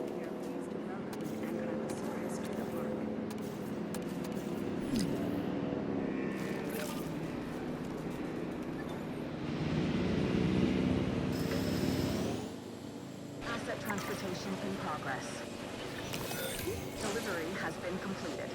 We are pleased to welcome an ankylosaurus to the park. Asset transportation in progress. Delivery has been completed.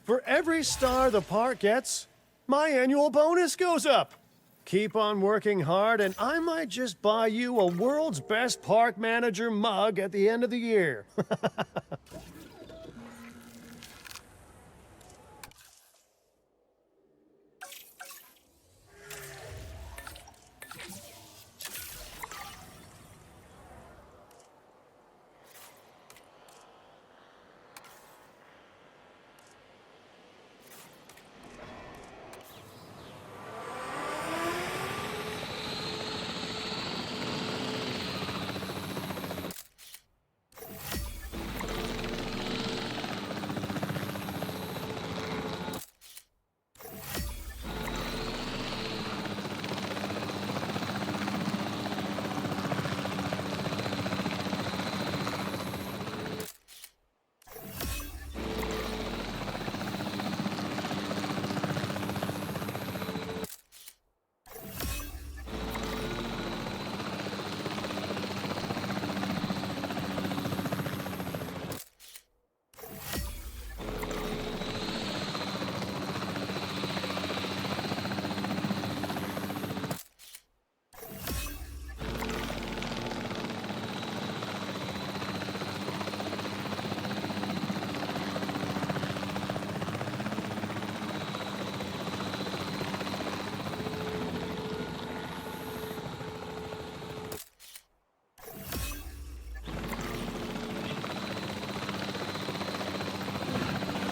For every star the park gets, my annual bonus goes up. Keep on working hard, and I might just buy you a world's best park manager mug at the end of the year.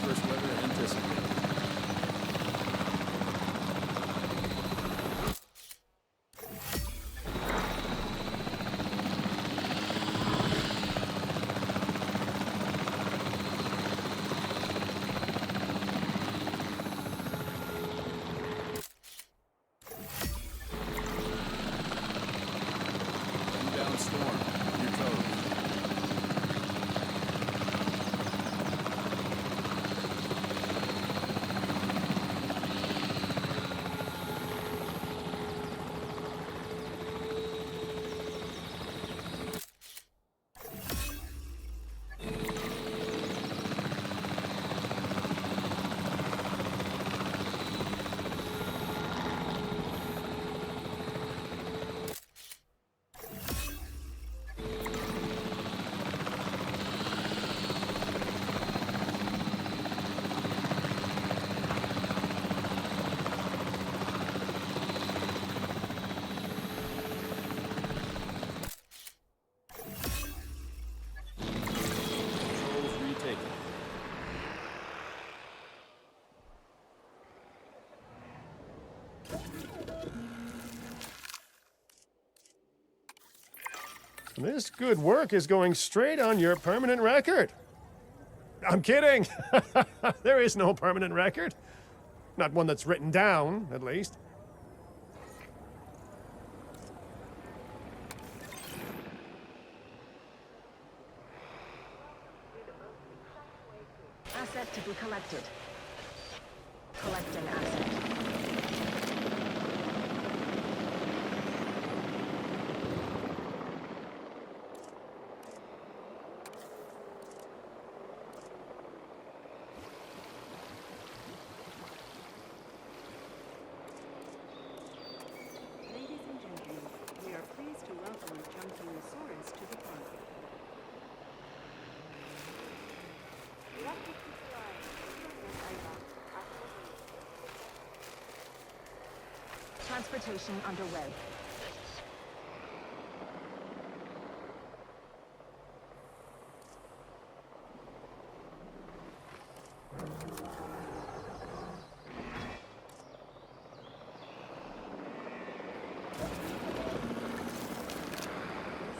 First weather anticipated. Inbound storm. Your toes. Controls retaken. This good work is going straight on your permanent record. I'm kidding. There is no permanent record. Not one that's written down, at least. Asset to be collected. Collecting asset. Ladies and gentlemen, we are pleased to welcome a Chunkingosaurus to the park. Transportation underway.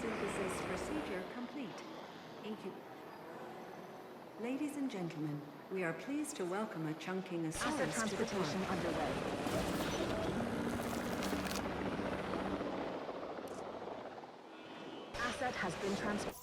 Synthesis procedure complete. Ladies and gentlemen, we are pleased to welcome a Asset Chunkingosaurus to the transportation park. underway. Asset has been transported.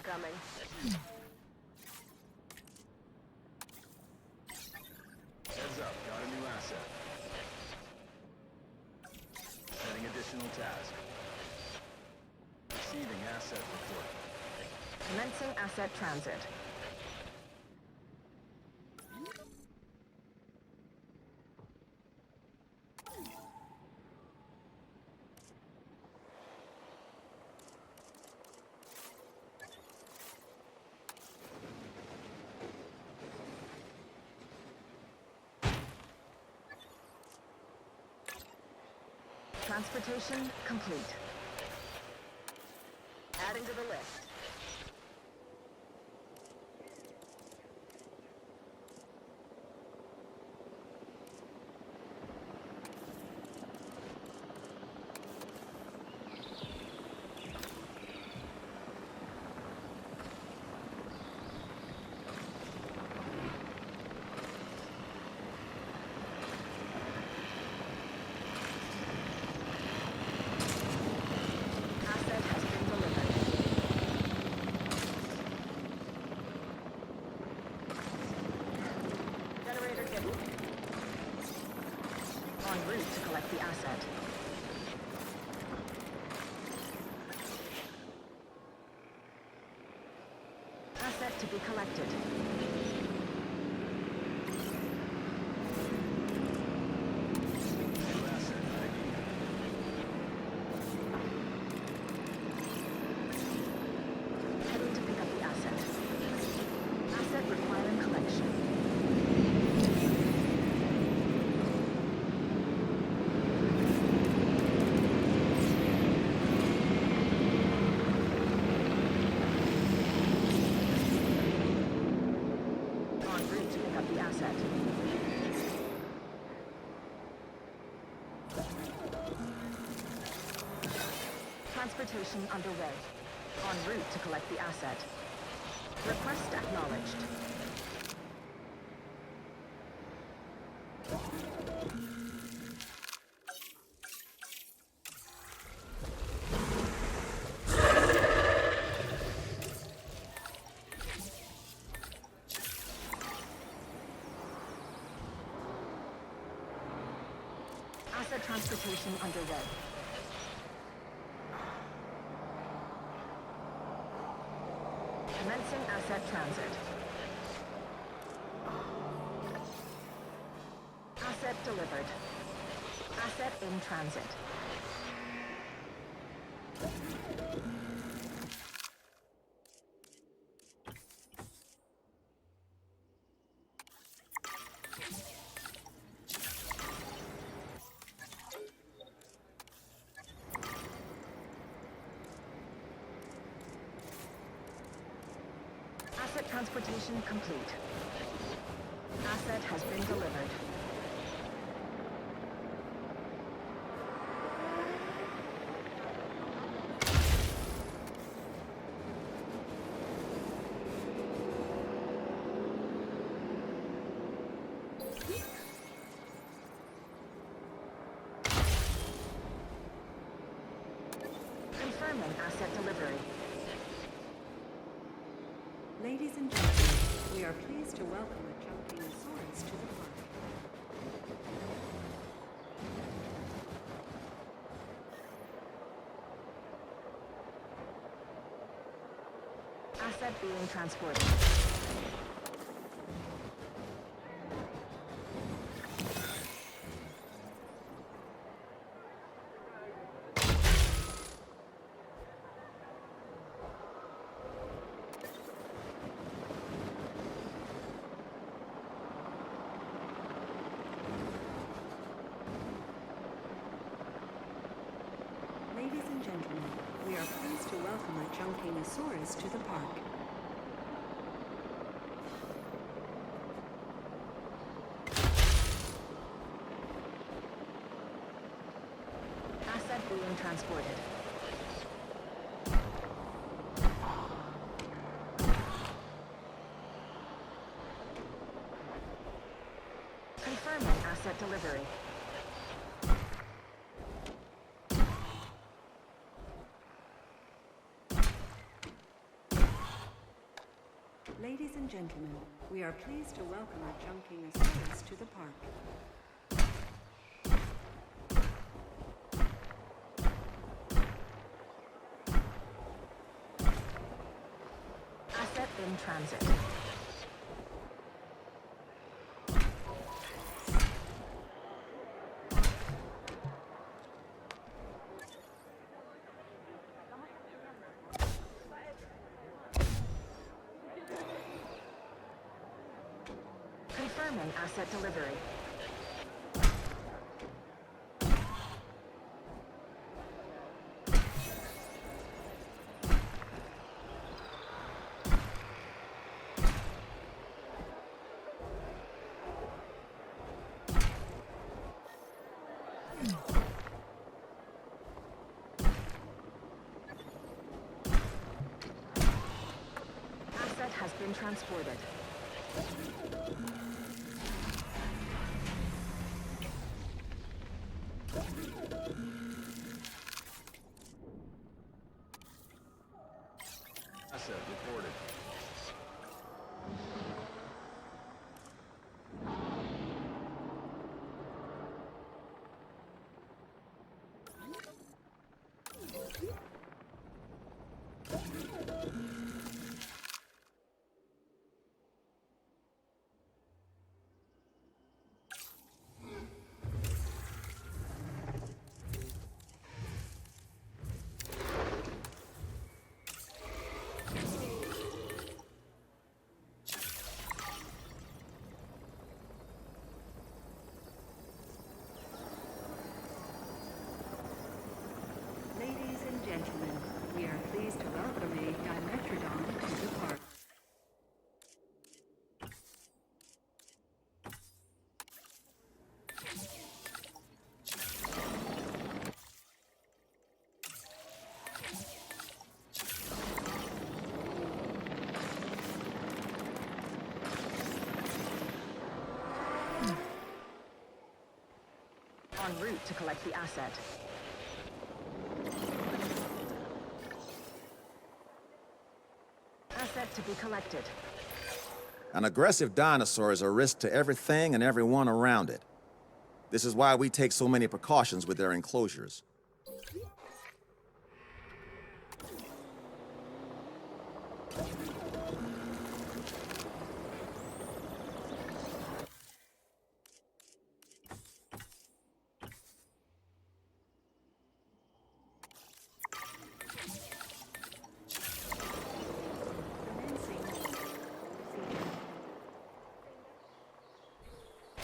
incoming. Heads up, got a new asset. Setting additional task. Receiving asset report. Commencing asset transit. Transportation complete. Adding to the list. Asset has been delivered. Generator getting. En route to collect the asset. Asset to be collected. New asset ID. Heading to pick up the asset. Asset requiring collection. En route to pick up the asset. Transportation underway. En route to collect the asset. Request acknowledged. Asset transportation underway. Commencing asset transit. Asset delivered. Asset in transit. Asset transportation complete. Asset has been delivered. Confirming asset delivery. Ladies and gentlemen, we are pleased to welcome a Junkinosaurus to the park. Asset being transported. Ladies and gentlemen, we are pleased to welcome a Junkinosaurus to the park. Asset being transported. Confirming asset delivery. Ladies and gentlemen, we are pleased to welcome a Junkingosaurus to the park. Asset in transit. Confirming asset delivery. Asset has been transported. Asset reported. Ladies and gentlemen, we are pleased to welcome a Dimetrodon to the park. En route to collect the asset. Asset to be collected. An aggressive dinosaur is a risk to everything and everyone around it. This is why we take so many precautions with their enclosures.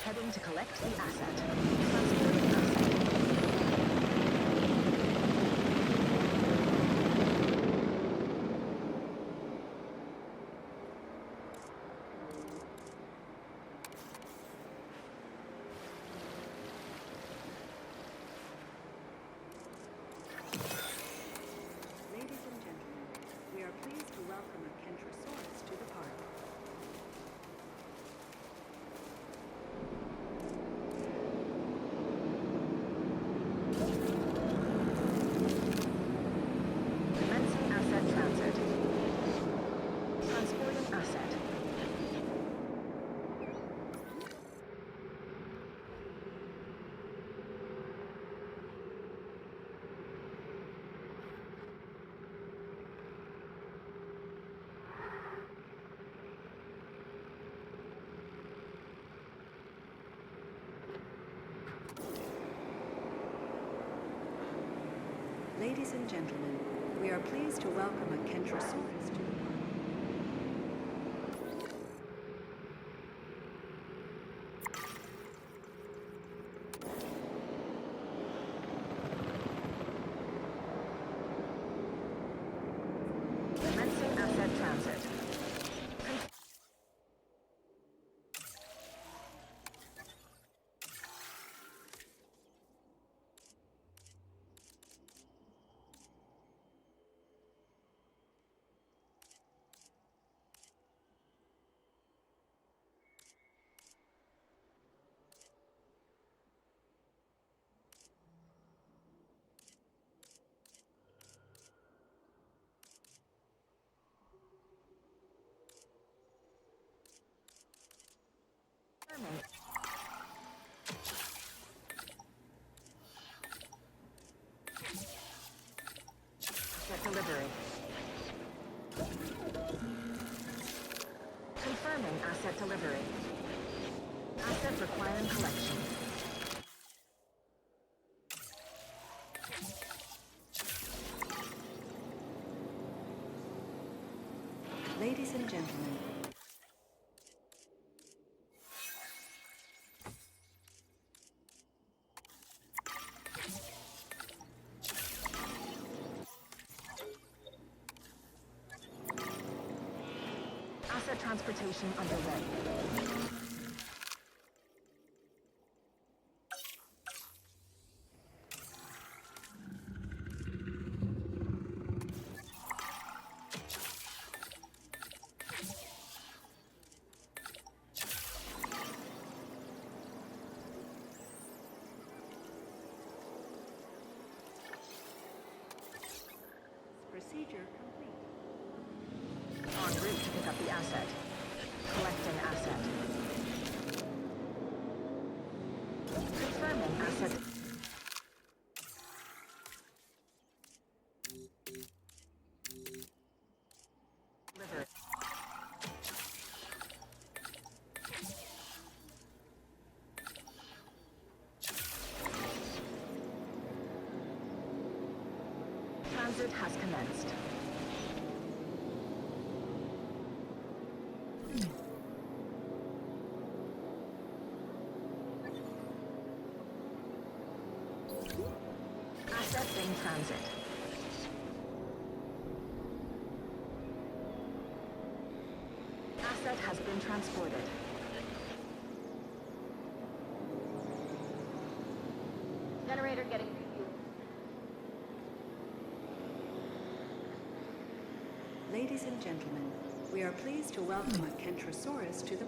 Heading to collect the asset. Transporting asset. Ladies and gentlemen, we are pleased to welcome a Kentrosaurus to the park. Commencing asset transit. Transporting asset. Ladies and gentlemen, we are pleased to welcome a Kentrosaurus to the park. Commencing asset transit. delivery. Confirming asset delivery. Asset requiring collection. Ladies and gentlemen, Asset transportation underway. procedure complete. En route to pick up the asset. Collecting asset. Confirming asset. Delivered. Transit has commenced. Asset in transit. Asset has been transported. Generator getting refueled. Ladies and gentlemen, we are pleased to welcome a Kentrosaurus to the...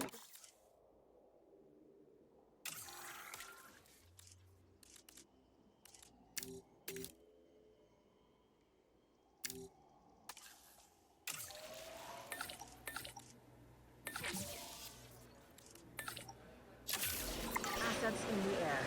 Assets in the air.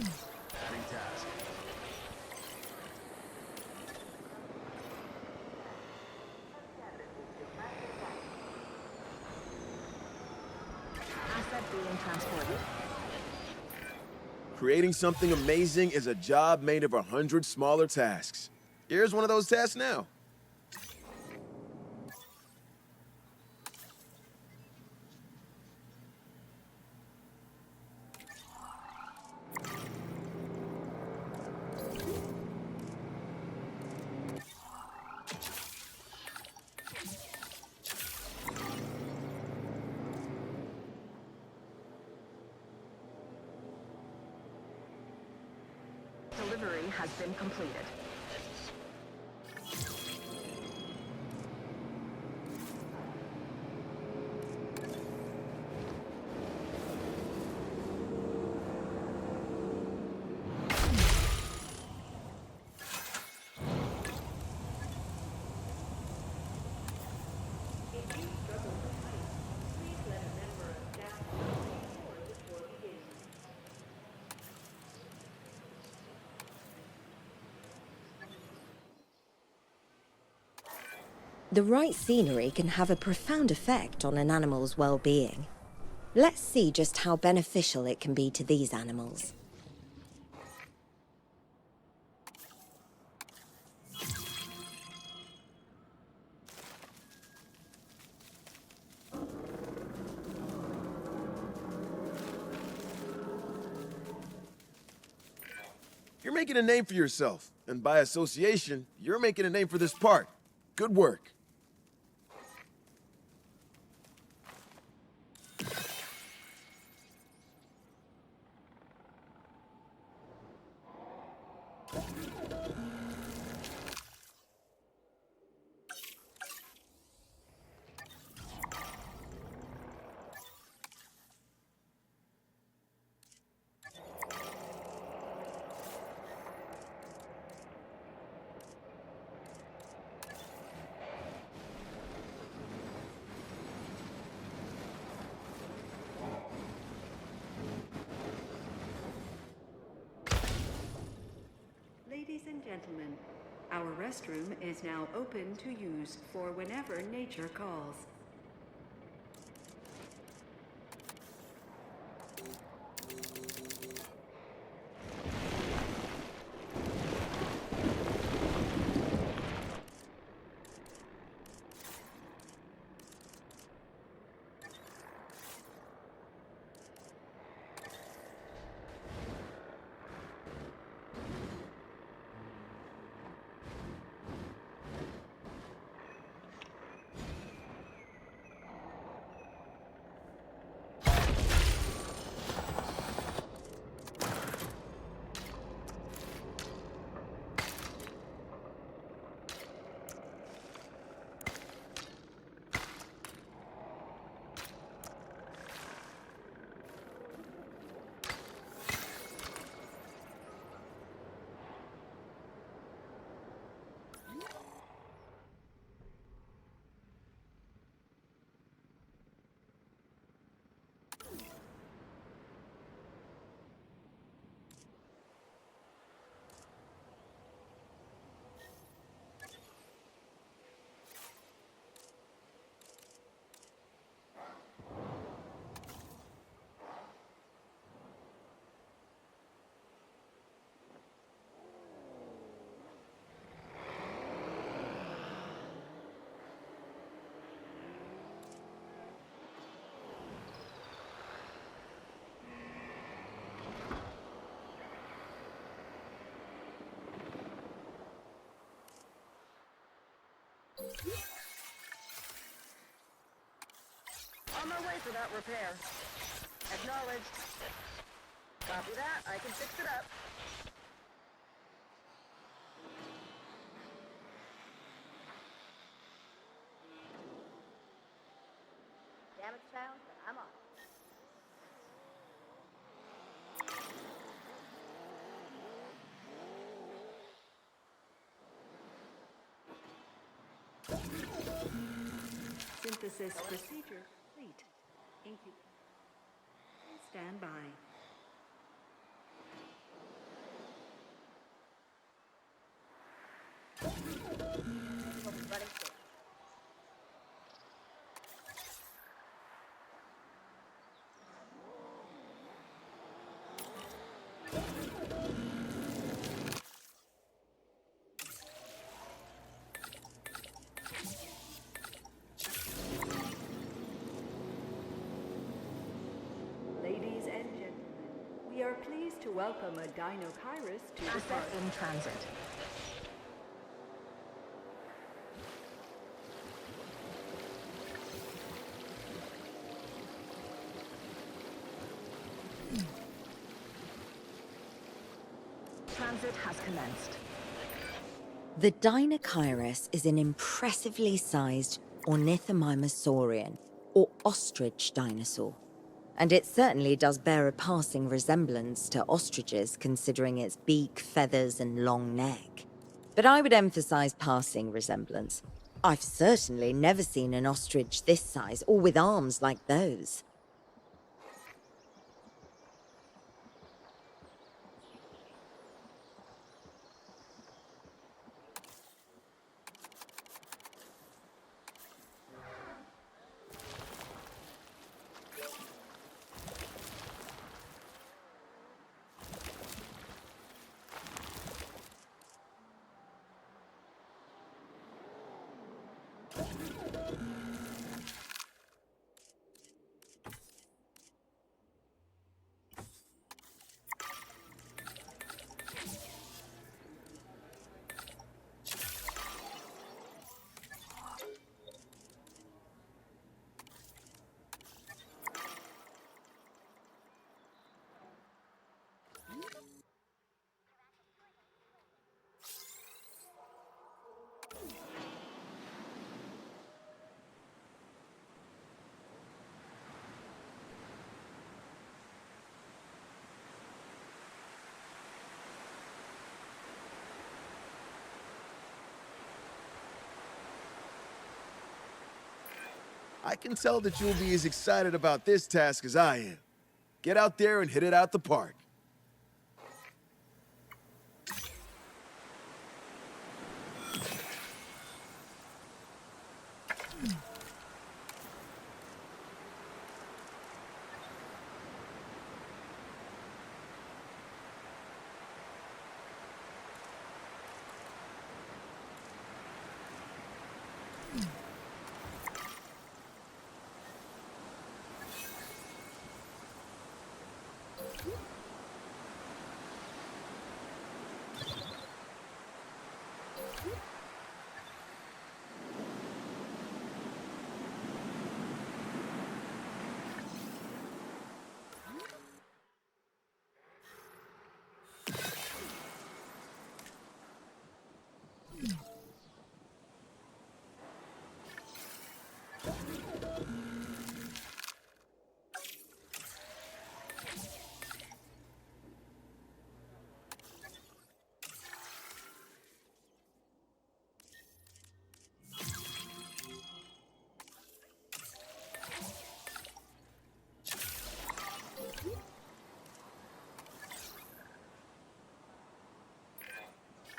Adding task. Asset being transported. Creating something amazing is a job made of 100 smaller tasks. Here's one of those tasks now. Delivery has been completed. The right scenery can have a profound effect on an animal's well-being. Let's see just how beneficial it can be to these animals. You're making a name for yourself, and by association, you're making a name for this park. Good work. Ladies and gentlemen, our restroom is now open to use for whenever nature calls. On my way for that repair. Acknowledged. Copy that. I can fix it up. Damage found, but I'm on. Synthesis procedure complete. Stand by. Ladies and gentlemen, we are pleased to welcome a Dinokairos to the Asset park. in transit. Transit has commenced. The Dinokairos is an impressively sized ornithomimosaurian, or ostrich dinosaur. And it certainly does bear a passing resemblance to ostriches considering its beak, feathers, and long neck. But I would emphasize passing resemblance. I've certainly never seen an ostrich this size or with arms like those. I can tell that you'll be as excited about this task as I am. Get out there and hit it out the park.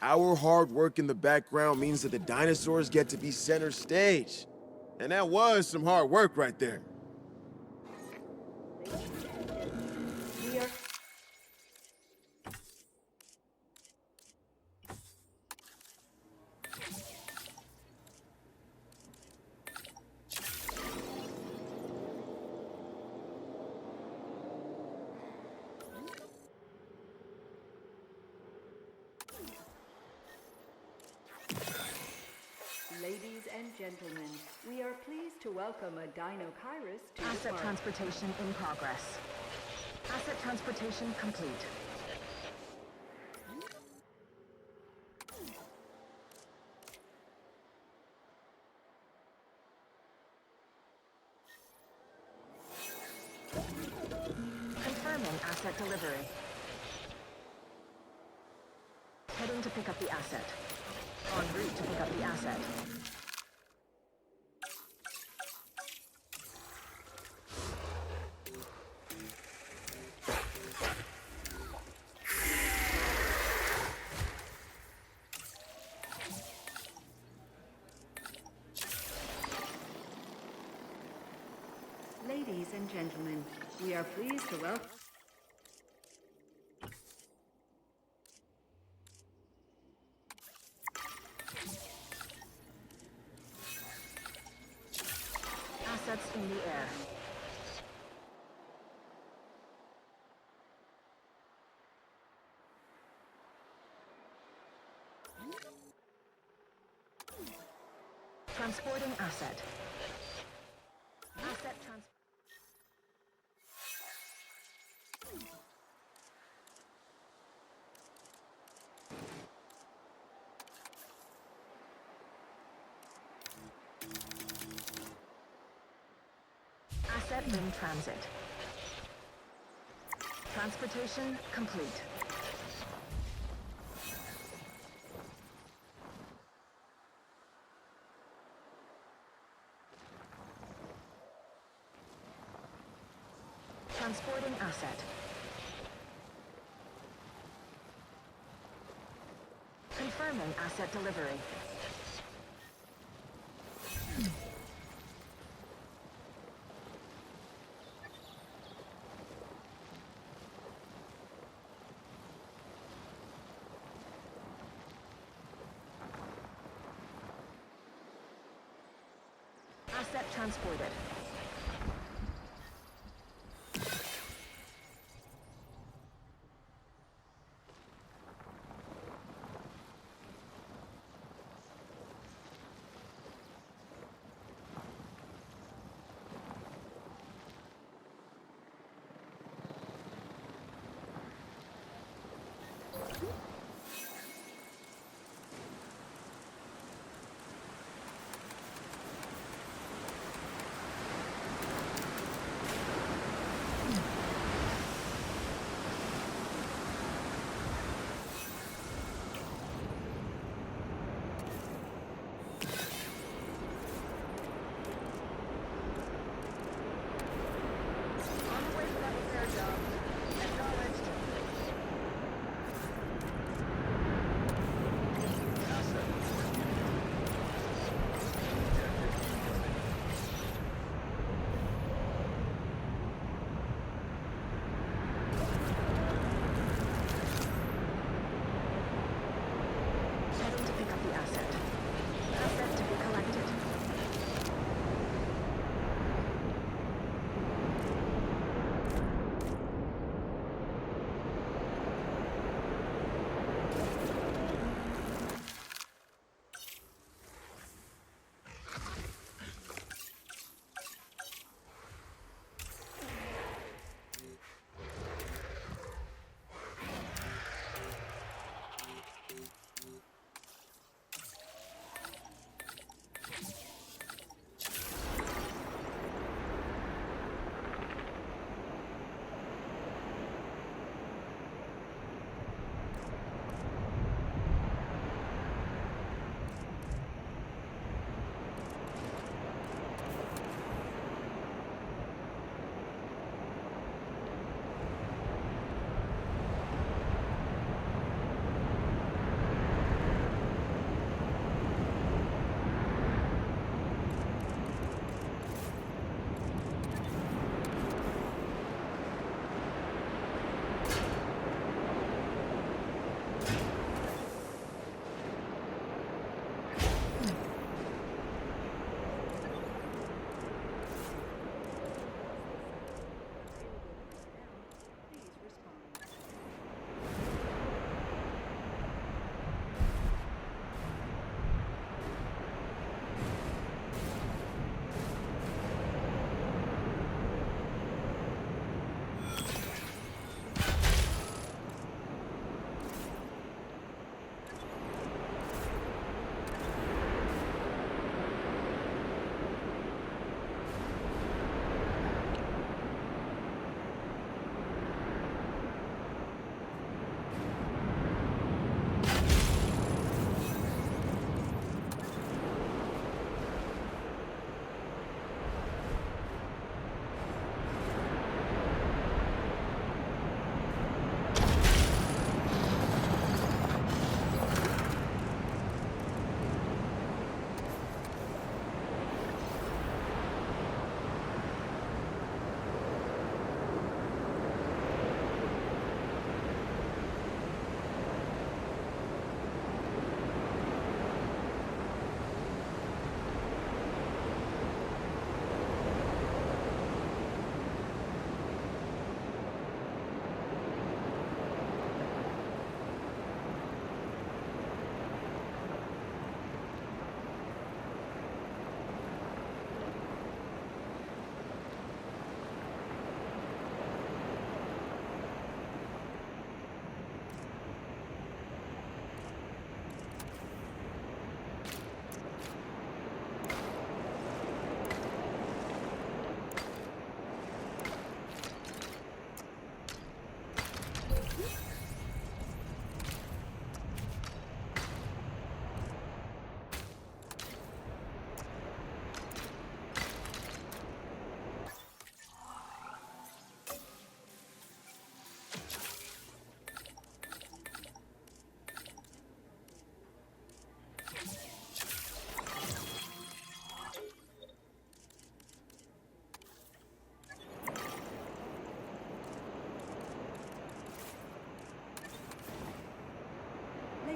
Our hard work in the background means that the dinosaurs get to be center stage. And that was some hard work right there. We are Ladies and gentlemen, we are pleased to welcome a Dinokairos to the Asset park. transportation in progress. Asset transportation complete. Confirming asset delivery. Heading to pick up the asset. En route to pick up the asset. gentlemen, we are pleased to welcome. Assets in the air. Transporting asset. Asset trans. Asset in transit. Transportation complete. Transporting asset. Confirming asset delivery. Asset transported.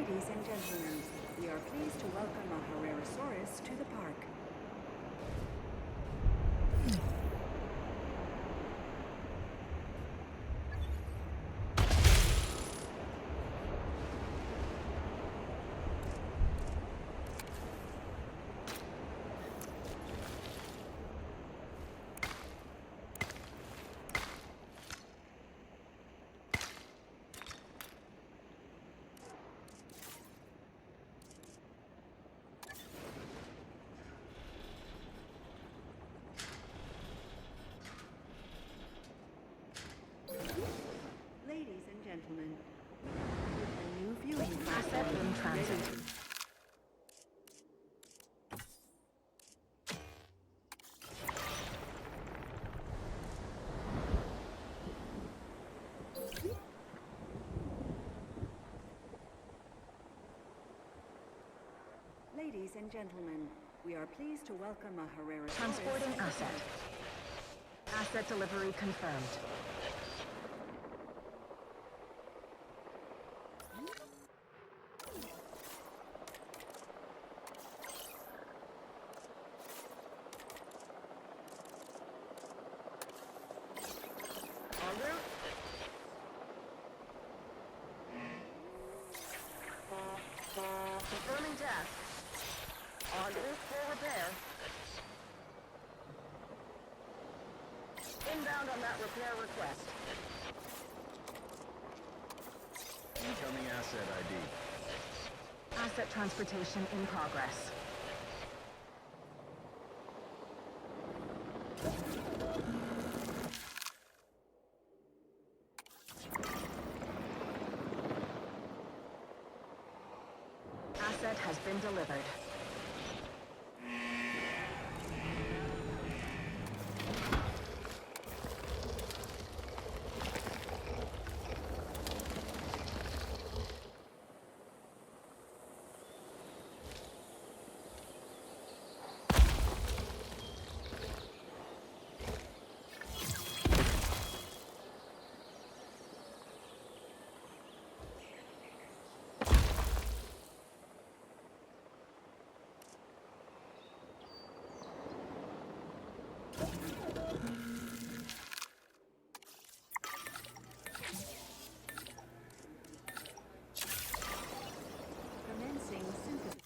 Ladies and gentlemen, we are pleased to welcome a Herrerasaurus to the park. Ladies and gentlemen, a new viewing Asset in transit. Ladies and gentlemen, we are pleased to welcome a Herrerasaurus. Transporting asset. Asset delivery confirmed. En route. Confirming task. En route for repair. Inbound on that repair request. Incoming asset ID. Asset transportation in progress. Asset has been delivered. Commencing synthesis.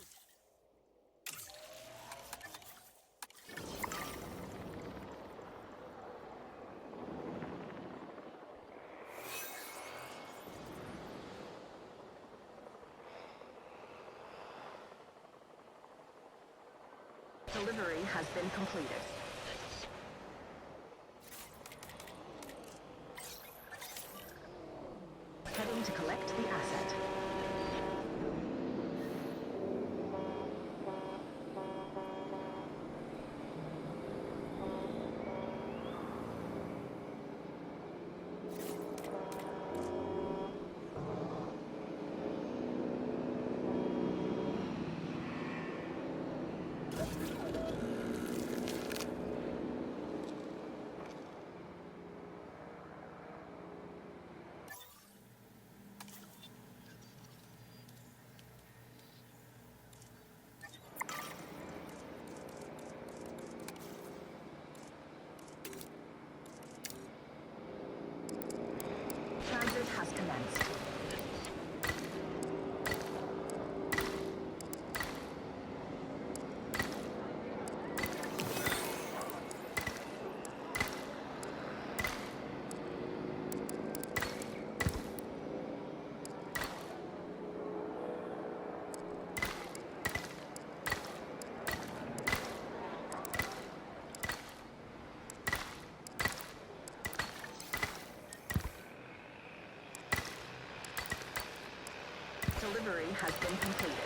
Delivery has been completed. Heading to collect the asset. Transit has commenced. Delivery has been completed.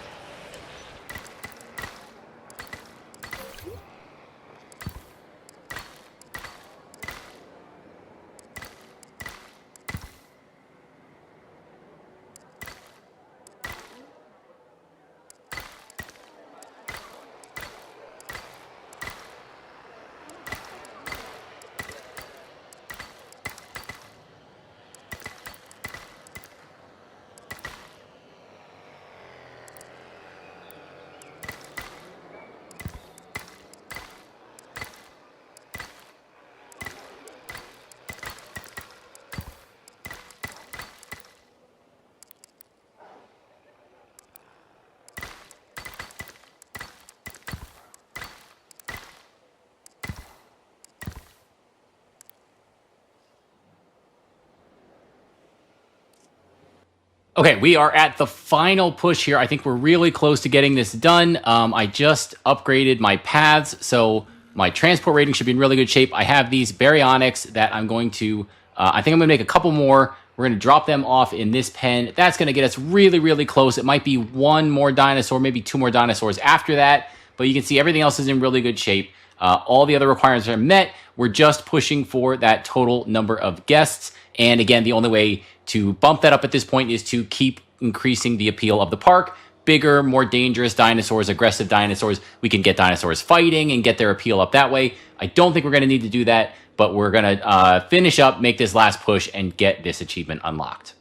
Okay, we are at the final push here. I think we're really close to getting this done. I just upgraded my paths, so my transport rating should be in really good shape. I have these baryonyx that I'm going to, I think I'm going to make a couple more. We're going to drop them off in this pen. That's going to get us really, really close. It might be one more dinosaur, maybe two more dinosaurs after that, but you can see everything else is in really good shape. All the other requirements are met. We're just pushing for that total number of guests. And again, the only way to bump that up at this point is to keep increasing the appeal of the park. Bigger, more dangerous dinosaurs, aggressive dinosaurs. We can get dinosaurs fighting and get their appeal up that way. I don't think we're going to need to do that, but we're going to finish up, make this last push, and get this achievement unlocked.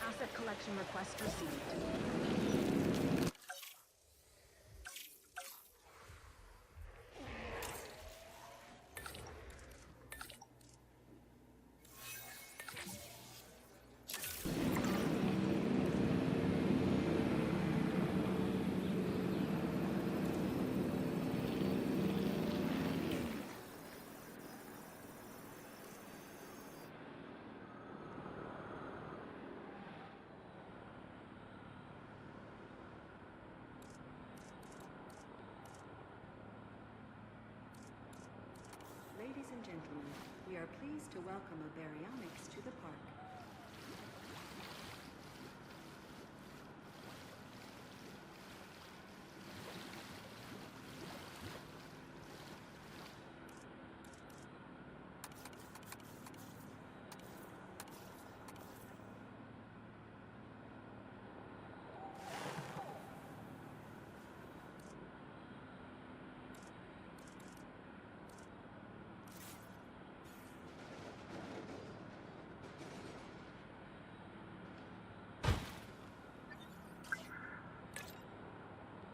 Asset collection request received. Ladies and gentlemen, we are pleased to welcome a baryonyx to the park.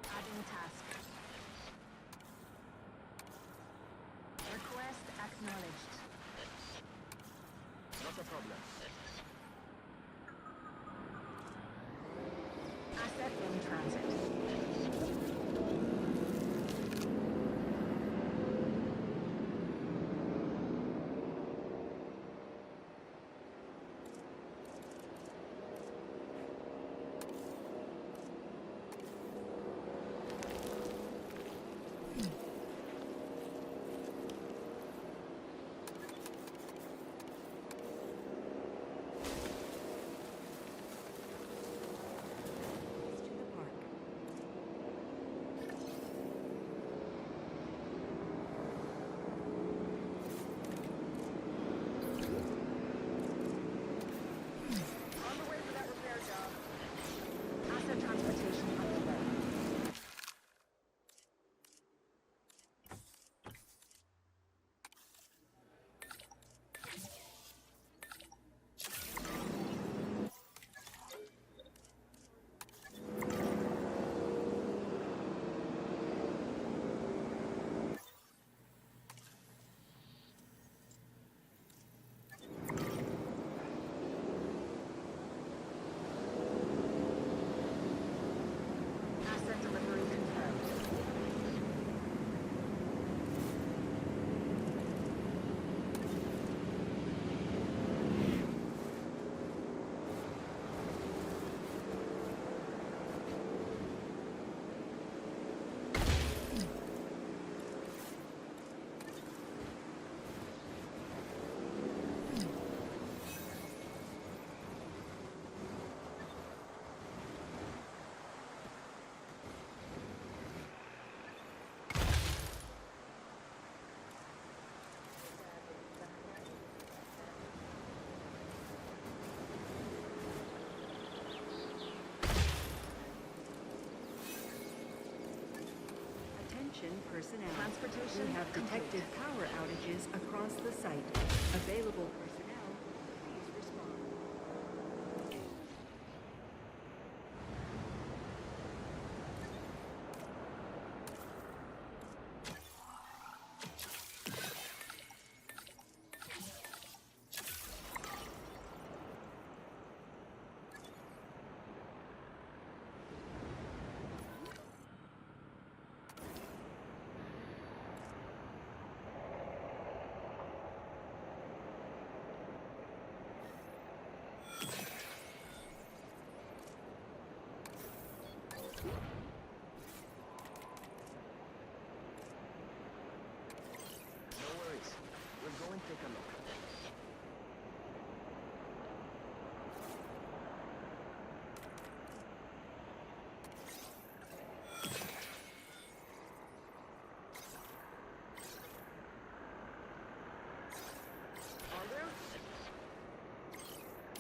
Adding task. Request acknowledged. Not a problem. Asset in transit. To the park. On the way for that repair job. Asset transportation underway. Asset delivery confirmed. Attention personnel. Transportation We have detected power outages across the site. Available personnel, please respond.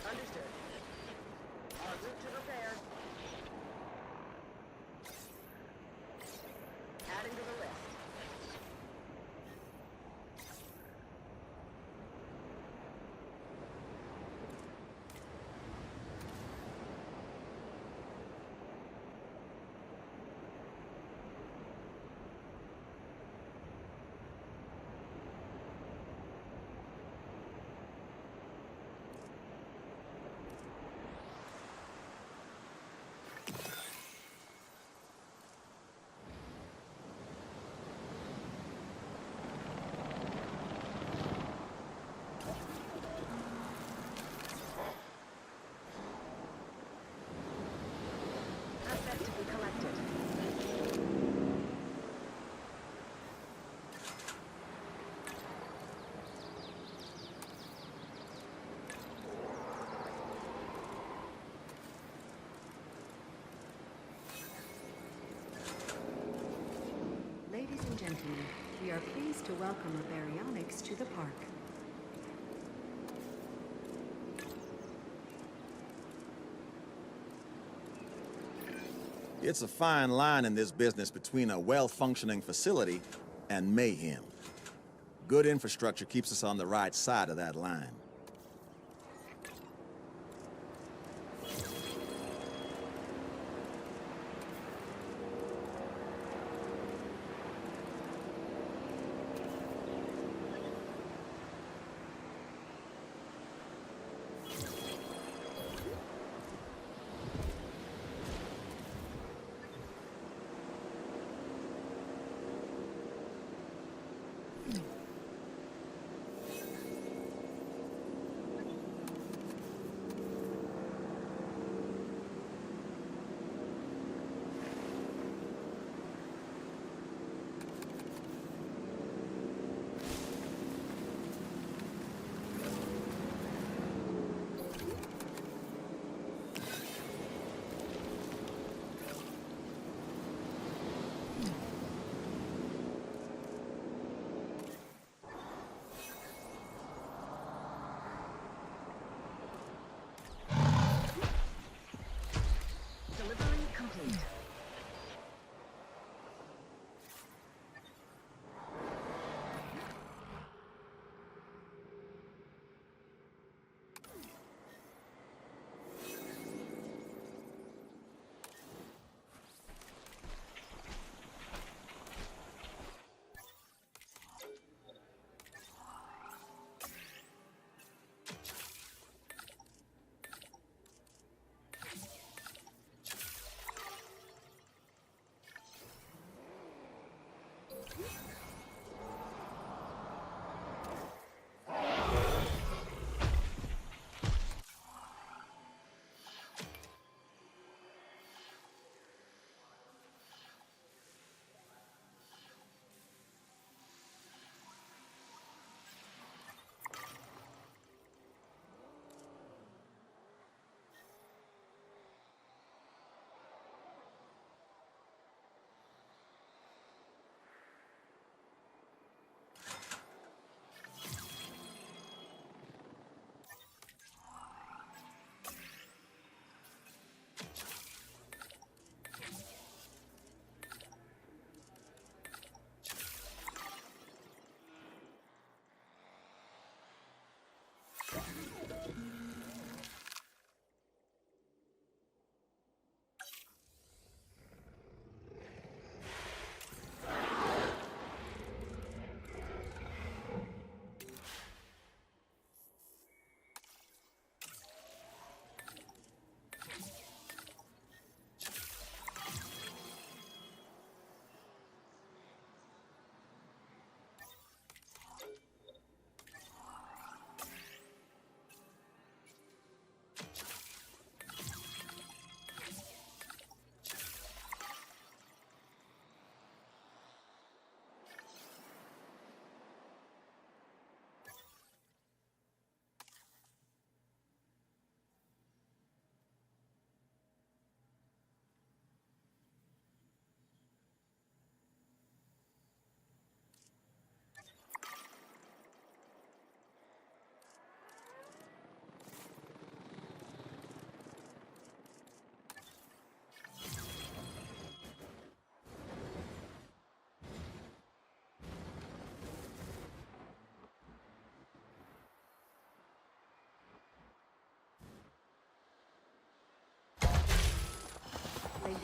Understood. En route to repair. Adding to the list. Asset to be collected. Ladies and gentlemen, we are pleased to welcome a baryonyx to the park. It's a fine line in this business between a well-functioning facility and mayhem. Good infrastructure keeps us on the right side of that line.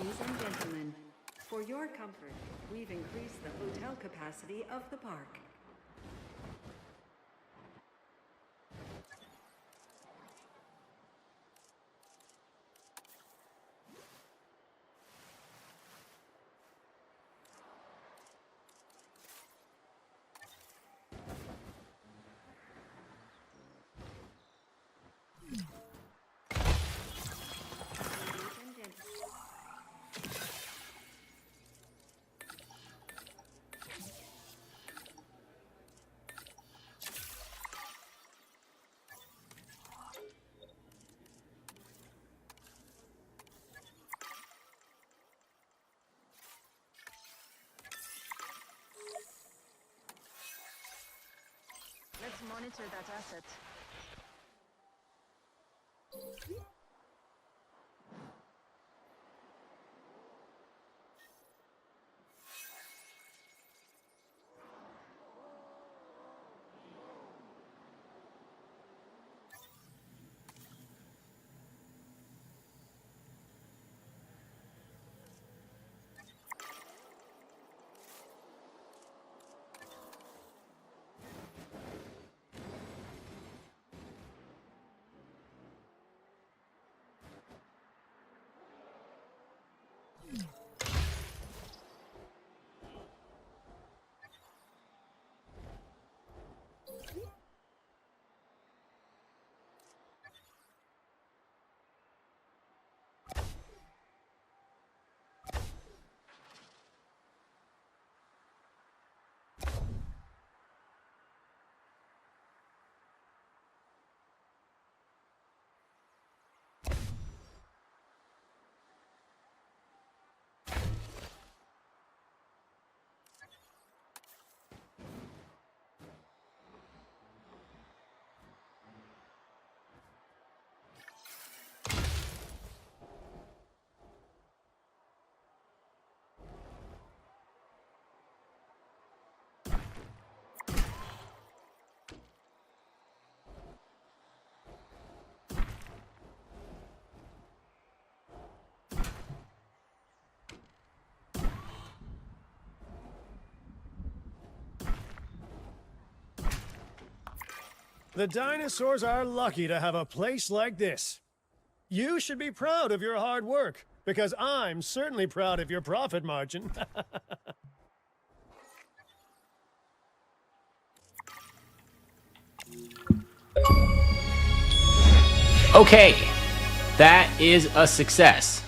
Ladies and gentlemen, for your comfort, we've increased the hotel capacity of the park. Let's monitor that asset. The dinosaurs are lucky to have a place like this. You should be proud of your hard work, because I'm certainly proud of your profit margin. Okay, that is a success.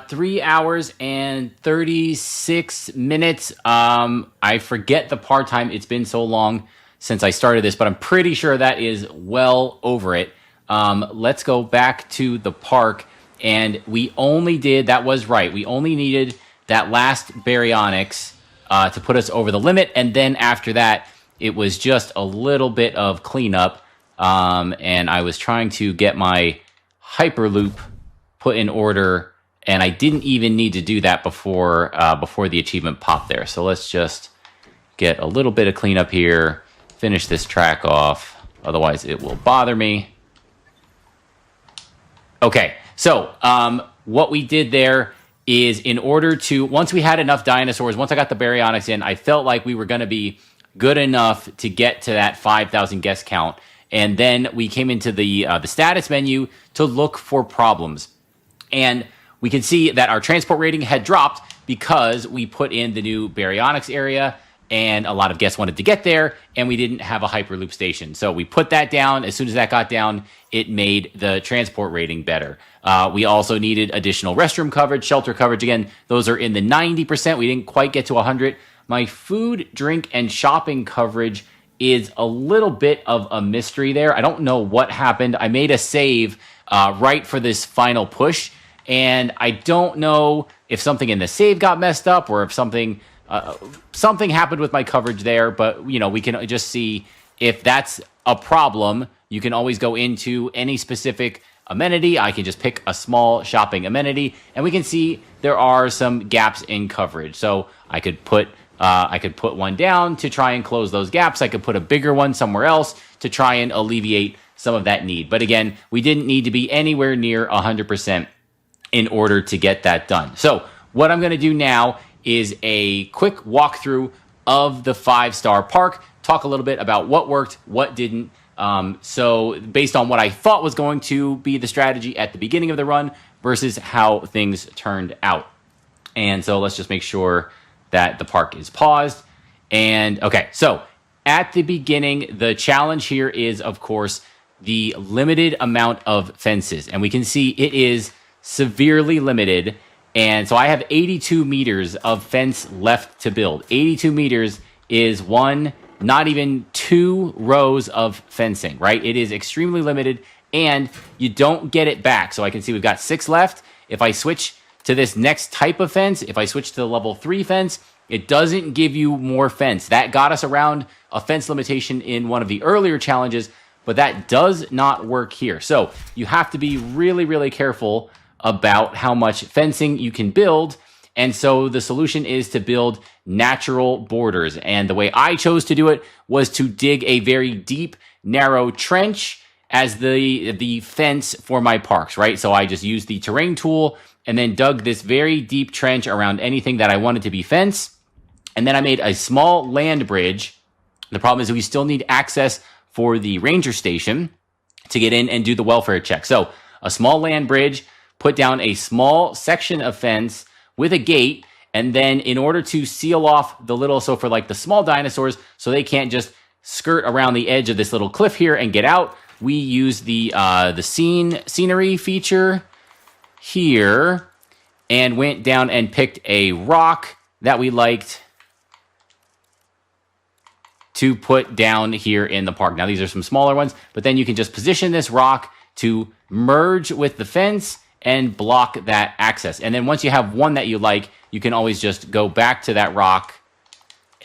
3 hours and 36 minutes. I forget the part time. It's been so long since I started this, but I'm pretty sure that is well over it. Let's go back to the park. And we only did, that was right, we only needed that last baryonyx to put us over the limit. And then after that, it was just a little bit of cleanup. And I was trying to get my Hyperloop put in order, and I didn't even need to do that before the achievement popped there. So let's just get a little bit of cleanup here, finish this track off, otherwise it will bother me. Okay, so what we did there is, in order to, once we had enough dinosaurs, once I got the baryonyx in, I felt like we were going to be good enough to get to that 5,000 guest count. And then we came into the status menu to look for problems. And we can see that our transport rating had dropped because we put in the new baryonyx area, and a lot of guests wanted to get there, and we didn't have a Hyperloop station. So we put that down. As soon as that got down, it made the transport rating better. We also needed additional restroom coverage, shelter coverage. Again, those are in the 90%. We didn't quite get to 100. My food, drink, and shopping coverage is a little bit of a mystery there. I don't know what happened. I made a save right for this final push, and I don't know if something in the save got messed up or if something happened with my coverage there. But you know, we can just see if that's a problem. You can always go into any specific amenity. I can just pick a small shopping amenity, and we can see there are some gaps in coverage. So I could put I could put one down to try and close those gaps. I could put a bigger one somewhere else to try and alleviate some of that need. But again, we didn't need to be anywhere near 100% in order to get that done. So what I'm going to do now is a quick walkthrough of the 5-star park, talk a little bit about what worked, what didn't. So based on what I thought was going to be the strategy at the beginning of the run versus how things turned out. And so let's just make sure that the park is paused. And okay, so at the beginning, the challenge here is, of course, the limited amount of fences. And we can see it is severely limited. And so I have 82 meters of fence left to build. 82 meters is not even 2 rows of fencing, right? It is extremely limited, and you don't get it back. So I can see we've got 6 left. If I switch to this next type of fence, if I switch to the level 3 fence, it doesn't give you more fence. That got us around a fence limitation in one of the earlier challenges, but that does not work here. So you have to be really, really careful about how much fencing you can build. And so the solution is to build natural borders. And the way I chose to do it was to dig a very deep, narrow trench as the fence for my parks, right? So I just used the terrain tool and then dug this very deep trench around anything that I wanted to be fence. And then I made a small land bridge. The problem is we still need access for the ranger station to get in and do the welfare check. So a small land bridge, put down a small section of fence with a gate, and then in order to seal off the little, so for like the small dinosaurs, so they can't just skirt around the edge of this little cliff here and get out, we use the scenery feature here and went down and picked a rock that we liked to put down here in the park. Now, these are some smaller ones, but then you can just position this rock to merge with the fence and block that access. And then once you have one that you like, you can always just go back to that rock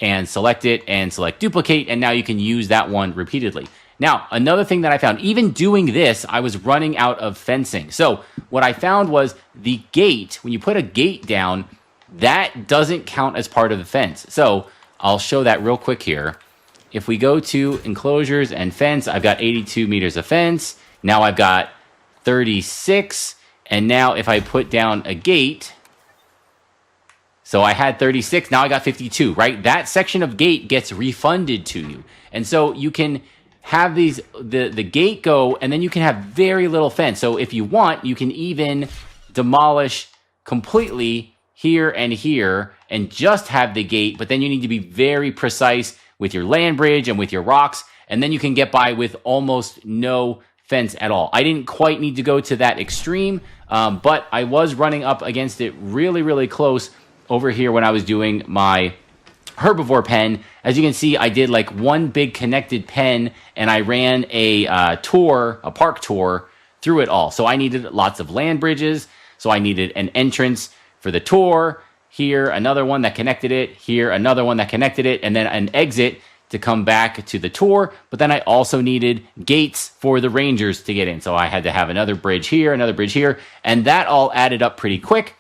and select it and select duplicate, and now you can use that one repeatedly. Now, another thing that I found, even doing this, I was running out of fencing. So what I found was the gate, when you put a gate down, that doesn't count as part of the fence. So I'll show that real quick here. If we go to enclosures and fence, I've got 82 meters of fence. Now I've got 36. And now if I put down a gate, so I had 36, now I got 52, right? That section of gate gets refunded to you. And so you can have these, the gate go, and then you can have very little fence. So if you want, you can even demolish completely here and just have the gate, but then you need to be very precise with your land bridge and with your rocks, and then you can get by with almost no fence at all. I didn't quite need to go to that extreme, but I was running up against it really, really close over here when I was doing my herbivore pen. As you can see, I did like one big connected pen, and I ran a park tour through it all. So I needed lots of land bridges. So I needed an entrance for the tour, here another one that connected it, here another one that connected it, and then an exit to come back to the tour. But then I also needed gates for the rangers to get in. So I had to have another bridge here, and that all added up pretty quick.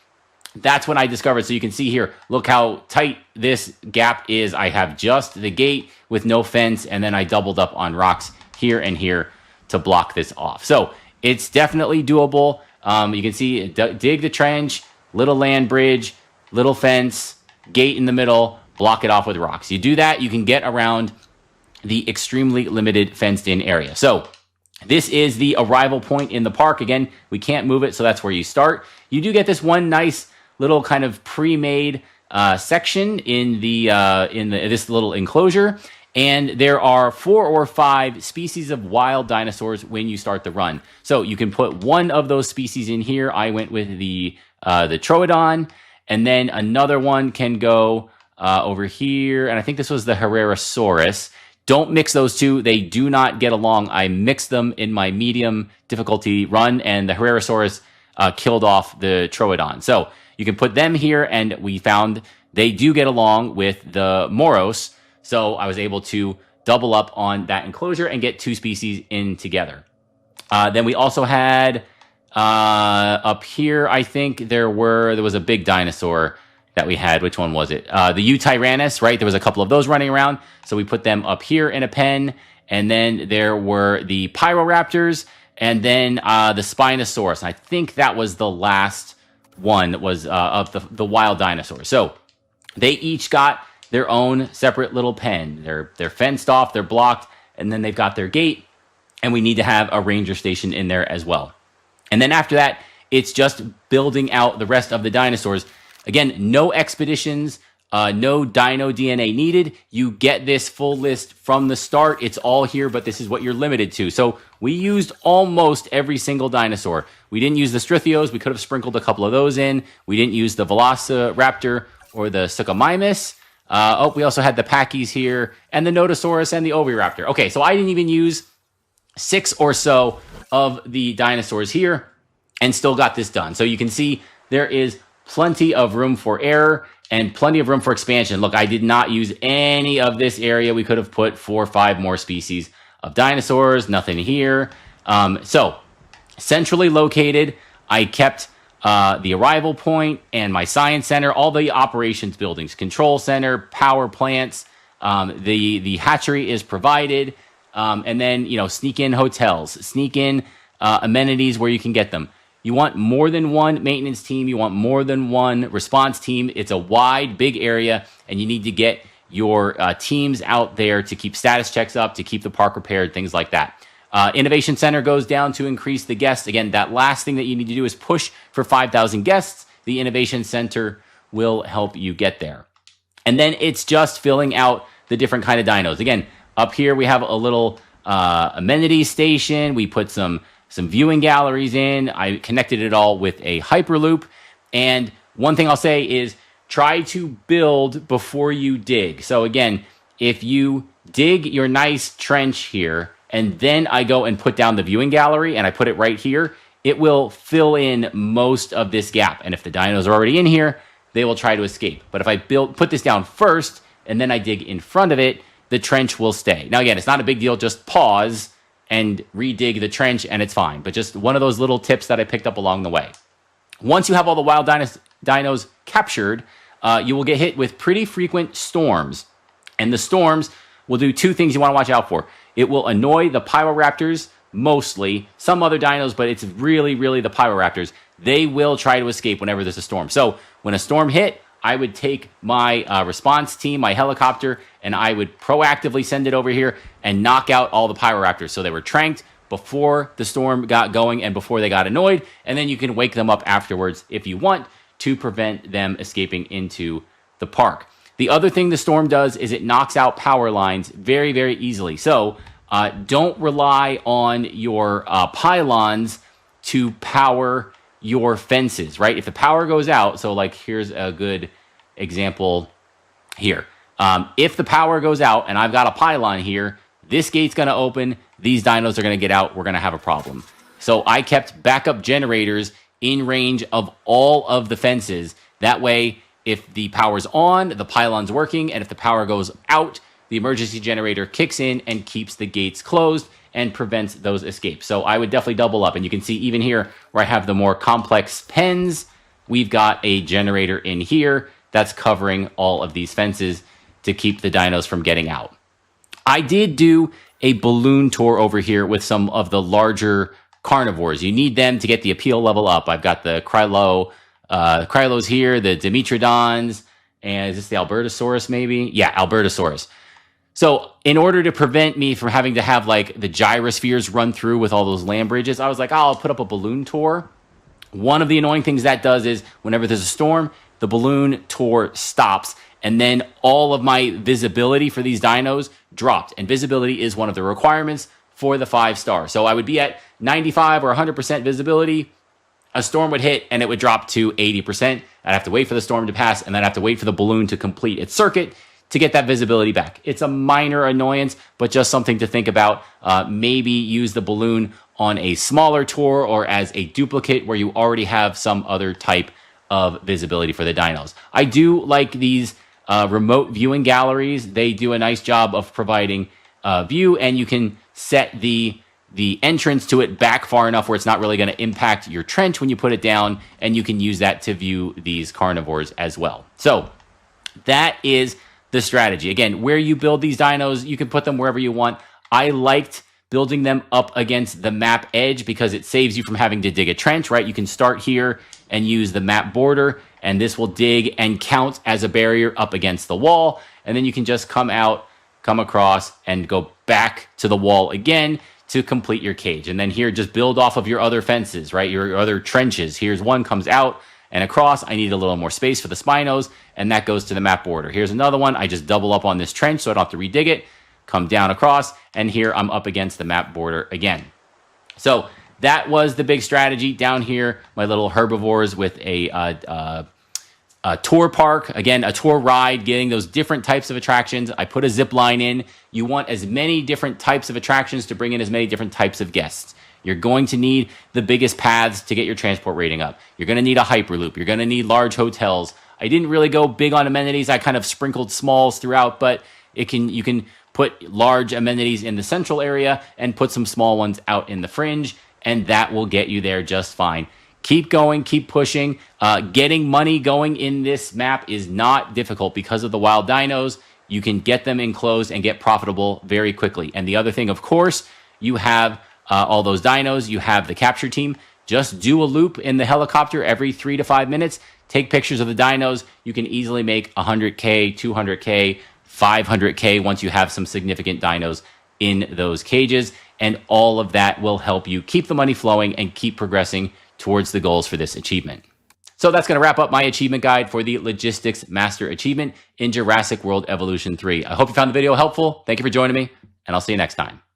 That's when I discovered, so you can see here, look how tight this gap is. I have just the gate with no fence, and then I doubled up on rocks here and here to block this off. So it's definitely doable. You can see, dig the trench, little land bridge, little fence, gate in the middle, block it off with rocks. You do that, you can get around the extremely limited fenced-in area. So this is the arrival point in the park. Again, we can't move it, so that's where you start. You do get this one nice little kind of pre-made section in this little enclosure, and there are 4 or 5 species of wild dinosaurs when you start the run. So you can put one of those species in here. I went with the Troodon, and then another one can go over here, and I think this was the Herrerasaurus. Don't mix those two. They do not get along. I mixed them in my medium difficulty run, and the Herrerasaurus killed off the Troodon. So you can put them here, and we found they do get along with the Moros. So I was able to double up on that enclosure and get 2 species in together. Then we also had up here, I think there was a big dinosaur that we had. Which one was it? The Eutyrannus, right? There was a couple of those running around. So we put them up here in a pen. And then there were the Pyroraptors and then the Spinosaurus. And I think that was the last one was of the wild dinosaurs. So they each got their own separate little pen. They're fenced off, they're blocked, and then they've got their gate. And we need to have a ranger station in there as well. And then after that, it's just building out the rest of the dinosaurs. Again, no expeditions, no dino DNA needed. You get this full list from the start. It's all here, but this is what you're limited to. So we used almost every single dinosaur. We didn't use the Strithios. We could have sprinkled a couple of those in. We didn't use the Velociraptor or the Suchomimus. We also had the Pachys here and the Notosaurus and the Oviraptor. Okay, so I didn't even use 6 or so of the dinosaurs here and still got this done. So you can see there is plenty of room for error and plenty of room for expansion. Look, I did not use any of this area. We could have put 4 or 5 more species of dinosaurs. Nothing here. So centrally located, I kept the arrival point and my science center, all the operations buildings, control center, power plants. The hatchery is provided. And then, sneak in hotels, sneak in amenities where you can get them. You want more than one maintenance team. You want more than one response team. It's a wide, big area, and you need to get your teams out there to keep status checks up, to keep the park repaired, things like that. Innovation Center goes down to increase the guests. Again, that last thing that you need to do is push for 5,000 guests. The Innovation Center will help you get there. And then it's just filling out the different kind of dinos. Again, up here we have a little amenity station. We put some viewing galleries in. I connected it all with a Hyperloop. And one thing I'll say is try to build before you dig. So again, if you dig your nice trench here, and then I go and put down the viewing gallery and I put it right here, it will fill in most of this gap. And if the dinos are already in here, they will try to escape. But if I put this down first and then I dig in front of it, the trench will stay. Now again, it's not a big deal. Just pause and redig the trench and it's fine. But just one of those little tips that I picked up along the way. Once you have all the wild dinos captured, you will get hit with pretty frequent storms. And the storms will do 2 things you want to watch out for. It will annoy the Pyroraptors mostly, some other dinos, but it's really, really the Pyroraptors. They will try to escape whenever there's a storm. So when a storm hit, I would take my response team, my helicopter, and I would proactively send it over here and knock out all the Pyroraptors. So they were tranked before the storm got going and before they got annoyed. And then you can wake them up afterwards if you want to prevent them escaping into the park. The other thing the storm does is it knocks out power lines very, very easily. So don't rely on your pylons to power your fences, right? If the power goes out, so like here's a good example here. If the power goes out and I've got a pylon here, this gate's going to open, these dinos are going to get out, we're going to have a problem. So I kept backup generators in range of all of the fences. That way, if the power's on, the pylon's working, and if the power goes out, the emergency generator kicks in and keeps the gates closed and prevents those escapes. So I would definitely double up. And you can see even here where I have the more complex pens, we've got a generator in here that's covering all of these fences to keep the dinos from getting out. I did do a balloon tour over here with some of the larger carnivores. You need them to get the appeal level up. I've got the Krylos here, the Dimetrodons, and is this the Albertosaurus maybe? Yeah, Albertosaurus. So in order to prevent me from having to have like the gyrospheres run through with all those land bridges, I was like, I'll put up a balloon tour. One of the annoying things that does is whenever there's a storm, the balloon tour stops, and then all of my visibility for these dinos dropped. And visibility is one of the requirements for the 5-star. So I would be at 95 or 100% visibility. A storm would hit and it would drop to 80%. I'd have to wait for the storm to pass, and then I'd have to wait for the balloon to complete its circuit to get that visibility back. It's a minor annoyance, but just something to think about. Maybe use the balloon on a smaller tour or as a duplicate where you already have some other type of visibility for the dinos. I do like these remote viewing galleries. They do a nice job of providing view, and you can set the the entrance to it back far enough where it's not really going to impact your trench when you put it down, and you can use that to view these carnivores as well. So that is the strategy. Again, where you build these dinos, you can put them wherever you want. I liked building them up against the map edge because it saves you from having to dig a trench, right? You can start here and use the map border, and this will dig and count as a barrier up against the wall. And then you can just come across, and go back to the wall again to complete your cage. And then here, just build off of your other fences, right? Your other trenches. Here's one comes out and across. I need a little more space for the Spinos, and that goes to the map border. Here's another one. I just double up on this trench so I don't have to redig it. Come down across, and here I'm up against the map border again. So that was the big strategy. Down here, my little herbivores with a tour park, again, a tour ride, getting those different types of attractions. I put a zip line in. You want as many different types of attractions to bring in as many different types of guests. You're going to need the biggest paths to get your transport rating up. You're going to need a Hyperloop. You're going to need large hotels. I didn't really go big on amenities. I kind of sprinkled smalls throughout, but you can put large amenities in the central area and put some small ones out in the fringe, and that will get you there just fine. Keep going, keep pushing. Getting money going in this map is not difficult because of the wild dinos. You can get them enclosed and get profitable very quickly. And the other thing, of course, you have all those dinos. You have the capture team. Just do a loop in the helicopter every 3 to 5 minutes. Take pictures of the dinos. You can easily make 100K, 200K, 500K once you have some significant dinos in those cages. And all of that will help you keep the money flowing and keep progressing towards the goals for this achievement. So that's going to wrap up my achievement guide for the Logistics Master achievement in Jurassic World Evolution 3. I hope you found the video helpful. Thank you for joining me, and I'll see you next time.